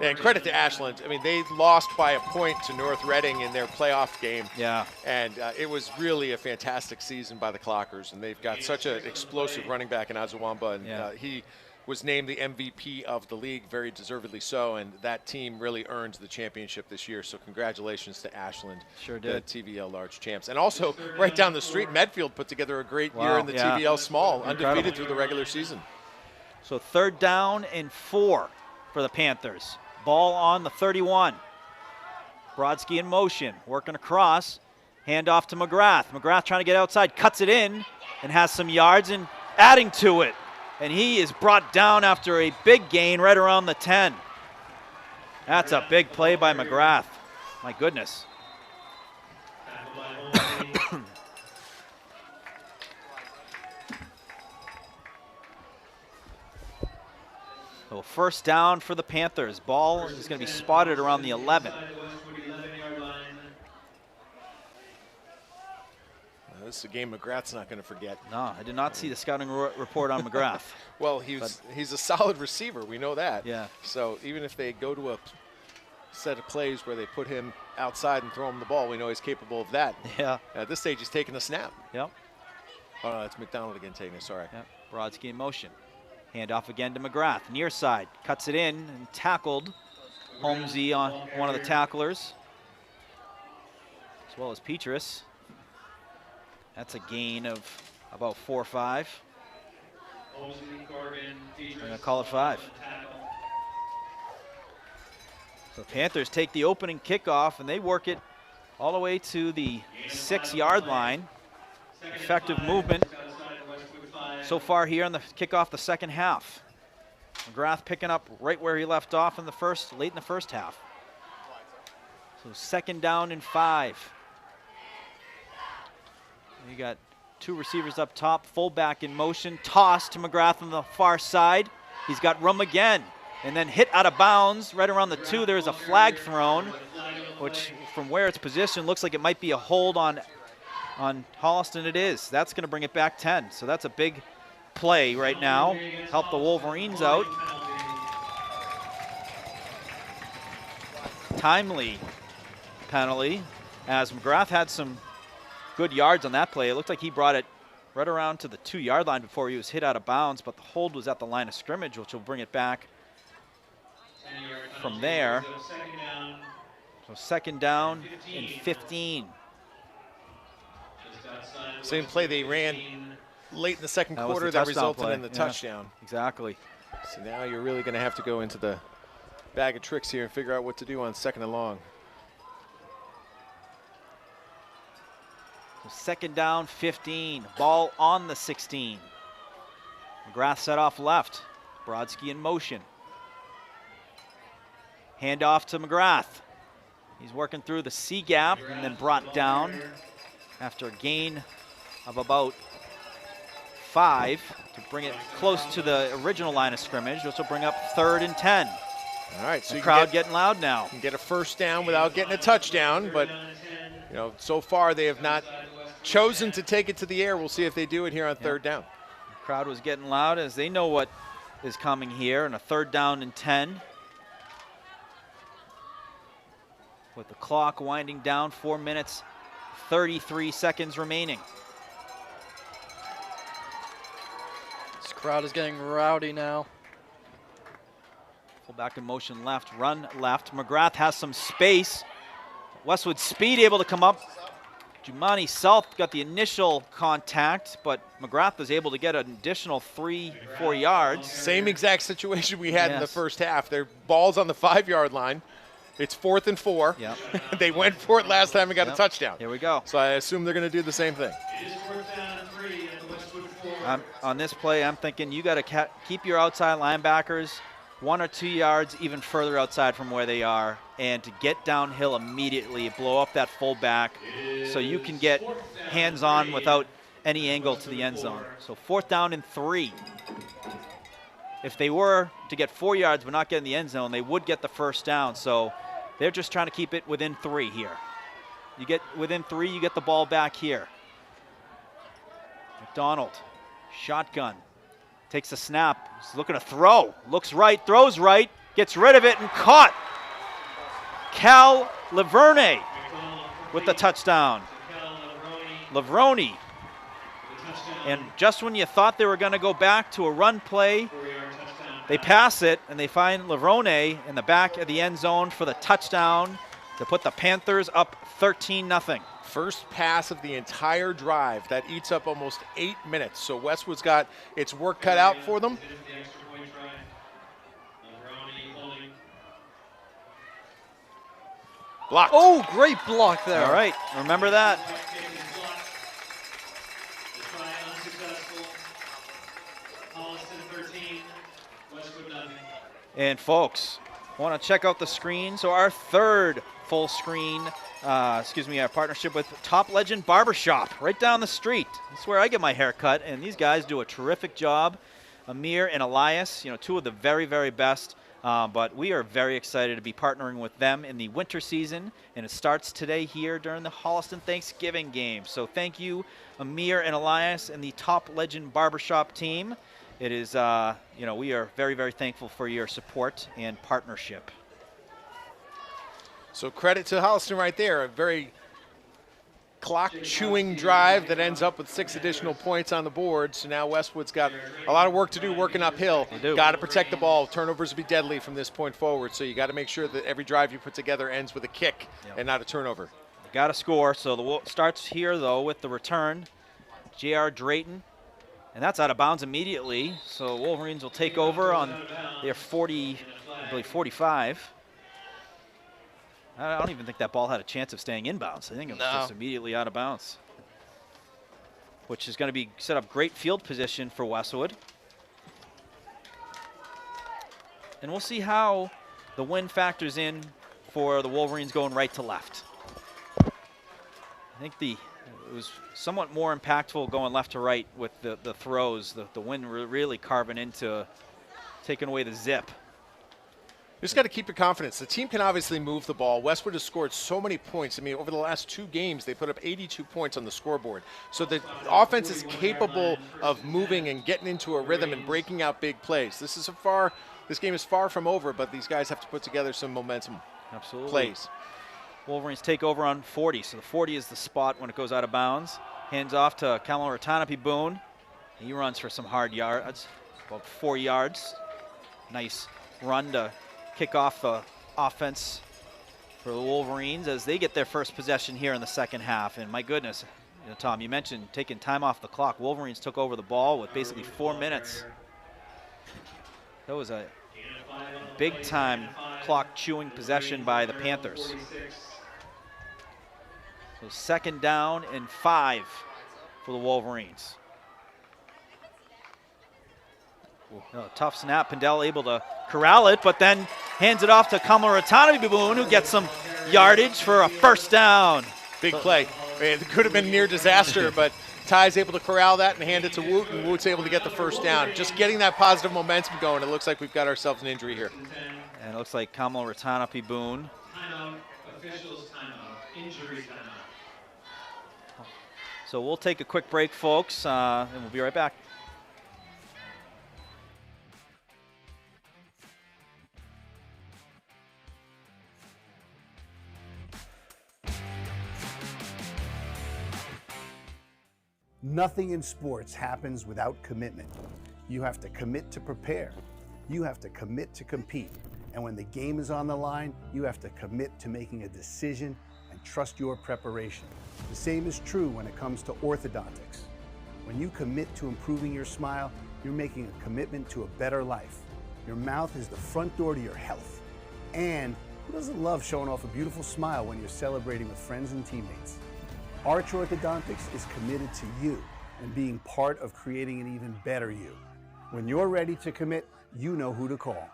And credit to Ashland. I mean, they lost by a point to North Reading in their playoff game. Yeah. And it was really a fantastic season by the Clockers. And they've got such an explosive running back in Azawamba. And he was named the MVP of the league, very deservedly so. And that team really earned the championship this year. So congratulations to Ashland, sure did. the TVL large champs. And also, right down the street, Medfield put together a great year in the TVL small, undefeated through the regular season. So 3rd down and 4 for the Panthers. Ball on the 31. Brodsky in motion, working across. Hand off to McGrath. McGrath trying to get outside, cuts it in, and has some yards and adding to it. And he is brought down after a big gain right around the 10. That's a big play by McGrath. My goodness. So 1st down for the Panthers. Ball is going to be spotted around the 11. This is a game McGrath's not going to forget. No, I did not see the scouting report on McGrath. Well, he's a solid receiver. We know that. Yeah. So even if they go to a set of plays where they put him outside and throw him the ball, we know he's capable of that. Yeah. At this stage, he's taking a snap. Yep. Oh, no, it's McDonald again taking it. Sorry. Yep. Brodsky in motion. Hand off again to McGrath. Near side. Cuts it in and tackled. Holmesy on one of the tacklers. As well as Petrus. That's a gain of about 4 or 5. I'm going to call it 5. So Panthers take the opening kickoff and they work it all the way to the 6-yard line. Effective movement so far here on the kickoff the 2nd half. McGrath picking up right where he left off in the late in the 1st half. So 2nd down and 5. You got 2 receivers up top, fullback in motion, toss to McGrath on the far side. He's got room again, and then hit out of bounds right around the 2. There's a flag thrown, which from where it's positioned looks like it might be a hold on Holliston. It is. That's going to bring it back 10. So that's a big play right now. Help the Wolverines out. Timely penalty as McGrath had some good yards on that play. It looked like he brought it right around to the 2-yard line before he was hit out of bounds, but the hold was at the line of scrimmage, which will bring it back from there. So 2nd down and 15. Same play they ran late in the second That was quarter the that touchdown resulted play. in the Yeah, touchdown. Exactly. So now you're really going to have to go into the bag of tricks here and figure out what to do on 2nd and long. So 2nd down, 15. Ball on the 16. McGrath set off left. Brodsky in motion. Handoff to McGrath. He's working through the C gap and then brought down after a gain of about 5 to bring it close to the original line of scrimmage, which will bring up 3rd and 10. All right, so the you crowd getting loud now. You can get a first down without getting a touchdown, but you know, so far they have not chosen to take it to the air. We'll see if they do it here on 3rd down. The crowd was getting loud as they know what is coming here, and a 3rd down and 10. With the clock winding down, 4 minutes, 33 seconds remaining. This crowd is getting rowdy now. Full back in motion left, run left. McGrath has some space. Westwood speed able to come up. Jumani South got the initial contact, but McGrath was able to get an additional 3-4 yards. Same exact situation we had in the first half. Their ball's on the 5-yard line. It's 4th and 4. Yep. They went for it last time and got a touchdown. Here we go. So I assume they're going to do the same thing. On this play, I'm thinking you got to keep your outside linebackers 1 or 2 yards even further outside from where they are, and to get downhill immediately, blow up that fullback so you can get hands-on without any angle to the end zone. So 4th down and 3. If they were to get 4 yards but not get in the end zone, they would get the first down. So they're just trying to keep it within 3 here. You get within 3, you get the ball back here. McDonald, shotgun, takes a snap. He's looking to throw. Looks right, throws right, gets rid of it and caught. Cal Laverne with the touchdown. Lavroni. And just when you thought they were going to go back to a run play, they pass it and they find Lavrone in the back of the end zone for the touchdown to put the Panthers up 13-0. First pass of the entire drive. That eats up almost 8 minutes. So Westwood's got its work cut out for them. Blocked. Oh, great block there. All right, remember that. And folks, want to check out the screen. So our 3rd full screen, our partnership with Top Legend Barbershop right down the street. That's where I get my hair cut, and these guys do a terrific job. Amir and Elias, 2 of the very, very best. But we are very excited to be partnering with them in the winter season, and it starts today here during the Holliston Thanksgiving game. So thank you, Amir and Elias and the Top Legend Barbershop team. It is, we are very, very thankful for your support and partnership. So credit to Holliston right there. A very clock-chewing drive that ends up with 6 additional points on the board. So now Westwood's got a lot of work to do working uphill. Got to protect the ball. Turnovers will be deadly from this point forward. So you got to make sure that every drive you put together ends with a kick and not a turnover. Got to score. So the starts here, though, with the return. J.R. Drayton. And that's out of bounds immediately. So Wolverines will take over on their 45. I don't even think that ball had a chance of staying in bounds. I think it was just immediately out of bounds, which is going to be set up great field position for Westwood. And we'll see how the wind factors in for the Wolverines going right to left. I think it was somewhat more impactful going left to right with the throws, the wind really carving into taking away the zip. You just got to keep your confidence. The team can obviously move the ball. Westwood has scored so many points. I mean, over the last 2 games, they put up 82 points on the scoreboard. So the offense is capable of moving and getting into a rhythm and breaking out big plays. This game is far from over, but these guys have to put together some momentum plays. Wolverines take over on 40. So the 40 is the spot when it goes out of bounds. Hands off to Kamala Ratanapi Boone. He runs for some hard yards, about 4 yards. Nice run to kick off the offense for the Wolverines as they get their first possession here in the second half. And my goodness, Tom, you mentioned taking time off the clock. Wolverines took over the ball with basically 4 minutes. That was a big-time clock-chewing possession by the Panthers. So 2nd down and 5 for the Wolverines. Tough snap. Pendel able to corral it, but then hands it off to Kamaratanabe-Boone, who gets some yardage for a 1st down. Big play. It could have been near disaster, but Ty's able to corral that and hand it to Woot, and Woot's able to get the 1st down. Just getting that positive momentum going. It looks like we've got ourselves an injury here. And it looks like Kamaratanabe-Boone. Timeout, officials timeout, injury timeout. So we'll take a quick break, folks, and we'll be right back. Nothing in sports happens without commitment. You have to commit to prepare. You have to commit to compete. And when the game is on the line, you have to commit to making a decision and trust your preparation. The same is true when it comes to orthodontics. When you commit to improving your smile, you're making a commitment to a better life. Your mouth is the front door to your health. And who doesn't love showing off a beautiful smile when you're celebrating with friends and teammates? Arch Orthodontics is committed to you and being part of creating an even better you. When you're ready to commit, you know who to call.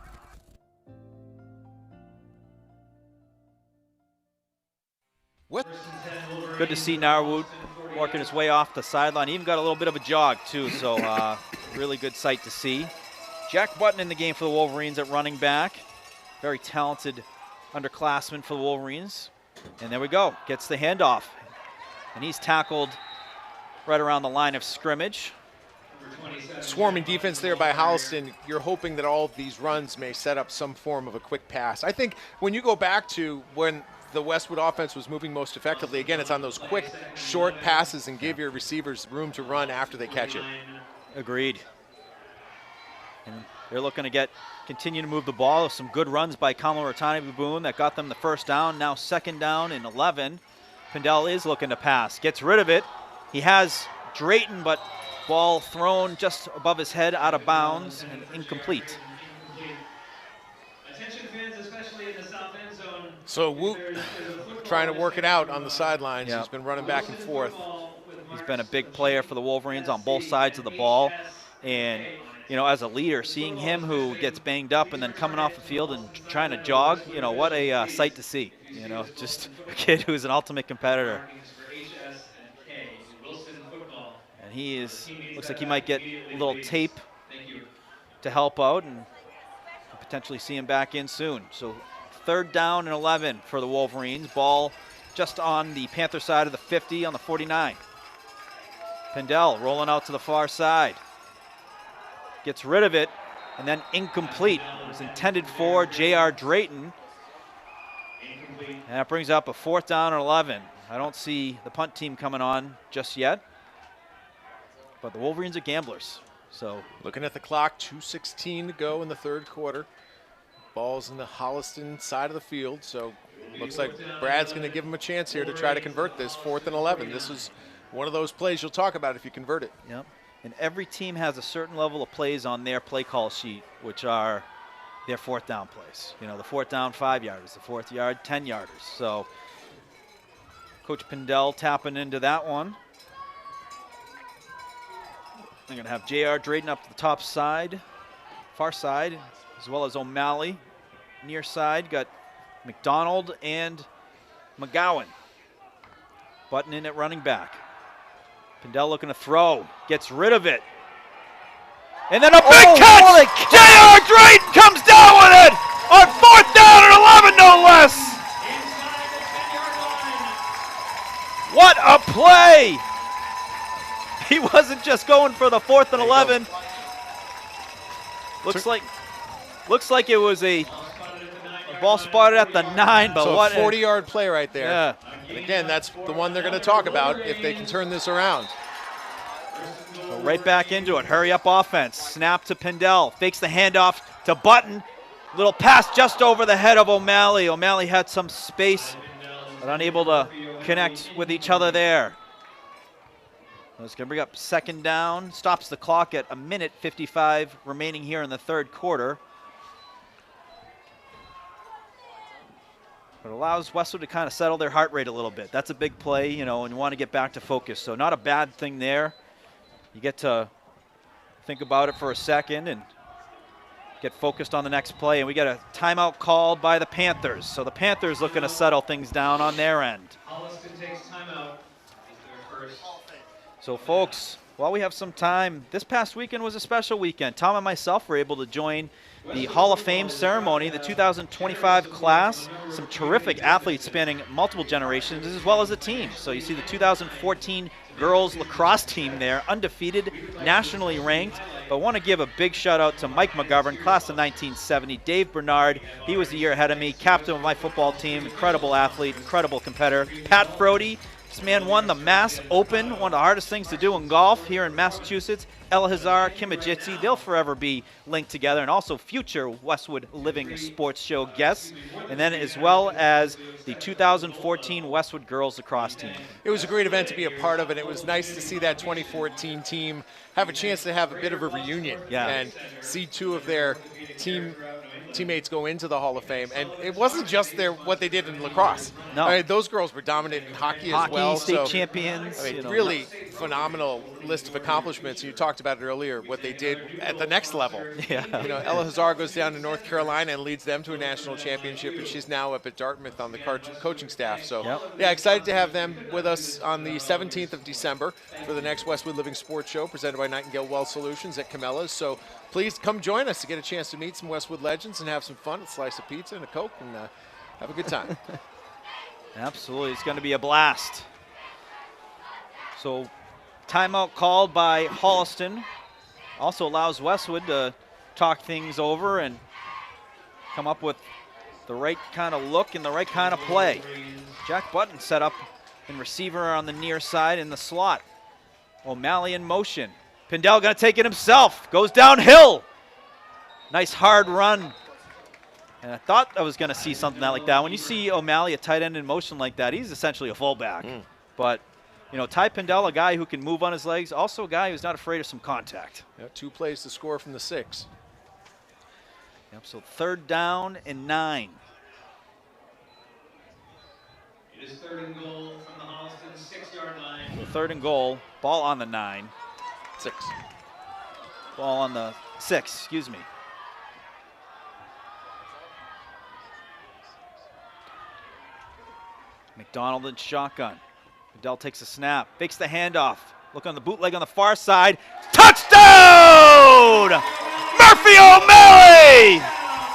Good to see Narwood working his way off the sideline. He even got a little bit of a jog, too, so really good sight to see. Jack Button in the game for the Wolverines at running back. Very talented underclassman for the Wolverines. And there we go. Gets the handoff. And he's tackled right around the line of scrimmage. Swarming defense there by Holliston. You're hoping that all of these runs may set up some form of a quick pass. I think when you go back to when the Westwood offense was moving most effectively, again, it's on those quick, short passes and give your receivers room to run after they catch it. Agreed. And they're looking to continue to move the ball. Some good runs by Kamaratanabe-Boone that got them the 1st down. Now 2nd down and 11. Pendel is looking to pass. Gets rid of it. He has Drayton, but ball thrown just above his head, out of bounds, and incomplete. Attention fans, especially in the south end zone. So Woot trying to work it out on the sidelines. Yep. He's been running back and forth. He's been a big player for the Wolverines on both sides of the ball. And, you know, as a leader, seeing him who gets banged up and then coming off the field and trying to jog, you know, what a sight to see. You know, just a kid who's an ultimate competitor. And he looks like he might get a little tape to help out and potentially see him back in soon. So 3rd down and 11 for the Wolverines. Ball just on the Panther side of the 50 on the 49. Pendel rolling out to the far side. Gets rid of it, and then incomplete. It was intended for J.R. Drayton. And that brings up a 4th down and 11. I don't see the punt team coming on just yet. But the Wolverines are gamblers. So looking at the clock, 2:16 to go in the 3rd quarter. Ball's in the Holliston side of the field, so looks like Brad's going to give him a chance here to try to convert this 4th and 11. This is one of those plays you'll talk about if you convert it. Yep. And every team has a certain level of plays on their play call sheet, which are their 4th down plays. You know, the 4th down 5-yarders, the 4th yard 10-yarders. So Coach Pendel tapping into that one. They're going to have J.R. Drayton up to the top side, far side, as well as O'Malley. Near side, got McDonald and McGowan. Button in at running back. Pendel looking to throw, gets rid of it. And then a big catch! J.R. Drayton comes down with it on 4th down and 11, no less! What a play! He wasn't just going for the 4th and 11. Looks like it was a ball spotted at the 9, but so what a 40-yard play right there. Yeah. And again, that's the one they're going to talk about if they can turn this around. So right back into it. Hurry up offense. Snap to Pendel. Fakes the handoff to Button. Little pass just over the head of O'Malley. O'Malley had some space, but unable to connect with each other there. It's going to bring up second down. Stops the clock at 1:55 remaining here in the third quarter. It allows Westwood to kind of settle their heart rate a little bit. That's a big play, you know, and you want to get back to focus. So not a bad thing there. You get to think about it for a second and get focused on the next play. And we got a timeout called by the Panthers. So the Panthers looking to settle things down on their end. Holliston takes timeout. First. So folks, while we have some time, this past weekend was a special weekend. Tom and myself were able to join the Hall of Fame ceremony, the 2025 class. Some terrific athletes spanning multiple generations as well as a team. So you see the 2014 girls lacrosse team there, undefeated, nationally ranked. But I want to give a big shout out to Mike McGovern, class of 1970, Dave Bernard, he was a year ahead of me, captain of my football team, incredible athlete, incredible competitor. Pat Frody, this man won the Mass Open, one of the hardest things to do in golf here in Massachusetts. El Hazar, Kimajitsi, they'll forever be linked together, and also future Westwood Living Sports Show guests, and then as well as the 2014 Westwood girls lacrosse team. It was a great event to be a part of, and it was nice to see that 2014 team have a chance to have a bit of a reunion and see two of their teammates go into the Hall of Fame. And it wasn't just what they did in lacrosse. No. I mean, those girls were dominant in hockey as well. State champions. I mean, really phenomenal list of accomplishments. You talked about it earlier, what they did at the next level. Yeah. You know, Ella Hazar goes down to North Carolina and leads them to a national championship, and she's now up at Dartmouth on the coaching staff. So, yeah, excited to have them with us on the 17th of December for the next Westwood Living Sports Show presented by Nightingale Wealth Solutions at Camellas. So please come join us to get a chance to meet some Westwood legends and have some fun, a slice of pizza and a Coke, and have a good time. Absolutely. It's going to be a blast. So timeout called by Holliston. Also allows Westwood to talk things over and come up with the right kind of look and the right kind of play. Jack Button set up in receiver on the near side in the slot. O'Malley in motion. Pindell going to take it himself. Goes downhill. Nice hard run. And I thought I was going to see something like that. When you see O'Malley, a tight end in motion like that, he's essentially a fullback. But, you know, Ty Pindell, a guy who can move on his legs, also a guy who's not afraid of some contact. Yeah, 2 plays to score from the 6. Yep, so 3rd down and 9. It is 3rd and goal from the Holliston 6-yard line. So 3rd and goal, ball on the 9. 6. Ball on the 6, excuse me. McDonald in shotgun. Pindell takes a snap, fakes the handoff. Look on the bootleg on the far side. Touchdown! Murphy O'Malley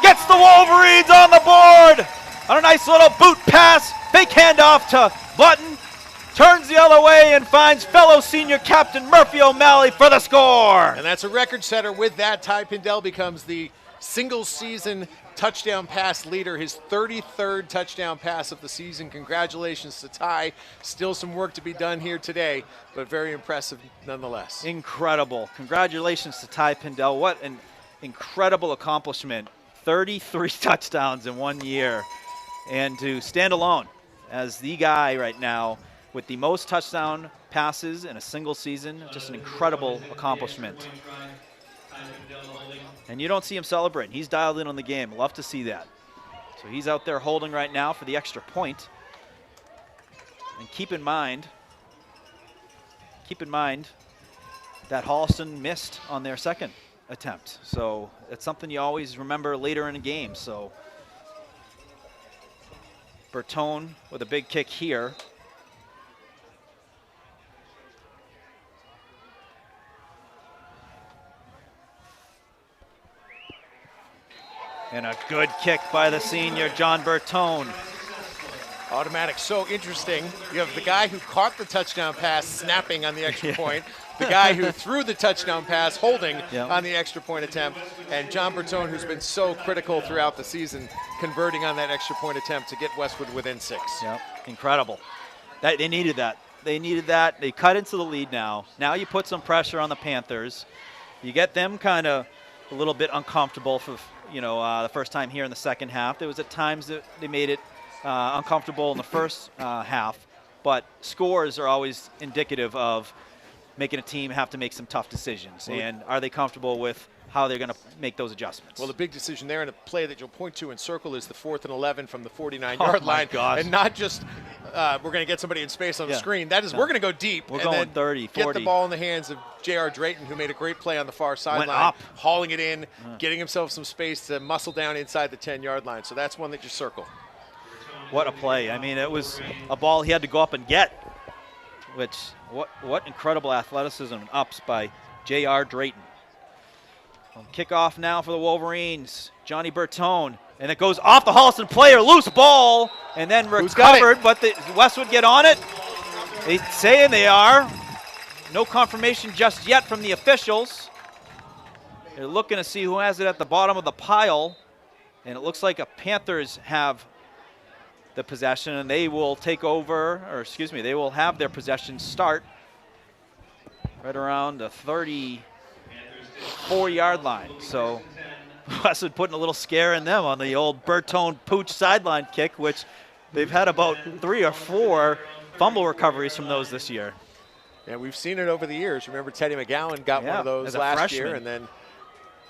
gets the Wolverines on the board on a nice little boot pass. Fake handoff to Button. Turns the other way and finds fellow senior captain Murphy O'Malley for the score. And that's a record setter. With that, Ty Pindell becomes the single-season touchdown pass leader, his 33rd touchdown pass of the season. Congratulations to Ty. Still some work to be done here today, but very impressive nonetheless. Incredible. Congratulations to Ty Pindell. What an incredible accomplishment. 33 touchdowns in 1 year. And to stand alone as the guy right now with the most touchdown passes in a single season, just an incredible accomplishment. And you don't see him celebrating. He's dialed in on the game. Love to see that. So he's out there holding right now for the extra point. And keep in mind that Holliston missed on their second attempt. So it's something you always remember later in a game. So Bertone with a big kick here. And a good kick by the senior, John Bertone. Automatic. So interesting. You have the guy who caught the touchdown pass snapping on the extra point, the guy who threw the touchdown pass holding on the extra point attempt, and John Bertone, who's been so critical throughout the season, converting on that extra point attempt to get Westwood within 6. Yep, incredible. They needed that. They needed that. They cut into the lead now. Now you put some pressure on the Panthers. You get them kind of a little bit uncomfortable for the first time here in the second half. There was at times that they made it uncomfortable in the first half, but scores are always indicative of making a team have to make some tough decisions. And are they comfortable with how they're going to make those adjustments? Well, the big decision there in a play that you'll point to in circle is the 4th and 11 from the 49-yard line. Gosh. And not just we're going to get somebody in space on the screen. That is we're going to go deep. We're and going then 30, 40. Get the ball in the hands of J.R. Drayton, who made a great play on the far sideline. up. Hauling it in, getting himself some space to muscle down inside the 10-yard line. So that's one that you circle. What a play. I mean, it was a ball he had to go up and get, which what incredible athleticism and ups by J.R. Drayton. Kickoff now for the Wolverines. Johnny Bertone. And it goes off the Holliston player. Loose ball. And then recovered. But the Westwood get on it. They saying they are. No confirmation just yet from the officials. They're looking to see who has it at the bottom of the pile. And it looks like a Panthers have the possession. And they will take over. Or excuse me, they will have their possession start right around the 34-yard line. So Westwood putting a little scare in them on the old Bertone Pooch sideline kick, which they've had about 3 or 4 fumble recoveries from those this year. Yeah, we've seen it over the years. Remember Teddy McGowan got one of those last year, and then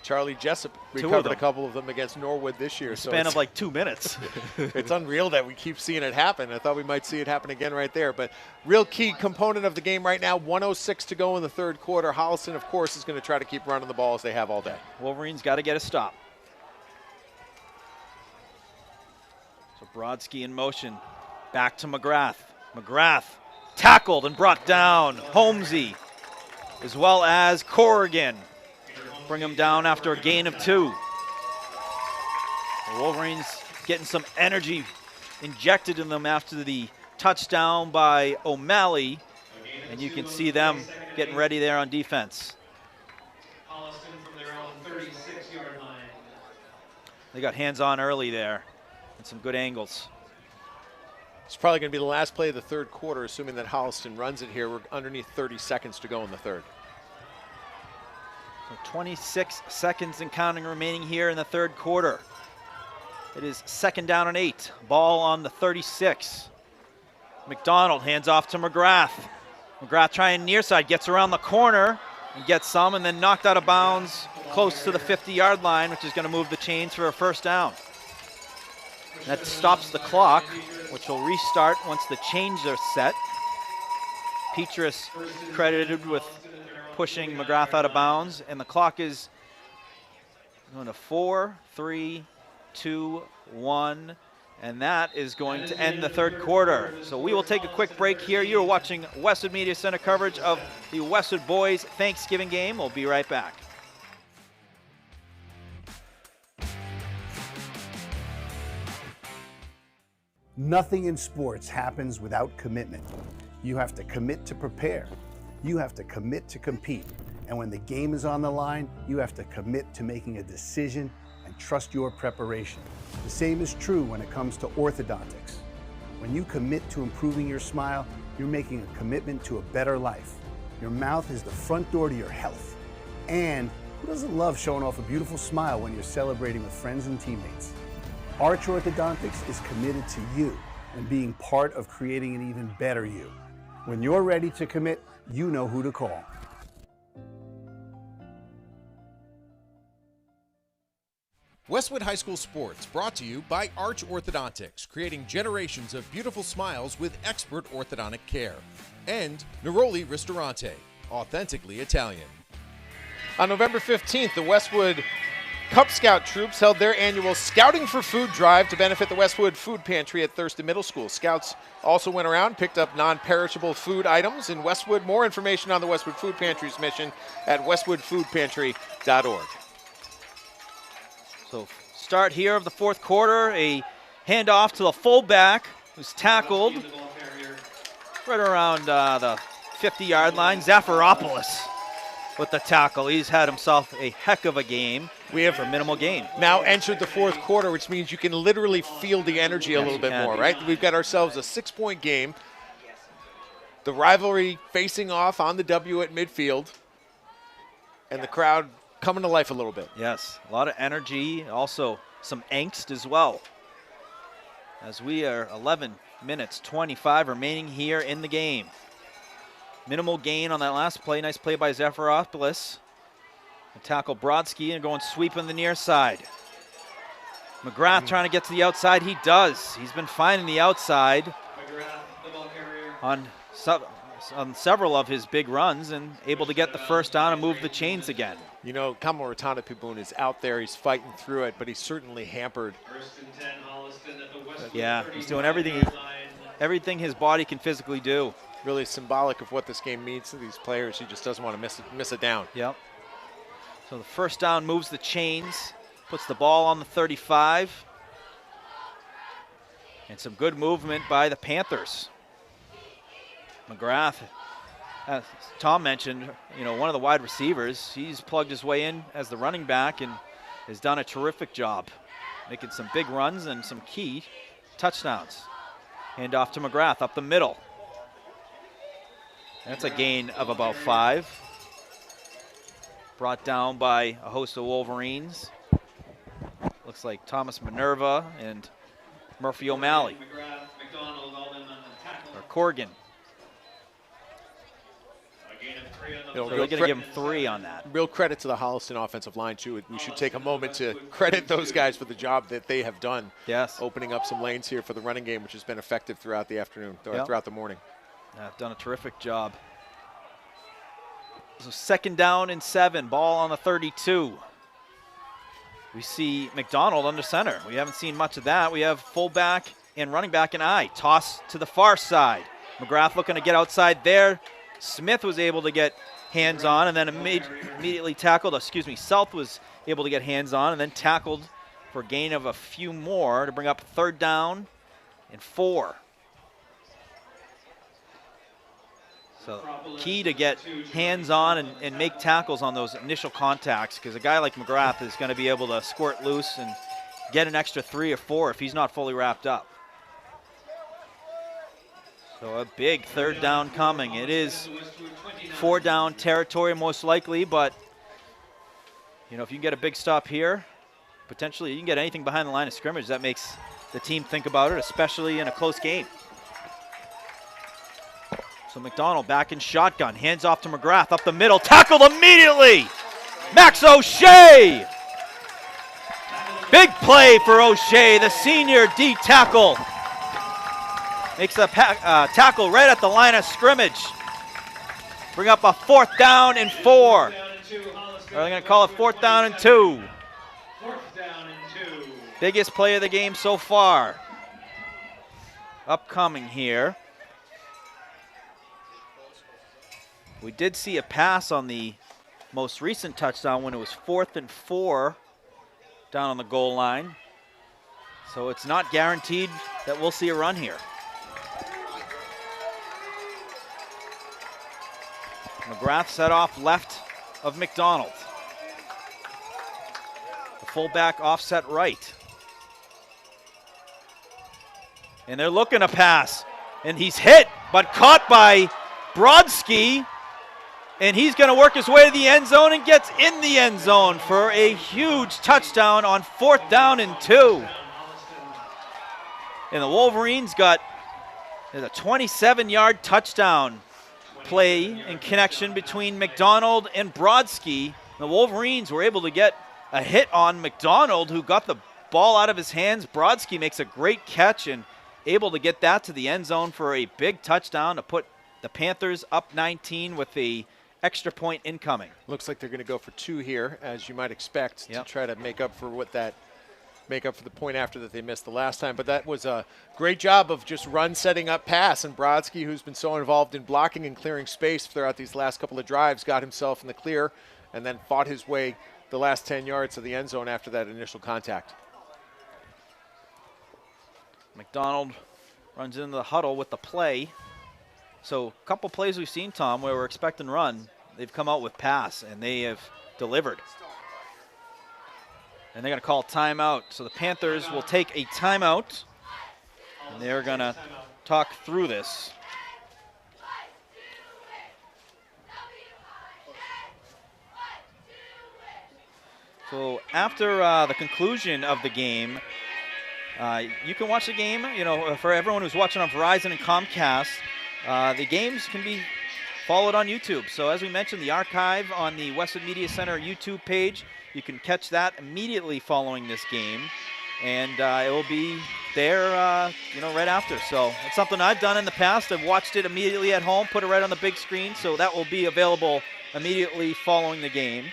Charlie Jessup recovered a couple of them against Norwood this year. Span of like 2 minutes. It's unreal that we keep seeing it happen. I thought we might see it happen again right there. But real key component of the game right now, 1:06 to go in the third quarter. Holliston, of course, is going to try to keep running the ball as they have all day. Wolverines got to get a stop. So Brodsky in motion. Back to McGrath. McGrath tackled and brought down. Holmesy as well as Corrigan. Bring him down after a gain of 2. The Wolverines getting some energy injected in them after the touchdown by O'Malley. And you can see them getting ready there on defense. Holliston from their own 36-yard line. They got hands on early there and some good angles. It's probably going to be the last play of the third quarter, assuming that Holliston runs it here. We're underneath 30 seconds to go in the third. So 26 seconds and counting remaining here in the third quarter. It is 2nd down and 8. Ball on the 36. McDonald hands off to McGrath. McGrath trying near side, gets around the corner and gets some, and then knocked out of bounds close to the 50-yard line, which is going to move the chains for a first down. That stops the clock, which will restart once the chains are set. Petrus credited with pushing McGrath out of bounds, and the clock is going to 4, 3, 2, 1, and that is going to end the third quarter. So we will take a quick break here. You're watching Westwood Media Center coverage of the Westwood Boys Thanksgiving game. We'll be right back. Nothing in sports happens without commitment. You have to commit to prepare. You have to commit to compete. And when the game is on the line, you have to commit to making a decision and trust your preparation. The same is true when it comes to orthodontics. When you commit to improving your smile, you're making a commitment to a better life. Your mouth is the front door to your health. And who doesn't love showing off a beautiful smile when you're celebrating with friends and teammates? Arch Orthodontics is committed to you and being part of creating an even better you. When you're ready to commit, you know who to call. Westwood High School Sports brought to you by Arch Orthodontics, creating generations of beautiful smiles with expert orthodontic care. And Neroli Ristorante, authentically Italian. On November 15th, the Westwood Cub Scout troops held their annual Scouting for Food drive to benefit the Westwood Food Pantry at Thurston Middle School. Scouts also went around, picked up non-perishable food items in Westwood. More information on the Westwood Food Pantry's mission at westwoodfoodpantry.org. So start here of the fourth quarter, a handoff to the fullback who's tackled right around the 50-yard line. Zafiropoulos with the tackle. He's had himself a heck of a game. We have a minimal gain. Now entered the fourth quarter, which means you can literally feel the energy a little bit more, right? We've got ourselves a 6-point game. The Rivalry facing off on the W at midfield, and the crowd coming to life a little bit. Yes, a lot of energy, also some angst as well. As we are 11 minutes, 25 remaining here in the game. Minimal gain on that last play. Nice play by Zafiropoulos. Tackle Brodsky and going sweep on the near side. McGrath trying to get to the outside. He does. He's been finding the outside on several of his big runs and able to get the first down and move the chains again. You know, Kamal Ratanapiboon is out there. He's fighting through it, but he's certainly hampered. Yeah, he's doing everything his body can physically do. Really symbolic of what this game means to these players. He just doesn't want to miss it down. Yep. So the first down moves the chains, puts the ball on the 35. And some good movement by the Panthers. McGrath, as Tom mentioned, you know, one of the wide receivers, he's plugged his way in as the running back and has done a terrific job, making some big runs and some key touchdowns. Hand off to McGrath up the middle. That's a gain of about 5. Brought down by a host of Wolverines. Looks like Thomas Minerva and Murphy O'Malley. Or Corrigan. They're going to give him 3 on that. Real credit to the Holliston offensive line, too. We should take a moment to credit those guys for the job that they have done. Yes. Opening up some lanes here for the running game, which has been effective throughout the afternoon, or throughout the morning. Done a terrific job. So 2nd down and 7, ball on the 32. We see McDonald under center. We haven't seen much of that. We have fullback and running back and I. Toss to the far side. McGrath looking to get outside there. Smith was able to get hands on and then immediately tackled. South was able to get hands on and then tackled for a gain of a few more to bring up 3rd down and 4. So key to get hands on and make tackles on those initial contacts, because a guy like McGrath is going to be able to squirt loose and get an extra 3 or 4 if he's not fully wrapped up. So a big 3rd down coming. It is 4 down territory most likely, but you know, if you can get a big stop here, potentially you can get anything behind the line of scrimmage. That makes the team think about it, especially in a close game. So McDonald back in shotgun, hands off to McGrath up the middle, tackled immediately. Max O'Shea. Big play for O'Shea, the senior D tackle. Makes a tackle right at the line of scrimmage. Bring up a 4th down and 4. They're going to call it 4th down and 2. Biggest play of the game so far. Upcoming here. We did see a pass on the most recent touchdown when it was 4th and 4 down on the goal line. So it's not guaranteed that we'll see a run here. McGrath set off left of McDonald. The fullback offset right. And they're looking to pass. And he's hit, but caught by Brodsky. And he's going to work his way to the end zone and gets in the end zone for a huge touchdown on 4th down and 2. And the Wolverines got a 27-yard touchdown play in connection between McDonald and Brodsky. The Wolverines were able to get a hit on McDonald, who got the ball out of his hands. Brodsky makes a great catch and able to get that to the end zone for a big touchdown to put the Panthers up 19 with a extra point incoming. Looks like they're going to go for 2 here, as you might expect, to try to make up for the point after that they missed the last time. But that was a great job of just run setting up pass. And Brodsky, who's been so involved in blocking and clearing space throughout these last couple of drives, got himself in the clear and then fought his way the last 10 yards to the end zone after that initial contact. McDonald runs into the huddle with the play. So a couple plays we've seen, Tom, where we're expecting run, they've come out with pass, and they have delivered. And they're going to call timeout. So the Panthers will take a timeout, and they're going to talk through this. So after the conclusion of the game, you can watch the game. You know, for everyone who's watching on Verizon and Comcast, the games can be follow it on YouTube. So as we mentioned, the archive on the Westwood Media Center YouTube page, you can catch that immediately following this game. And it will be there, right after. So it's something I've done in the past. I've watched it immediately at home, put it right on the big screen. So that will be available immediately following the game.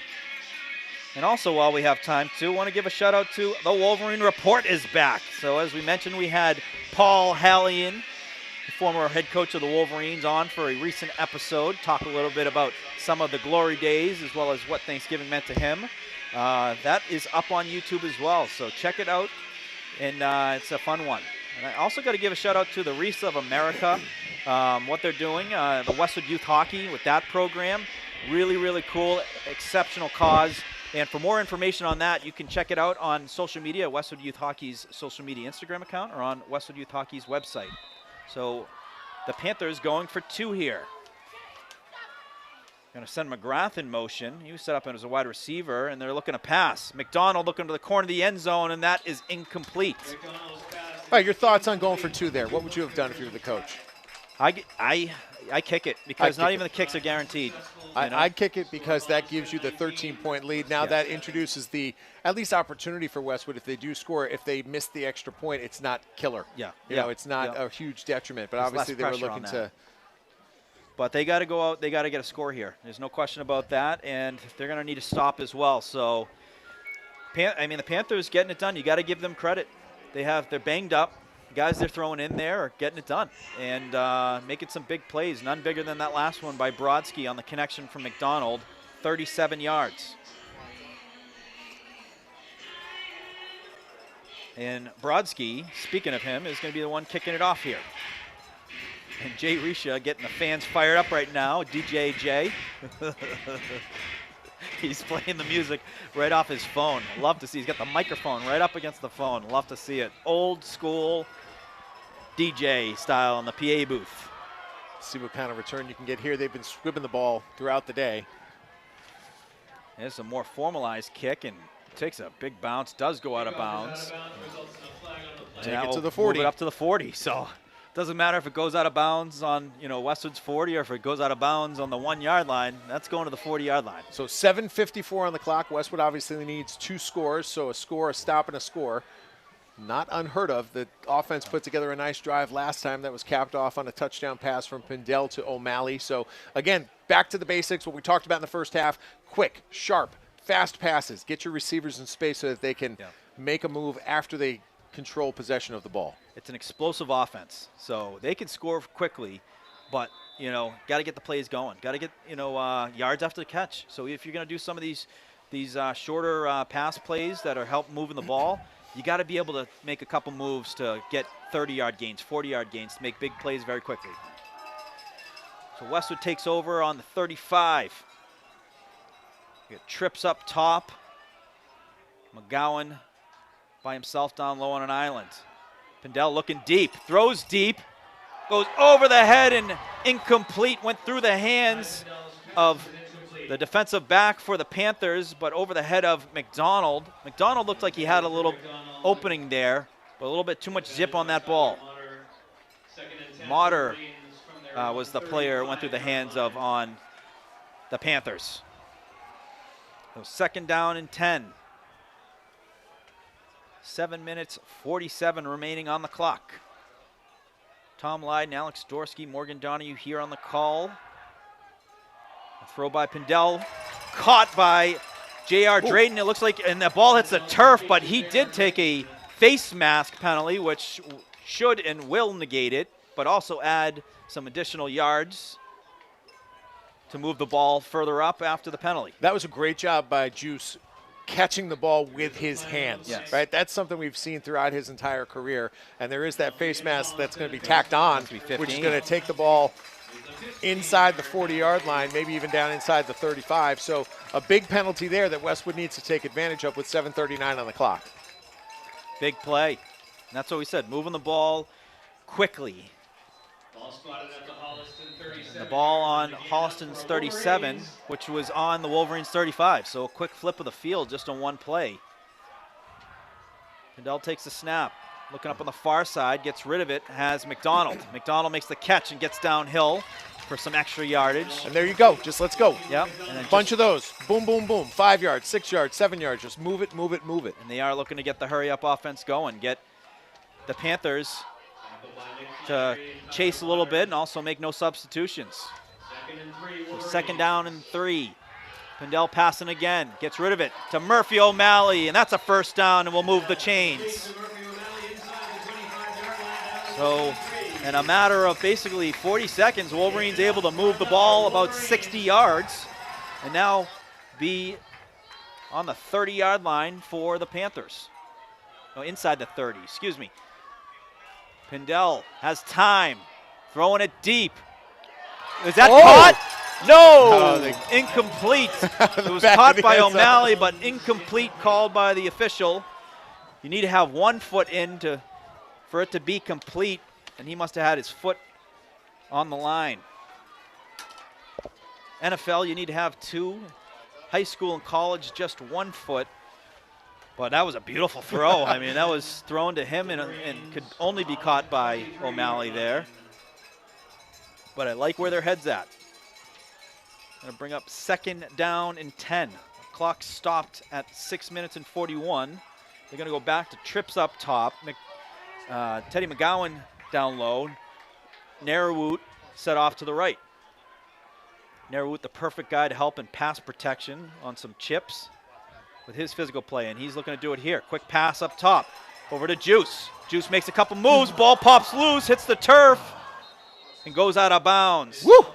And also, while we have time, too, want to give a shout-out to the Wolverine Report is back. So as we mentioned, we had Paul Hallian, the former head coach of the Wolverines, on for a recent episode. Talk a little bit about some of the glory days as well as what Thanksgiving meant to him. That is up on YouTube as well, so check it out, and it's a fun one. And I also got to give a shout out to the Wreaths of America, what they're doing, the Westwood Youth Hockey with that program. Really, really cool, exceptional cause. And for more information on that, you can check it out on social media, Westwood Youth Hockey's social media Instagram account, or on Westwood Youth Hockey's website. So the Panthers going for 2 here. Going to send McGrath in motion. He was set up as a wide receiver, and they're looking to pass. McDonald looking to the corner of the end zone, and that is incomplete. All right, your thoughts on going for 2 there. What would you have done if you were the coach? I kick it because not even the kicks are guaranteed. I'd kick it because that gives you the 13-point lead. Now that introduces the at least opportunity for Westwood if they do score. If they miss the extra point, it's not killer. Yeah. It's not a huge detriment. But There's obviously they were looking to. But they got to go out. They got to get a score here. There's no question about that, and they're going to need a stop as well. So, the Panthers getting it done. You got to give them credit. They're banged up. The guys they're throwing in there are getting it done and making some big plays. None bigger than that last one by Brodsky on the connection from McDonald, 37 yards. And Brodsky, speaking of him, is going to be the one kicking it off here. And Jay Risha getting the fans fired up right now. DJ Jay. He's playing the music right off his phone. Love to see. He's got the microphone right up against the phone. Love to see it. Old school DJ style in the PA booth. See what kind of return you can get here. They've been squibbing the ball throughout the day. There's a more formalized kick and takes a big bounce. Does go out of bounds. Take it to the 40. Move it up to the 40. So. Doesn't matter if it goes out of bounds on, Westwood's 40 or if it goes out of bounds on the 1 yard line. That's going to the 40-yard line. So 7:54 on the clock. Westwood obviously needs 2 scores, so a score, a stop, and a score. Not unheard of. The offense put together a nice drive last time that was capped off on a touchdown pass from Pindell to O'Malley. So, again, back to the basics, what we talked about in the first half. Quick, sharp, fast passes. Get your receivers in space so that they can make a move after they control possession of the ball. It's an explosive offense, so they can score quickly, but got to get the plays going. Got to get yards after the catch. So if you're going to do some of these shorter pass plays that are help moving the ball, you got to be able to make a couple moves to get 30-yard gains, 40-yard gains to make big plays very quickly. So Westwood takes over on the 35. It trips up top. McGowan by himself down low on an island. Pindell looking deep, throws deep, goes over the head and incomplete, went through the hands of the defensive back for the Panthers, but over the head of McDonald. McDonald looked like he had a little opening there, but a little bit too much zip on that ball. Motter was the player went through the hands of on the Panthers. So 2nd down and 10. 7 minutes, 47 remaining on the clock. Tom Lyden, Alex Dorsky, Morgan Donahue here on the call. A throw by Pindell, caught by J.R. Drayden. It looks like, and the ball hits the turf, but he did take a face mask penalty, which should and will negate it, but also add some additional yards to move the ball further up after the penalty. That was a great job by Juice catching the ball with his hands, right? That's something we've seen throughout his entire career. And there is that face mask that's going to be tacked on, which is going to take the ball inside the 40-yard line, maybe even down inside the 35. So a big penalty there that Westwood needs to take advantage of with 7:39 on the clock. Big play. And that's what we said, moving the ball quickly. Ball spotted at the Holliston 37. The ball on Holliston's 37, which was on the Wolverines' 35. So a quick flip of the field just on one play. Pindell takes the snap. Looking up on the far side, gets rid of it, has McDonald. McDonald makes the catch and gets downhill. for some extra yardage. And there you go. Just let's go. Yep. And then bunch of those. Boom, boom, boom. 5 yards, 6 yards, 7 yards. Just move it, move it, move it. And they are looking to get the hurry-up offense going, get the Panthers to chase a little bit and also make no substitutions. So 2nd down and 3. Pindell passing again, gets rid of it to Murphy O'Malley, and that's a 1st down, and we'll move the chains. So in a matter of basically 40 seconds, Wolverines able to move the ball about 60 yards and now be on the 30-yard line for the Panthers. No, inside the 30, excuse me. Pindell has time, throwing it deep. Is that caught? No! Incomplete. It was caught by O'Malley, but incomplete called by the official. You need to have 1 foot in for it to be complete, and he must have had his foot on the line. NFL, you need to have 2. High school and college, just 1 foot. But that was a beautiful throw. I mean, that was thrown to him and could only be caught by O'Malley there. But I like where their head's at. Going to bring up 2nd down and 10. Clock stopped at 6 minutes and 41. They're going to go back to trips up top. Teddy McGowan down low. Narawut set off to the right. Narawut, the perfect guy to help in pass protection on some chips with his physical play, and he's looking to do it here. Quick pass up top over to Juice. Juice makes a couple moves. Ball pops loose, hits the turf, and goes out of bounds. Woo!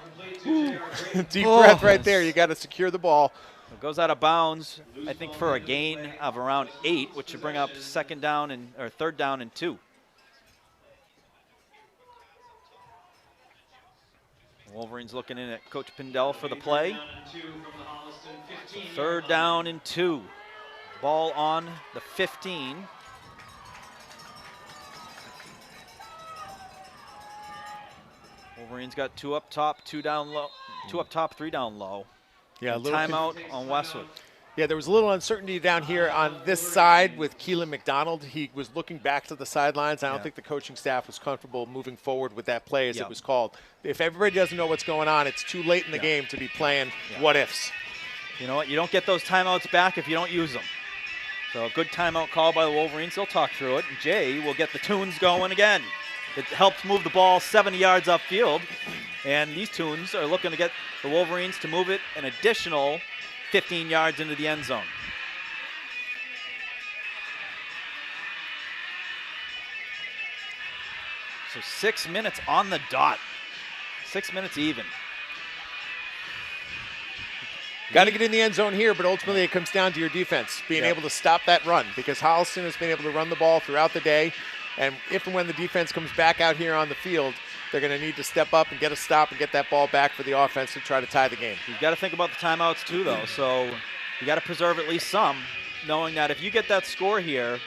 Deep breath right there. You got to secure the ball. It goes out of bounds, I think, for a gain of around 8, which should bring up 3rd down and 2. Wolverines looking in at Coach Pindell for the play. So 3rd down and 2. Ball on the 15. Wolverines got 2 up top, 2 down low, 2 up top, 3 down low. Yeah, timeout on Westwood. Yeah, there was a little uncertainty down here on this side with Keelan McDonald. He was looking back to the sidelines. I don't think the coaching staff was comfortable moving forward with that play as it was called. If everybody doesn't know what's going on, it's too late in the game to be playing what-ifs. You know what? You don't get those timeouts back if you don't use them. So a good timeout call by the Wolverines. They'll talk through it. And Jay will get the tunes going again. It helps move the ball 70 yards upfield. And these tunes are looking to get the Wolverines to move it an additional 15 yards into the end zone. So 6 minutes on the dot. 6 minutes even. Got to get in the end zone here, but ultimately it comes down to your defense, being able to stop that run, because Holliston has been able to run the ball throughout the day. And if and when the defense comes back out here on the field, they're going to need to step up and get a stop and get that ball back for the offense to try to tie the game. You've got to think about the timeouts too, though. So you got to preserve at least some, knowing that if you get that score here,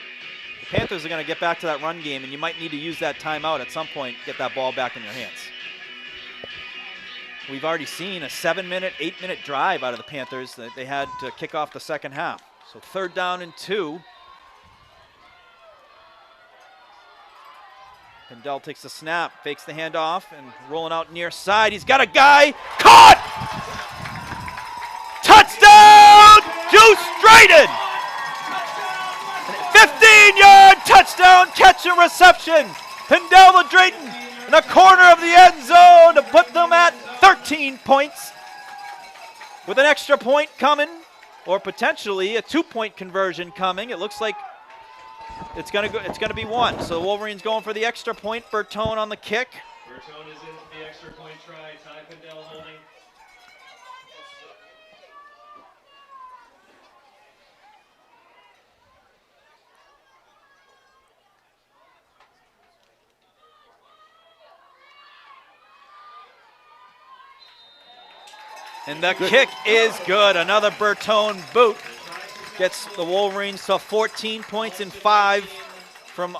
the Panthers are going to get back to that run game, and you might need to use that timeout at some point, get that ball back in your hands. We've already seen a 7-minute, 8-minute drive out of the Panthers that they had to kick off the second half. So 3rd down and 2. Pindell takes the snap, fakes the handoff, and rolling out near side. He's got a guy. Caught! Touchdown! Juice Drayton! 15-yard touchdown catch and reception. Pindell to Drayton in the corner of the end zone to put them at 13 points. With an extra point coming, or potentially a 2-point conversion coming. It looks like it's gonna be 1. So the Wolverines going for the extra point. Bertone on the kick. Bertone is in the extra point try. Ty Pindell holding. And the kick is good. Another Bertone boot gets the Wolverines to 14 points in 5 from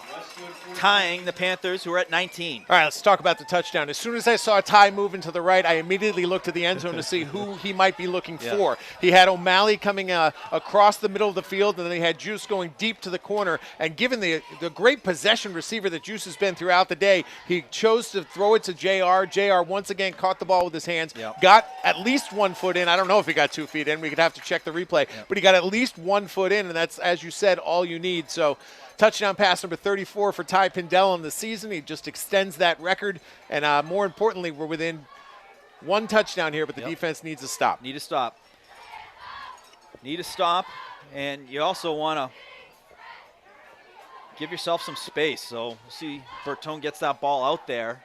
tying the Panthers, who are at 19. All right, let's talk about the touchdown. As soon as I saw Ty moving to the right, I immediately looked at the end zone to see who he might be looking for. He had O'Malley coming across the middle of the field, and then he had Juice going deep to the corner. And given the great possession receiver that Juice has been throughout the day, he chose to throw it to JR. JR once again caught the ball with his hands, got at least 1 foot in. I don't know if he got 2 feet in. We could have to check the replay. But he got at least 1 foot in, and that's, as you said, all you need. So touchdown pass number 34 for Ty Pindell in the season. He just extends that record. And more importantly, we're within 1 touchdown here, but the defense needs to stop. Need to stop. Need to stop. And you also want to give yourself some space. So we'll see Bertone gets that ball out there.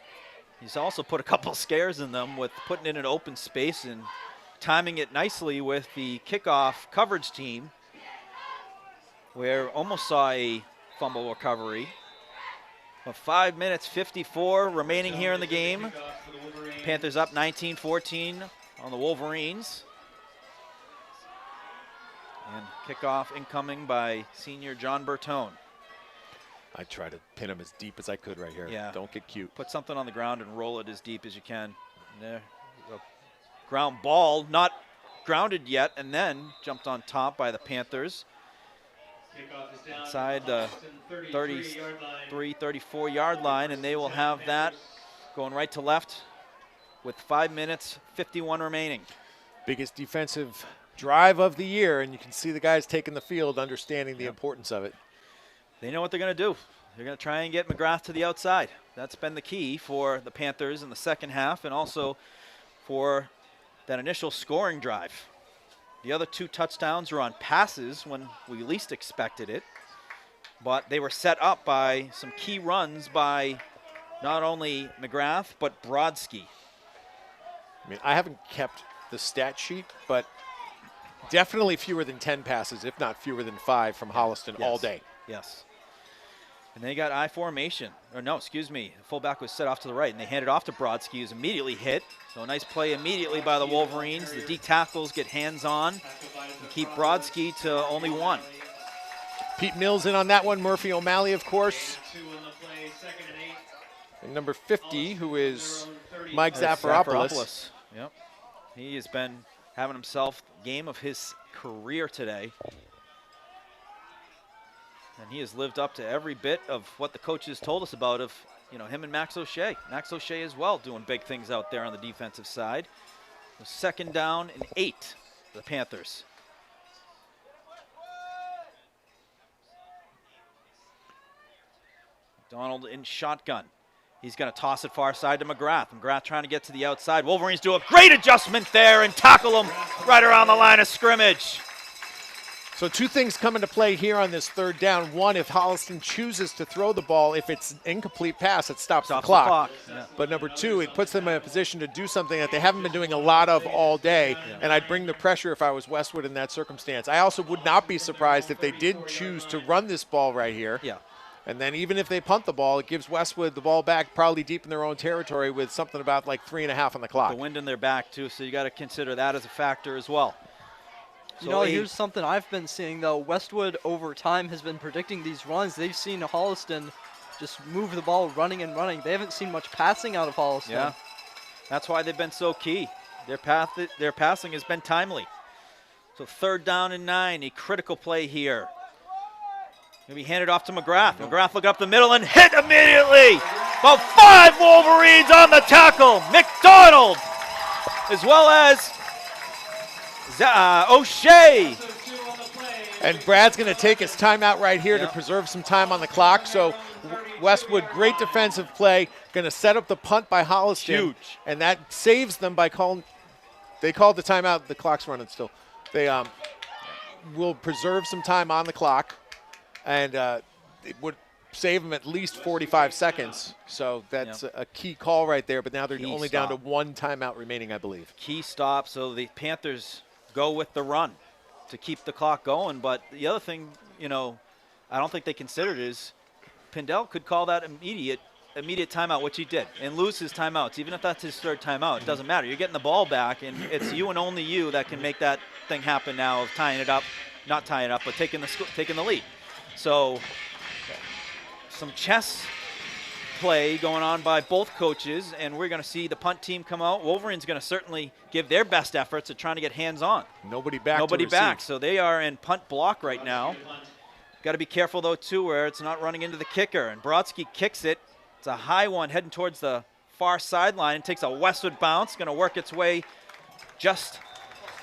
He's also put a couple scares in them with putting it in an open space and timing it nicely with the kickoff coverage team, where almost saw a fumble recovery. But 5 minutes 54 remaining here in the game. Panthers up 19-14 on the Wolverines. And kickoff incoming by senior John Bertone. I try to pin him as deep as I could right here. Yeah. Don't get cute. Put something on the ground and roll it as deep as you can. There. Ground ball, not grounded yet, and then jumped on top by the Panthers. Inside the 33, 34-yard line, and they will have that going right to left with 5 minutes, 51 remaining. Biggest defensive drive of the year, and you can see the guys taking the field, understanding the importance of it. They know what they're going to do. They're going to try and get McGrath to the outside. That's been the key for the Panthers in the second half, and also for that initial scoring drive. The other 2 touchdowns were on passes when we least expected it, but they were set up by some key runs by not only McGrath, but Brodsky. I mean, I haven't kept the stat sheet, but definitely fewer than 10 passes, if not fewer than 5 from Holliston all day. Yes. And they got I formation. Or no, excuse me. The fullback was set off to the right, and they handed off to Brodsky, who's immediately hit. So a nice play immediately by the Wolverines. The D tackles get hands-on and keep Brodsky to only 1. Pete Mills in on that one. Murphy O'Malley, of course. And number 50, who is Mike Zafiropoulos. Yep. He has been having himself the game of his career today. And he has lived up to every bit of what the coaches told us about of, him and Max O'Shea. Max O'Shea as well doing big things out there on the defensive side. So 2nd down and 8 for the Panthers. Donald in shotgun. He's going to toss it far side to McGrath. McGrath trying to get to the outside. Wolverines do a great adjustment there and tackle him right around the line of scrimmage. So 2 things come into play here on this 3rd down. 1, if Holliston chooses to throw the ball, if it's an incomplete pass, it stops the clock. Yeah. But number 2, it puts them in a position to do something that they haven't been doing a lot of all day, and I'd bring the pressure if I was Westwood in that circumstance. I also would not be surprised if they did choose to run this ball right here. Yeah. And then even if they punt the ball, it gives Westwood the ball back probably deep in their own territory with something about like 3.5 on the clock. The wind in their back, too, so you got to consider that as a factor as well. So here's something I've been seeing, though. Westwood, over time, has been predicting these runs. They've seen Holliston just move the ball running and running. They haven't seen much passing out of Holliston. Yeah, that's why they've been so key. Their passing has been timely. So 3rd down and 9, a critical play here. Going to be handed off to McGrath. McGrath looking up the middle and hit immediately. About 5 Wolverines on the tackle. McDonald, as well as O'Shea. And Brad's going to take his timeout right here to preserve some time on the clock. So Westwood, great defensive play, going to set up the punt by Holliston. Huge. And that saves them by calling. They called the timeout. The clock's running still. They will preserve some time on the clock, and it would save them at least 45 seconds. So that's a key call right there. But now they're only down to 1 timeout remaining, I believe. Key stop. So the Panthers go with the run to keep the clock going. But the other thing, I don't think they considered is Pindell could call that immediate timeout, which he did, and lose his timeouts. Even if that's his 3rd timeout, it doesn't matter. You're getting the ball back, and it's you and only you that can make that thing happen now of tying it up, not tying it up, but taking the lead. So some chess play going on by both coaches, and we're going to see the punt team come out. Wolverine's going to certainly give their best efforts at trying to get hands-on. Nobody back. Nobody back, so they are in punt block right now. Got to be careful, though, too, where it's not running into the kicker. And Brodsky kicks it. It's a high one heading towards the far sideline and takes a Westwood bounce. Going to work its way just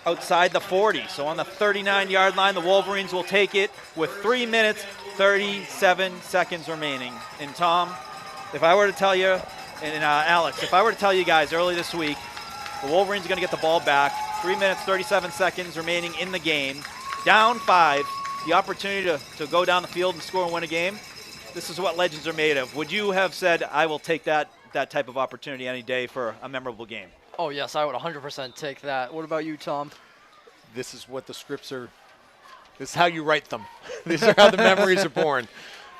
outside the 40. So on the 39-yard line, the Wolverines will take it with 3 minutes, 37 seconds remaining. And Tom, if I were to tell you, and Alex, if I were to tell you guys early this week, the Wolverines are going to get the ball back, 3 minutes, 37 seconds remaining in the game, down 5, the opportunity to go down the field and score and win a game, this is what legends are made of. Would you have said, I will take that type of opportunity any day for a memorable game? Oh, yes, I would 100% take that. What about you, Tom? This is what the scripts are. This is how you write them. These are how the memories are born.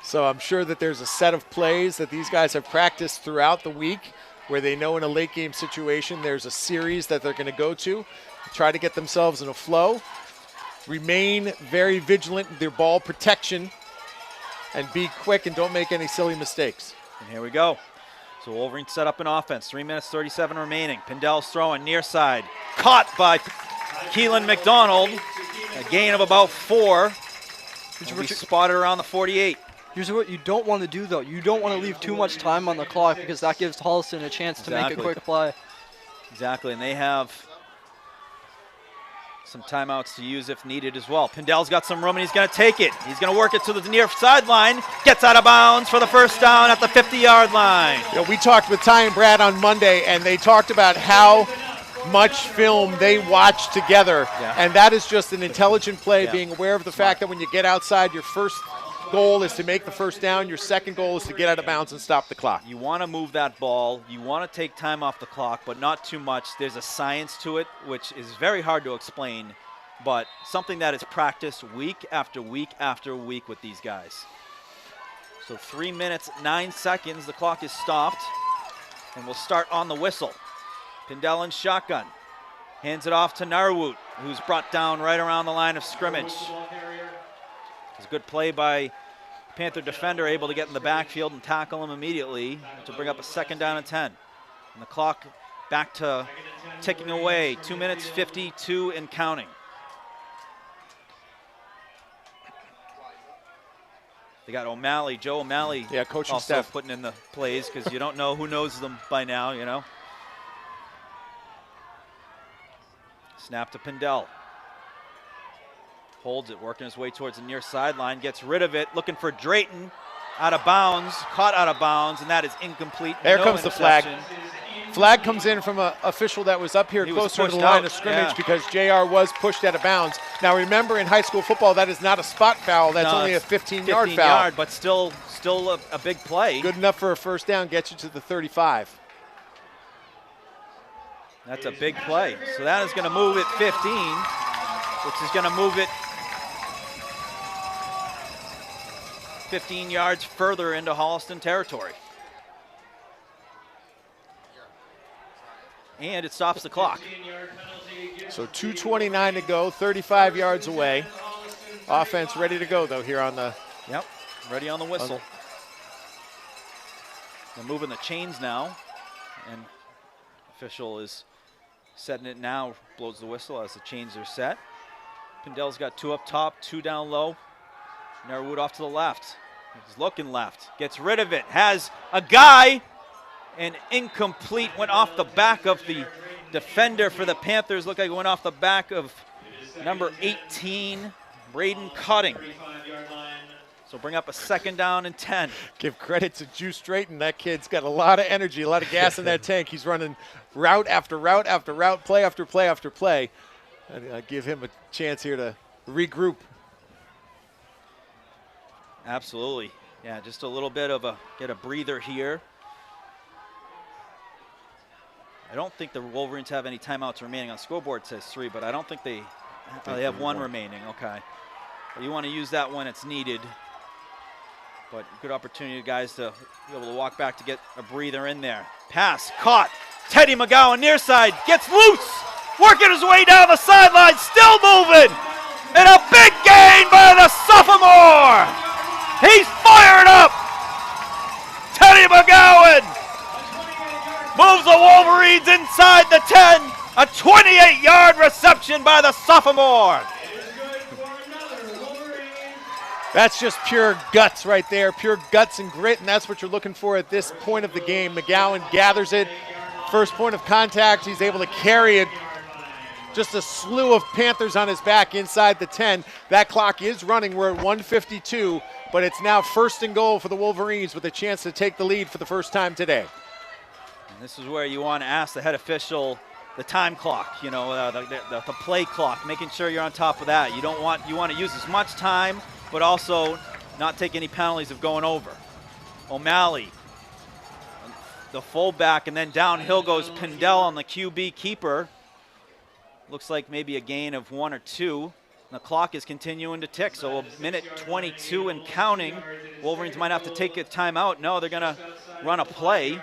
So I'm sure that there's a set of plays that these guys have practiced throughout the week where they know in a late game situation there's a series that they're going to go to, try to get themselves in a flow, remain very vigilant in their ball protection, and be quick and don't make any silly mistakes. And here we go. So Wolverines set up an offense. 3 minutes, 37 remaining. Pindell's throwing near side. Caught by Keelan McDonald. A gain of about 4. Will be spotted around the 48. Here's what you don't want to do, though. You don't want to leave too much time on the clock because that gives Holliston a chance to make a quick play. Exactly, and they have some timeouts to use if needed as well. Pindell's got some room, and he's going to take it. He's going to work it to the near sideline. Gets out of bounds for the first down at the 50-yard line. You know, we talked with Ty and Brad on Monday, and they talked about how much film they watch together, and that is just an intelligent play, being aware of the fact that when you get outside, your first goal is to make the first down. Your second goal is to get out of bounds and stop the clock. You want to move that ball. You want to take time off the clock, but not too much. There's a science to it, which is very hard to explain, but something that is practiced week after week after week with these guys. So 3 minutes, 9 seconds. The clock is stopped, and we'll start on the whistle. Pindell in shotgun. Hands it off to Narwoot, who's brought down right around the line of scrimmage. It's a good play by Panther defender, able to get in the backfield and tackle him immediately to bring up a second down and 10. And the clock back to ticking away. 2 minutes, 52 and counting. They got O'Malley, Joe O'Malley, coaching also staff putting in the plays because you don't know who knows them by now, you know. Snap to Pindell. Holds it, working his way towards the near sideline, gets rid of it, looking for Drayton, out of bounds, caught out of bounds, and that is incomplete. There comes the flag. Flag comes in from an official that was up here closer to the line of scrimmage because JR was pushed out of bounds. Now remember, in high school football, that is not a spot foul. That's only a 15-yard foul. But still a big play. Good enough for a first down, gets you to the 35. That's a big play. So that is going to move it 15, which is going to move it 15 yards further into Holliston territory. And it stops the clock. So 2:29 to go, 35 yards away. Offense ready to go, though, here on the... Yep, ready on the whistle. They're moving the chains now. And official is setting it now, blows the whistle as the chains are set. Pindell's got 2 up top, 2 down low. Narwood off to the left. He's looking left. Gets rid of it. Has a guy. And incomplete. Went off the back of the defender for the Panthers. Looked like it went off the back of number 18, Braden Cutting. So bring up a second down and 10. Give credit to Juice Drayton. That kid's got a lot of energy, a lot of gas in that tank. He's running route after route after route, play after play after play. And I give him a chance here to regroup. Absolutely. Yeah, just a little bit of get a breather here. I don't think the Wolverines have any timeouts remaining. On scoreboard it says 3, but I don't think they have 1 remaining. Okay. Well, you want to use that when it's needed. But good opportunity, guys, to be able to walk back to get a breather in there. Pass, caught. Teddy McGowan near side, gets loose. Working his way down the sideline, still moving. And a big gain by the sophomore. He's fired up. Wolverines inside the 10. A 28-yard reception by the sophomore. That's just pure guts right there, pure guts and grit, and that's what you're looking for at this point of the game. McGowan gathers it. First point of contact, he's able to carry it. Just a slew of Panthers on his back inside the 10. That clock is running. We're at 1:52, but it's now 1st and goal for the Wolverines with a chance to take the lead for the first time today. And this is where you want to ask the head official the time clock, the play clock, making sure you're on top of that. You want to use as much time, but also not take any penalties of going over. O'Malley, the fullback, and then downhill goes Pindell on the QB keeper. Looks like maybe a gain of 1 or 2. The clock is continuing to tick, so a minute 22 and counting. Wolverines might have to take a timeout. No, they're going to run a play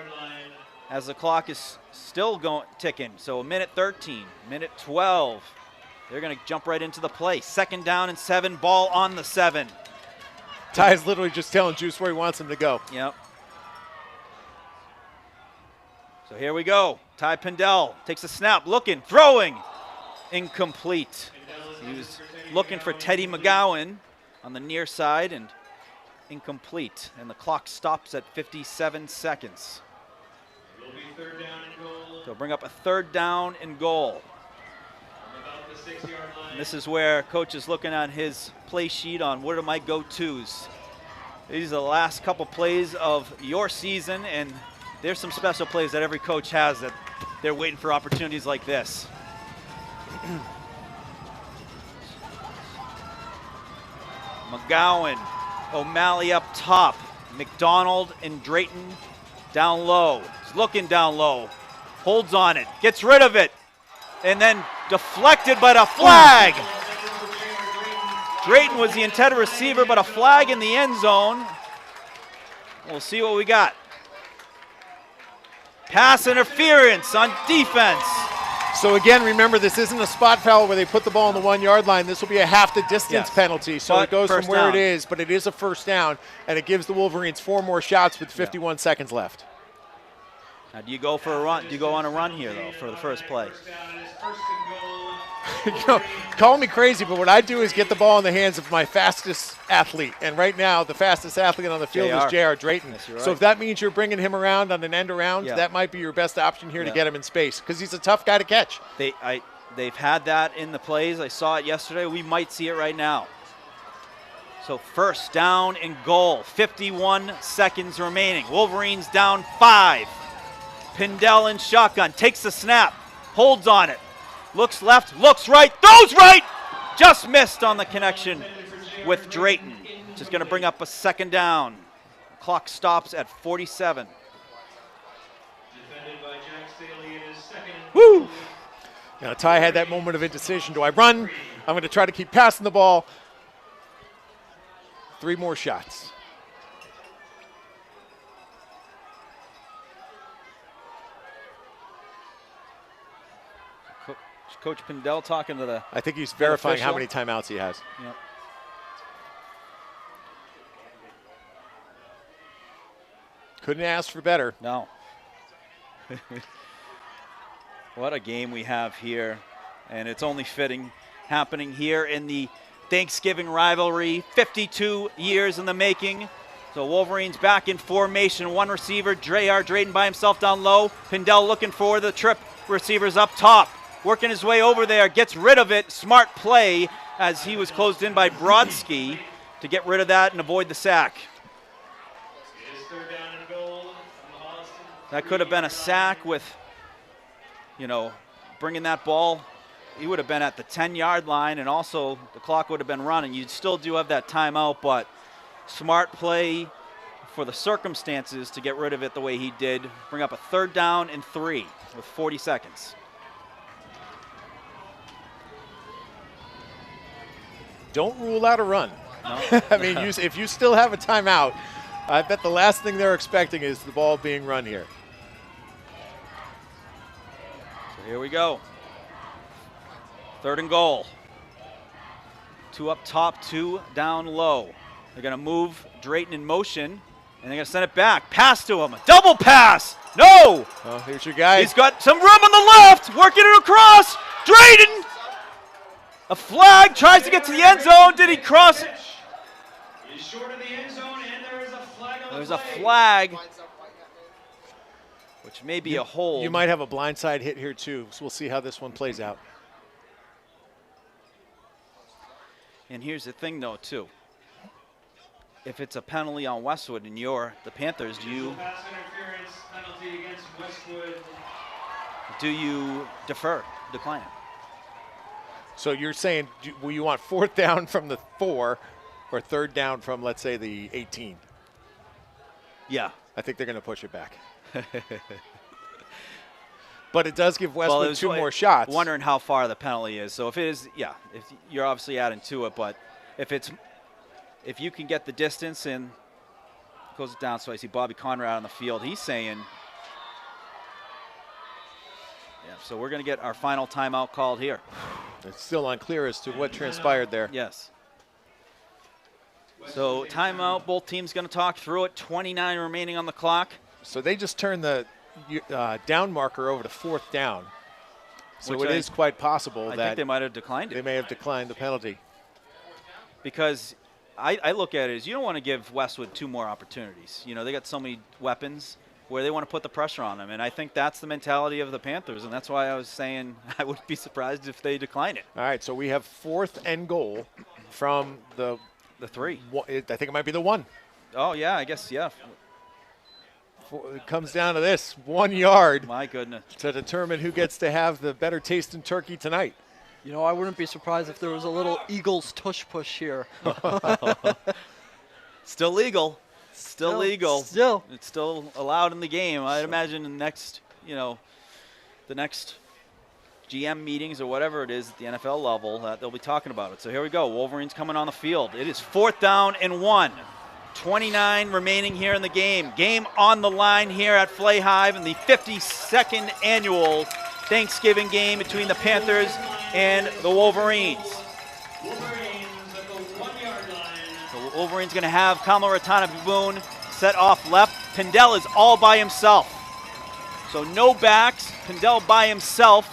as the clock is still ticking. So a minute 13, minute 12. They're going to jump right into the play. 2nd down and 7, ball on the 7. Ty is literally just telling Juice where he wants him to go. Yep. So here we go. Ty Pindell takes a snap, looking, throwing. Incomplete. He was looking for Teddy McGowan on the near side, and incomplete. And the clock stops at 57 seconds. So bring up a 3rd down and goal. And this is where coach is looking on his play sheet on what are my go-tos. These are the last couple plays of your season, and there's some special plays that every coach has that they're waiting for opportunities like this. McGowan, O'Malley up top, McDonald and Drayton down low. He's looking down low, holds on it, gets rid of it, and then deflected by a flag. Drayton was the intended receiver, but a flag in the end zone. We'll see what we got. Pass interference on defense. So again, remember, this isn't a spot foul where they put the ball on the 1 yard line. This will be a half the distance penalty. So it goes from where it is, but it is a 1st down, and it gives the Wolverines 4 more shots with 51 seconds left. Now, do you go for a run? Do you go on a run here, though, for the first play? Call me crazy, but what I do is get the ball in the hands of my fastest athlete. And right now, the fastest athlete on the field is J.R. Drayton. Yes, you're so right. if that means you're bringing him around on an end around, that might be your best option here to get him in space because he's a tough guy to catch. They've had that in the plays. I saw it yesterday. We might see it right now. So 1st down and goal. 51 seconds remaining. Wolverines down 5. Pindell in shotgun. Takes the snap. Holds on it. Looks left. Looks right. Throws right. Just missed on the connection with Drayton. Just going to bring up a 2nd down. Clock stops at 47. Woo! Now Ty had that moment of indecision. Do I run? I'm going to try to keep passing the ball. 3 more shots. Coach Pindell talking to the I think he's verifying how many timeouts he has. Yep. Couldn't ask for better. No. What a game we have here. And it's only fitting happening here in the Thanksgiving rivalry. 52 years in the making. So Wolverines back in formation. 1 receiver, J.R. Drayton by himself down low. Pindell looking for the trip. Receivers up top. Working his way over there, gets rid of it. Smart play as he was closed in by Brodsky to get rid of that and avoid the sack. That could have been a sack with, bringing that ball. He would have been at the 10-yard line, and also the clock would have been running. You still do have that timeout, but smart play for the circumstances to get rid of it the way he did. Bring up a 3rd down and 3 with 40 seconds. Don't rule out a run. No. I mean, if you still have a timeout, I bet the last thing they're expecting is the ball being run here. So here we go. 3rd and goal. 2 up top, 2 down low. They're going to move Drayton in motion, And they're going to send it back. Pass to him. A double pass. No. Oh, here's your guy. He's got some room on the left. Working it across. Drayden. A flag. Tries to get to the end zone. Did he cross it? He's short of the end zone, and there is a flag on There's the a play. flag, which may be a hold. You might have a blindside hit here too, so we'll see how this one plays out. And here's the thing, though, too. If it's a penalty on Westwood and you're the Panthers, Pass interference penalty against Westwood. do you decline it? So you're saying, will you want 4th down from the 4 or 3rd down from, let's say, the 18? Yeah. I think they're going to push it back. But it does give Westwood 2 more shots. Wondering how far the penalty is. So if it is, yeah, if you're obviously adding to it, but if you can get the distance and goes it down. So I see Bobby Conrad on the field. He's saying, yeah. So we're going to get our final timeout called here. It's still unclear as to what transpired there. Yes. So timeout. Both teams going to talk through it. 29 remaining on the clock. So they just turned the down marker over to 4th down. So it is quite possible that I think they might have declined it. They may have declined the penalty. Because I look at it as you don't want to give Westwood 2 more opportunities. You know, they got so many weapons where they want to put the pressure on them. And I think that's the mentality of the Panthers. And that's why I was saying I wouldn't be surprised if they decline it. All right, so we have 4th and goal from the 3. I think it might be the 1. Oh, yeah, I guess, yeah. It comes down to this 1 yard. My goodness. To determine who gets to have the better taste in turkey tonight. You know, I wouldn't be surprised if there was a little Eagles tush push here. Still legal. Still legal. Still. It's still allowed in the game. I'd imagine the next GM meetings or whatever it is at the NFL level, they'll be talking about it. So here we go. Wolverines coming on the field. It is 4th down and 1. 29 remaining here in the game. Game on the line here at Flay Hive in the 52nd annual Thanksgiving game between the Panthers and the Wolverines. The Wolverines going to have Kamala Ratana-Boone set off left. Pindell is all by himself. So no backs. Pindell by himself.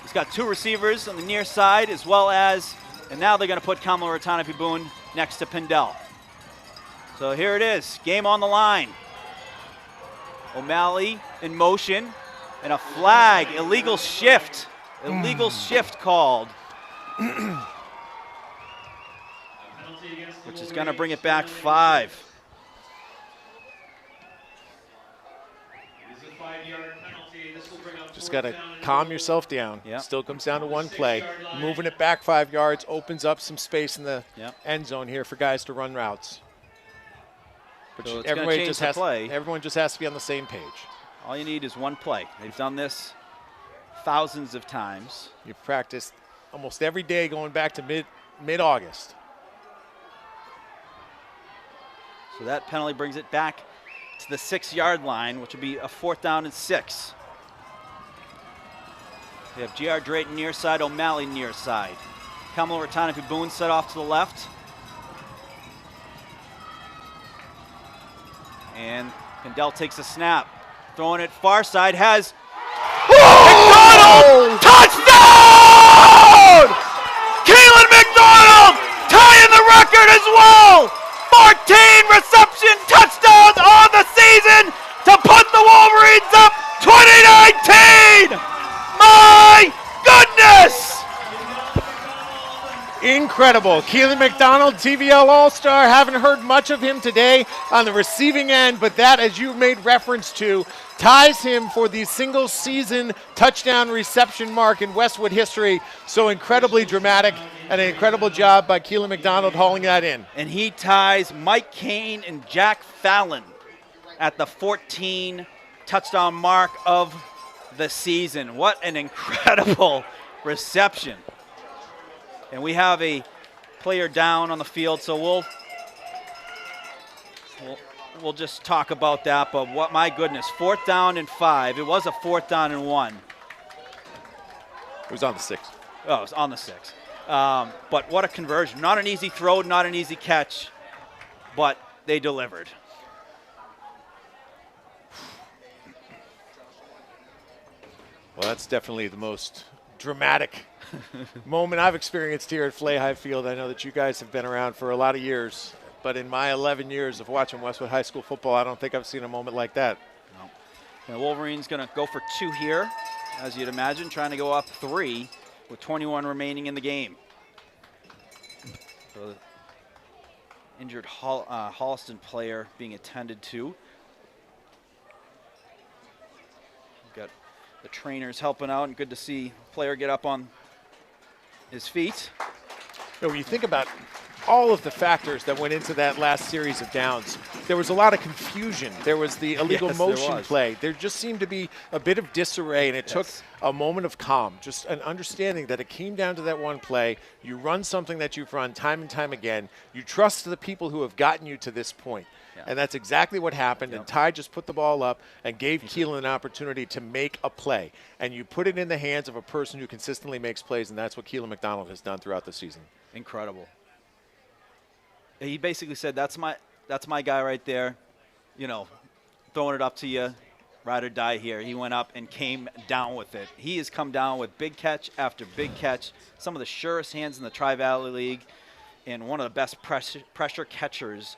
He's got 2 receivers on the near side as well as, and now they're going to put Kamala Ratana-Boone next to Pindell. So here it is, game on the line. O'Malley in motion, and a flag, illegal shift. Illegal shift called. Which is going to bring it back 5. Just got to calm yourself down. Yep. Still comes down to 1 play. Moving it back 5 yards opens up some space in the end zone here for guys to run routes. But So everyone just has to be on the same page. All you need is 1 play. They've done this thousands of times. You've practiced almost every day going back to mid-August. So that penalty brings it back to the 6-yard line, which would be a 4th down and 6. We have J.R. Drayton near side, O'Malley near side. Kamala Ratana-Boone set off to the left. And Pindell takes a snap. Throwing it far side, has McDonald! Touchdown! Keelan McDonald tying the record as well! 14 reception touchdowns on the season to put the Wolverines up 2019! My goodness! Incredible. Keelan McDonald, TVL All-Star. Haven't heard much of him today on the receiving end, but that, as you made reference to, ties him for the single season touchdown reception mark in Westwood history. So incredibly dramatic and an incredible job by Keelan McDonald hauling that in. And he ties Mike Kane and Jack Fallon at the 14 touchdown mark of the season. What an incredible reception. And we have a player down on the field, so we'll just talk about that. But what, my goodness, 4th down and 5. It was a 4th down and 1. It was on the 6. Oh, it was on the 6. But what a conversion. Not an easy throw, not an easy catch, but they delivered. Well, that's definitely the most dramatic moment I've experienced here at Flay High Field. I know that you guys have been around for a lot of years, but in my 11 years of watching Westwood High School football, I don't think I've seen a moment like that. No. Wolverines going to go for 2 here, as you'd imagine, trying to go up 3 with 21 remaining in the game. So the injured Holliston player being attended to. We've got the trainers helping out, and good to see the player get up on his feet. You know, when you think about all of the factors that went into that last series of downs, there was a lot of confusion. There was the illegal motion play. There just seemed to be a bit of disarray, and it took a moment of calm, just an understanding that it came down to that one play. You run something that you've run time and time again. You trust the people who have gotten you to this point. And that's exactly what happened. And Ty just put the ball up and gave Keelan an opportunity to make a play. And you put it in the hands of a person who consistently makes plays, and that's what Keelan McDonald has done throughout the season. Incredible. He basically said, that's my guy right there, you know, throwing it up to you, ride or die here. He went up and came down with it. He has come down with big catch after big catch, some of the surest hands in the Tri-Valley League, and one of the best pressure catchers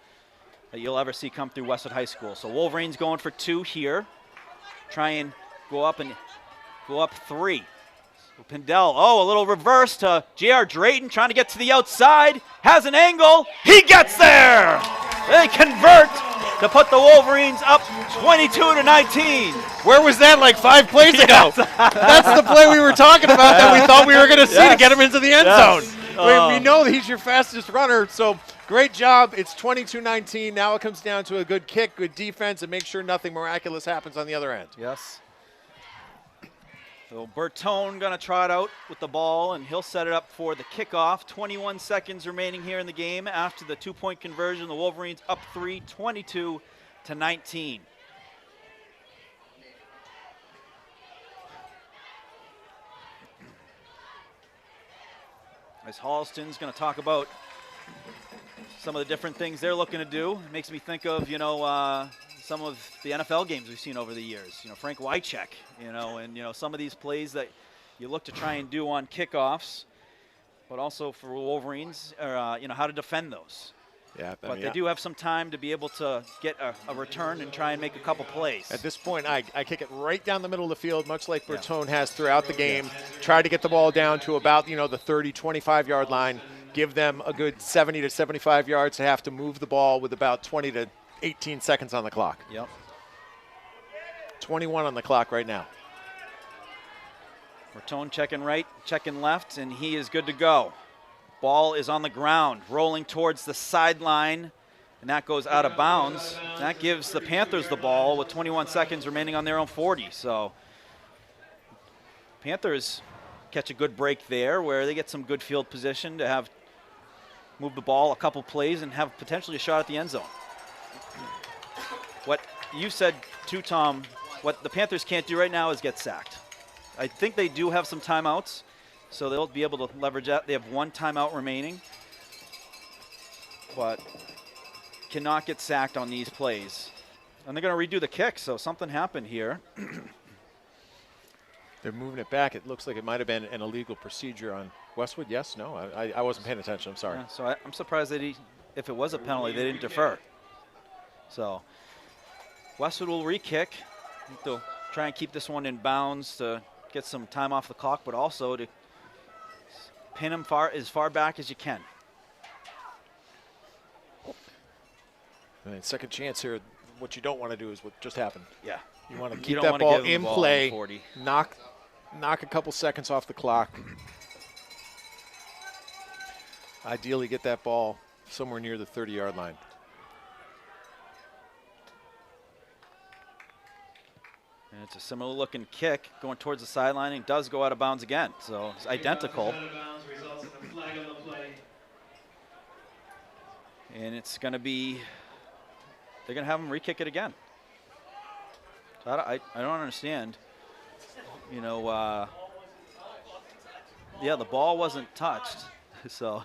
that you'll ever see come through Westwood High School. So Wolverines going for 2 here. Try and go up 3. So Pindell, a little reverse to J.R. Drayton, trying to get to the outside. Has an angle. He gets there. They convert to put the Wolverines up 22-19. Where was that like 5 plays ago? That's the play we were talking about that we thought we were going to see to get him into the end zone. We know that he's your fastest runner, so great job. It's 22-19. Now it comes down to a good kick, good defense, and make sure nothing miraculous happens on the other end. Yes. So Bertone going to trot out with the ball, and he'll set it up for the kickoff. 21 seconds remaining here in the game. After the 2-point conversion, the Wolverines up 3, 22-19. As Holliston's going to talk about some of the different things they're looking to do. It makes me think of, some of the NFL games we've seen over the years. Frank Wycheck, and, some of these plays that you look to try and do on kickoffs, but also for Wolverines, how to defend those. Yeah, but they do have some time to be able to get a return and try and make a couple plays. At this point, I kick it right down the middle of the field, much like Bertone has throughout the game. Try to get the ball down to about, the 30, 25-yard line. Give them a good 70 to 75 yards to have to move the ball with about 20 to 18 seconds on the clock. Yep. 21 on the clock right now. Bertone checking right, checking left, and he is good to go. Ball is on the ground, rolling towards the sideline, and that goes out of bounds. That gives the Panthers the ball with 21 seconds remaining on their own 40. So Panthers catch a good break there where they get some good field position to have move the ball a couple plays and have potentially a shot at the end zone. What you said too, Tom, what the Panthers can't do right now is get sacked. I think they do have some timeouts, so they'll be able to leverage that. They have 1 timeout remaining, but cannot get sacked on these plays. And they're going to redo the kick, so something happened here. They're moving it back. It looks like it might have been an illegal procedure on Westwood. Yes? No? I wasn't paying attention. I'm sorry. Yeah, so I'm surprised that if it was a penalty, they didn't defer. So Westwood will re-kick. They'll try and keep this one in bounds to get some time off the clock, but also to pin him as far back as you can. And second chance here. What you don't want to do is what just happened. Yeah. You want to keep that ball in play, knock a couple seconds off the clock. Ideally get that ball somewhere near the 30-yard line. And it's a similar looking kick going towards the sideline, and does go out of bounds again. So it's identical. And it's going to be, they're going to have him re-kick it again. So I don't understand. Yeah, the ball wasn't touched. So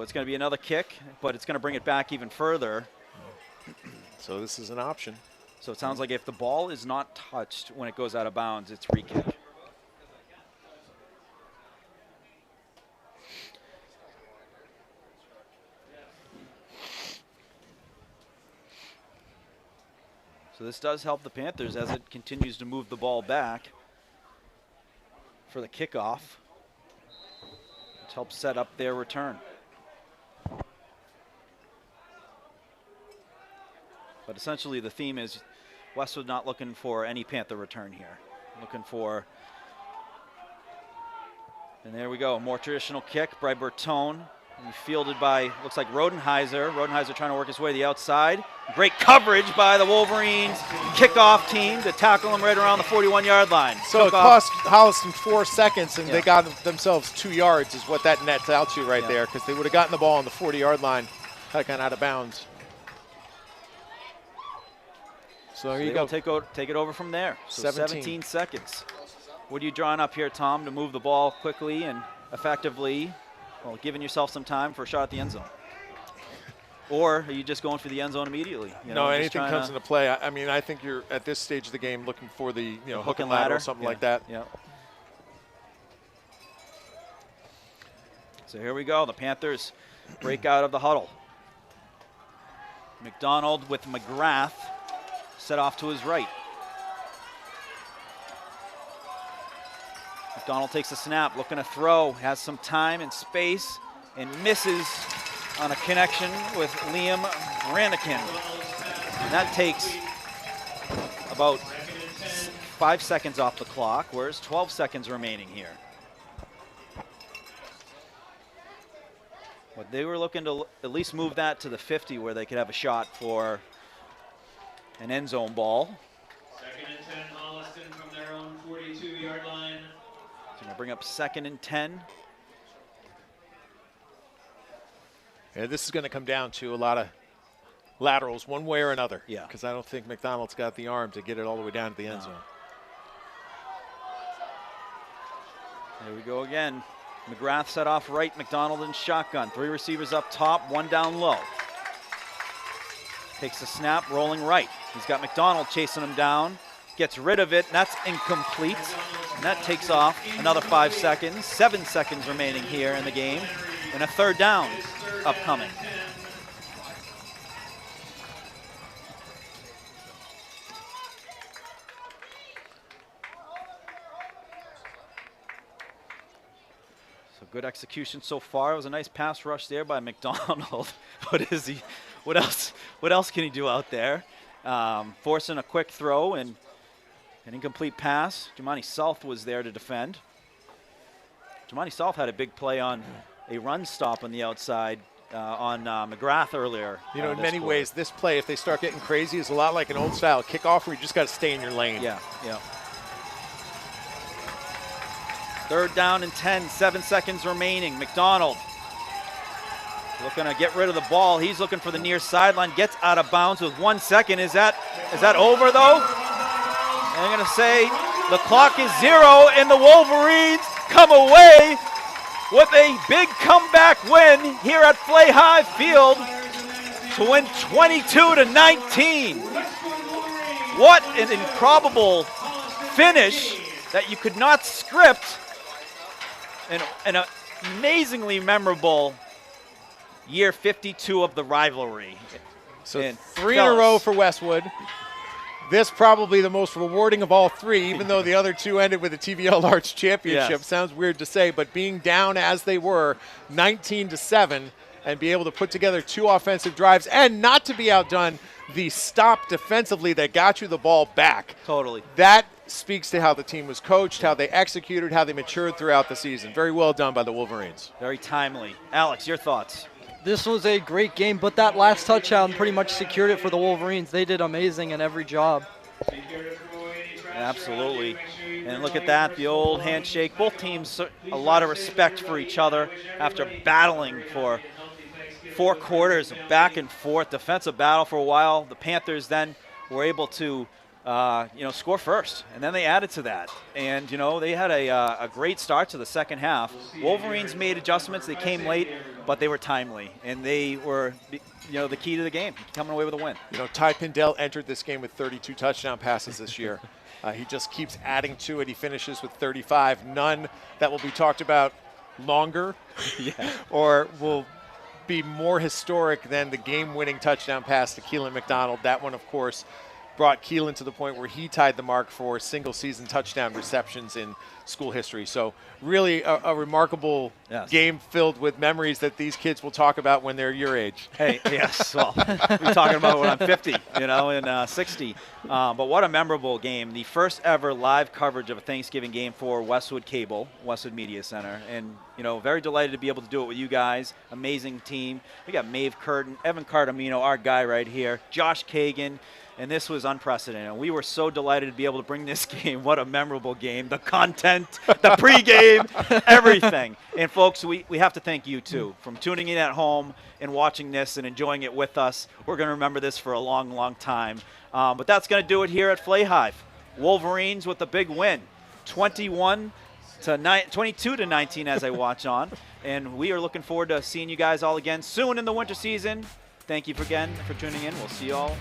it's going to be another kick, but it's going to bring it back even further. So this is an option. So it sounds like if the ball is not touched when it goes out of bounds, it's free kick. So this does help the Panthers as it continues to move the ball back for the kickoff, which helps set up their return. But essentially the theme is Westwood not looking for any Panther return here. Looking for, and there we go, a more traditional kick by Bertone. Fielded by, looks like Rodenheiser. Rodenheiser trying to work his way to the outside. Great coverage by the Wolverines kickoff team to tackle him right around the 41-yard line. So it cost Holliston 4 seconds, and they got themselves 2 yards is what that nets out to right there, because they would have gotten the ball on the 40-yard line, kind of out of bounds. So there you go. Take it over from there. So 17 seconds. What are you drawing up here, Tom, to move the ball quickly and effectively? Well, giving yourself some time for a shot at the end zone. Or are you just going for the end zone immediately? No, anything comes into play. I mean, I think you're at this stage of the game looking for the hook and ladder or something like that. Yeah. So here we go. The Panthers break out of the huddle. McDonald with McGrath set off to his right. McDonald takes a snap, looking to throw, has some time and space, and misses on a connection with Liam Rannikin. And that takes about 5 seconds off the clock, whereas 12 seconds remaining here. But they were looking to at least move that to the 50 where they could have a shot for an end zone ball. 2nd and 10, Holliston from their own 42-yard line. So going to bring up 2nd and 10. Yeah, this is going to come down to a lot of laterals one way or another. Yeah. Because I don't think McDonald's got the arm to get it all the way down to the end zone. There we go again. McGrath set off right, McDonald in shotgun. 3 receivers up top, 1 down low. Takes the snap, rolling right. He's got McDonald chasing him down. Gets rid of it, and that's incomplete. And that takes off another 5 seconds. 7 seconds remaining here in the game. And a 3rd down upcoming. So good execution so far. It was a nice pass rush there by McDonald. What else can he do out there? Forcing a quick throw and an incomplete pass. Jemani South was there to defend. Jemani South had a big play on a run stop on the outside on McGrath earlier. You know, in many ways, this play, if they start getting crazy, is a lot like an old-style kickoff where you just got to stay in your lane. Yeah, yeah. 3rd down and 10, 7 seconds remaining. McDonald looking to get rid of the ball. He's looking for the near sideline, gets out of bounds with 1 second. Is that over, though? And I'm going to say the clock is 0, and the Wolverines come away with a big comeback win here at Flay High Field to win 22-19. What an improbable finish that you could not script. An amazingly memorable year 52 of the rivalry. So 3 in a row for Westwood. This probably the most rewarding of all 3, even though the other 2 ended with a TVL Arts championship. Yes. Sounds weird to say, but being down as they were, 19-7, and be able to put together 2 offensive drives and not to be outdone, the stop defensively that got you the ball back. Totally. That speaks to how the team was coached, how they executed, how they matured throughout the season. Very well done by the Wolverines. Very timely. Alex, your thoughts? This was a great game, but that last touchdown pretty much secured it for the Wolverines. They did amazing in every job. Absolutely. And look at that, the old handshake. Both teams, a lot of respect for each other after battling for 4 quarters of back and forth defensive battle for a while. The Panthers then were able to score first. And then they added to that. And, they had a great start to the second half. Wolverines made adjustments. They came late, but they were timely. And they were, the key to the game, coming away with a win. Ty Pindell entered this game with 32 touchdown passes this year. He just keeps adding to it. He finishes with 35. None that will be talked about longer or will be more historic than the game-winning touchdown pass to Keelan McDonald. That one, of course, brought Keelan to the point where he tied the mark for single-season touchdown receptions in school history. So really a remarkable game filled with memories that these kids will talk about when they're your age. Hey, yes. Well, we're talking about when I'm 50, and 60. But what a memorable game. The first ever live coverage of a Thanksgiving game for Westwood Cable, Westwood Media Center. And, very delighted to be able to do it with you guys. Amazing team. We got Maeve Curtin, Evan Cardamino, our guy right here, Josh Kagan. And this was unprecedented. We were so delighted to be able to bring this game. What a memorable game. The content, the pregame, everything. And, folks, we have to thank you, too, from tuning in at home and watching this and enjoying it with us. We're going to remember this for a long, long time. But that's going to do it here at Flay Hive. Wolverines with a big win, 22 to 19 as I watch on. And we are looking forward to seeing you guys all again soon in the winter season. Thank you again for tuning in. We'll see you all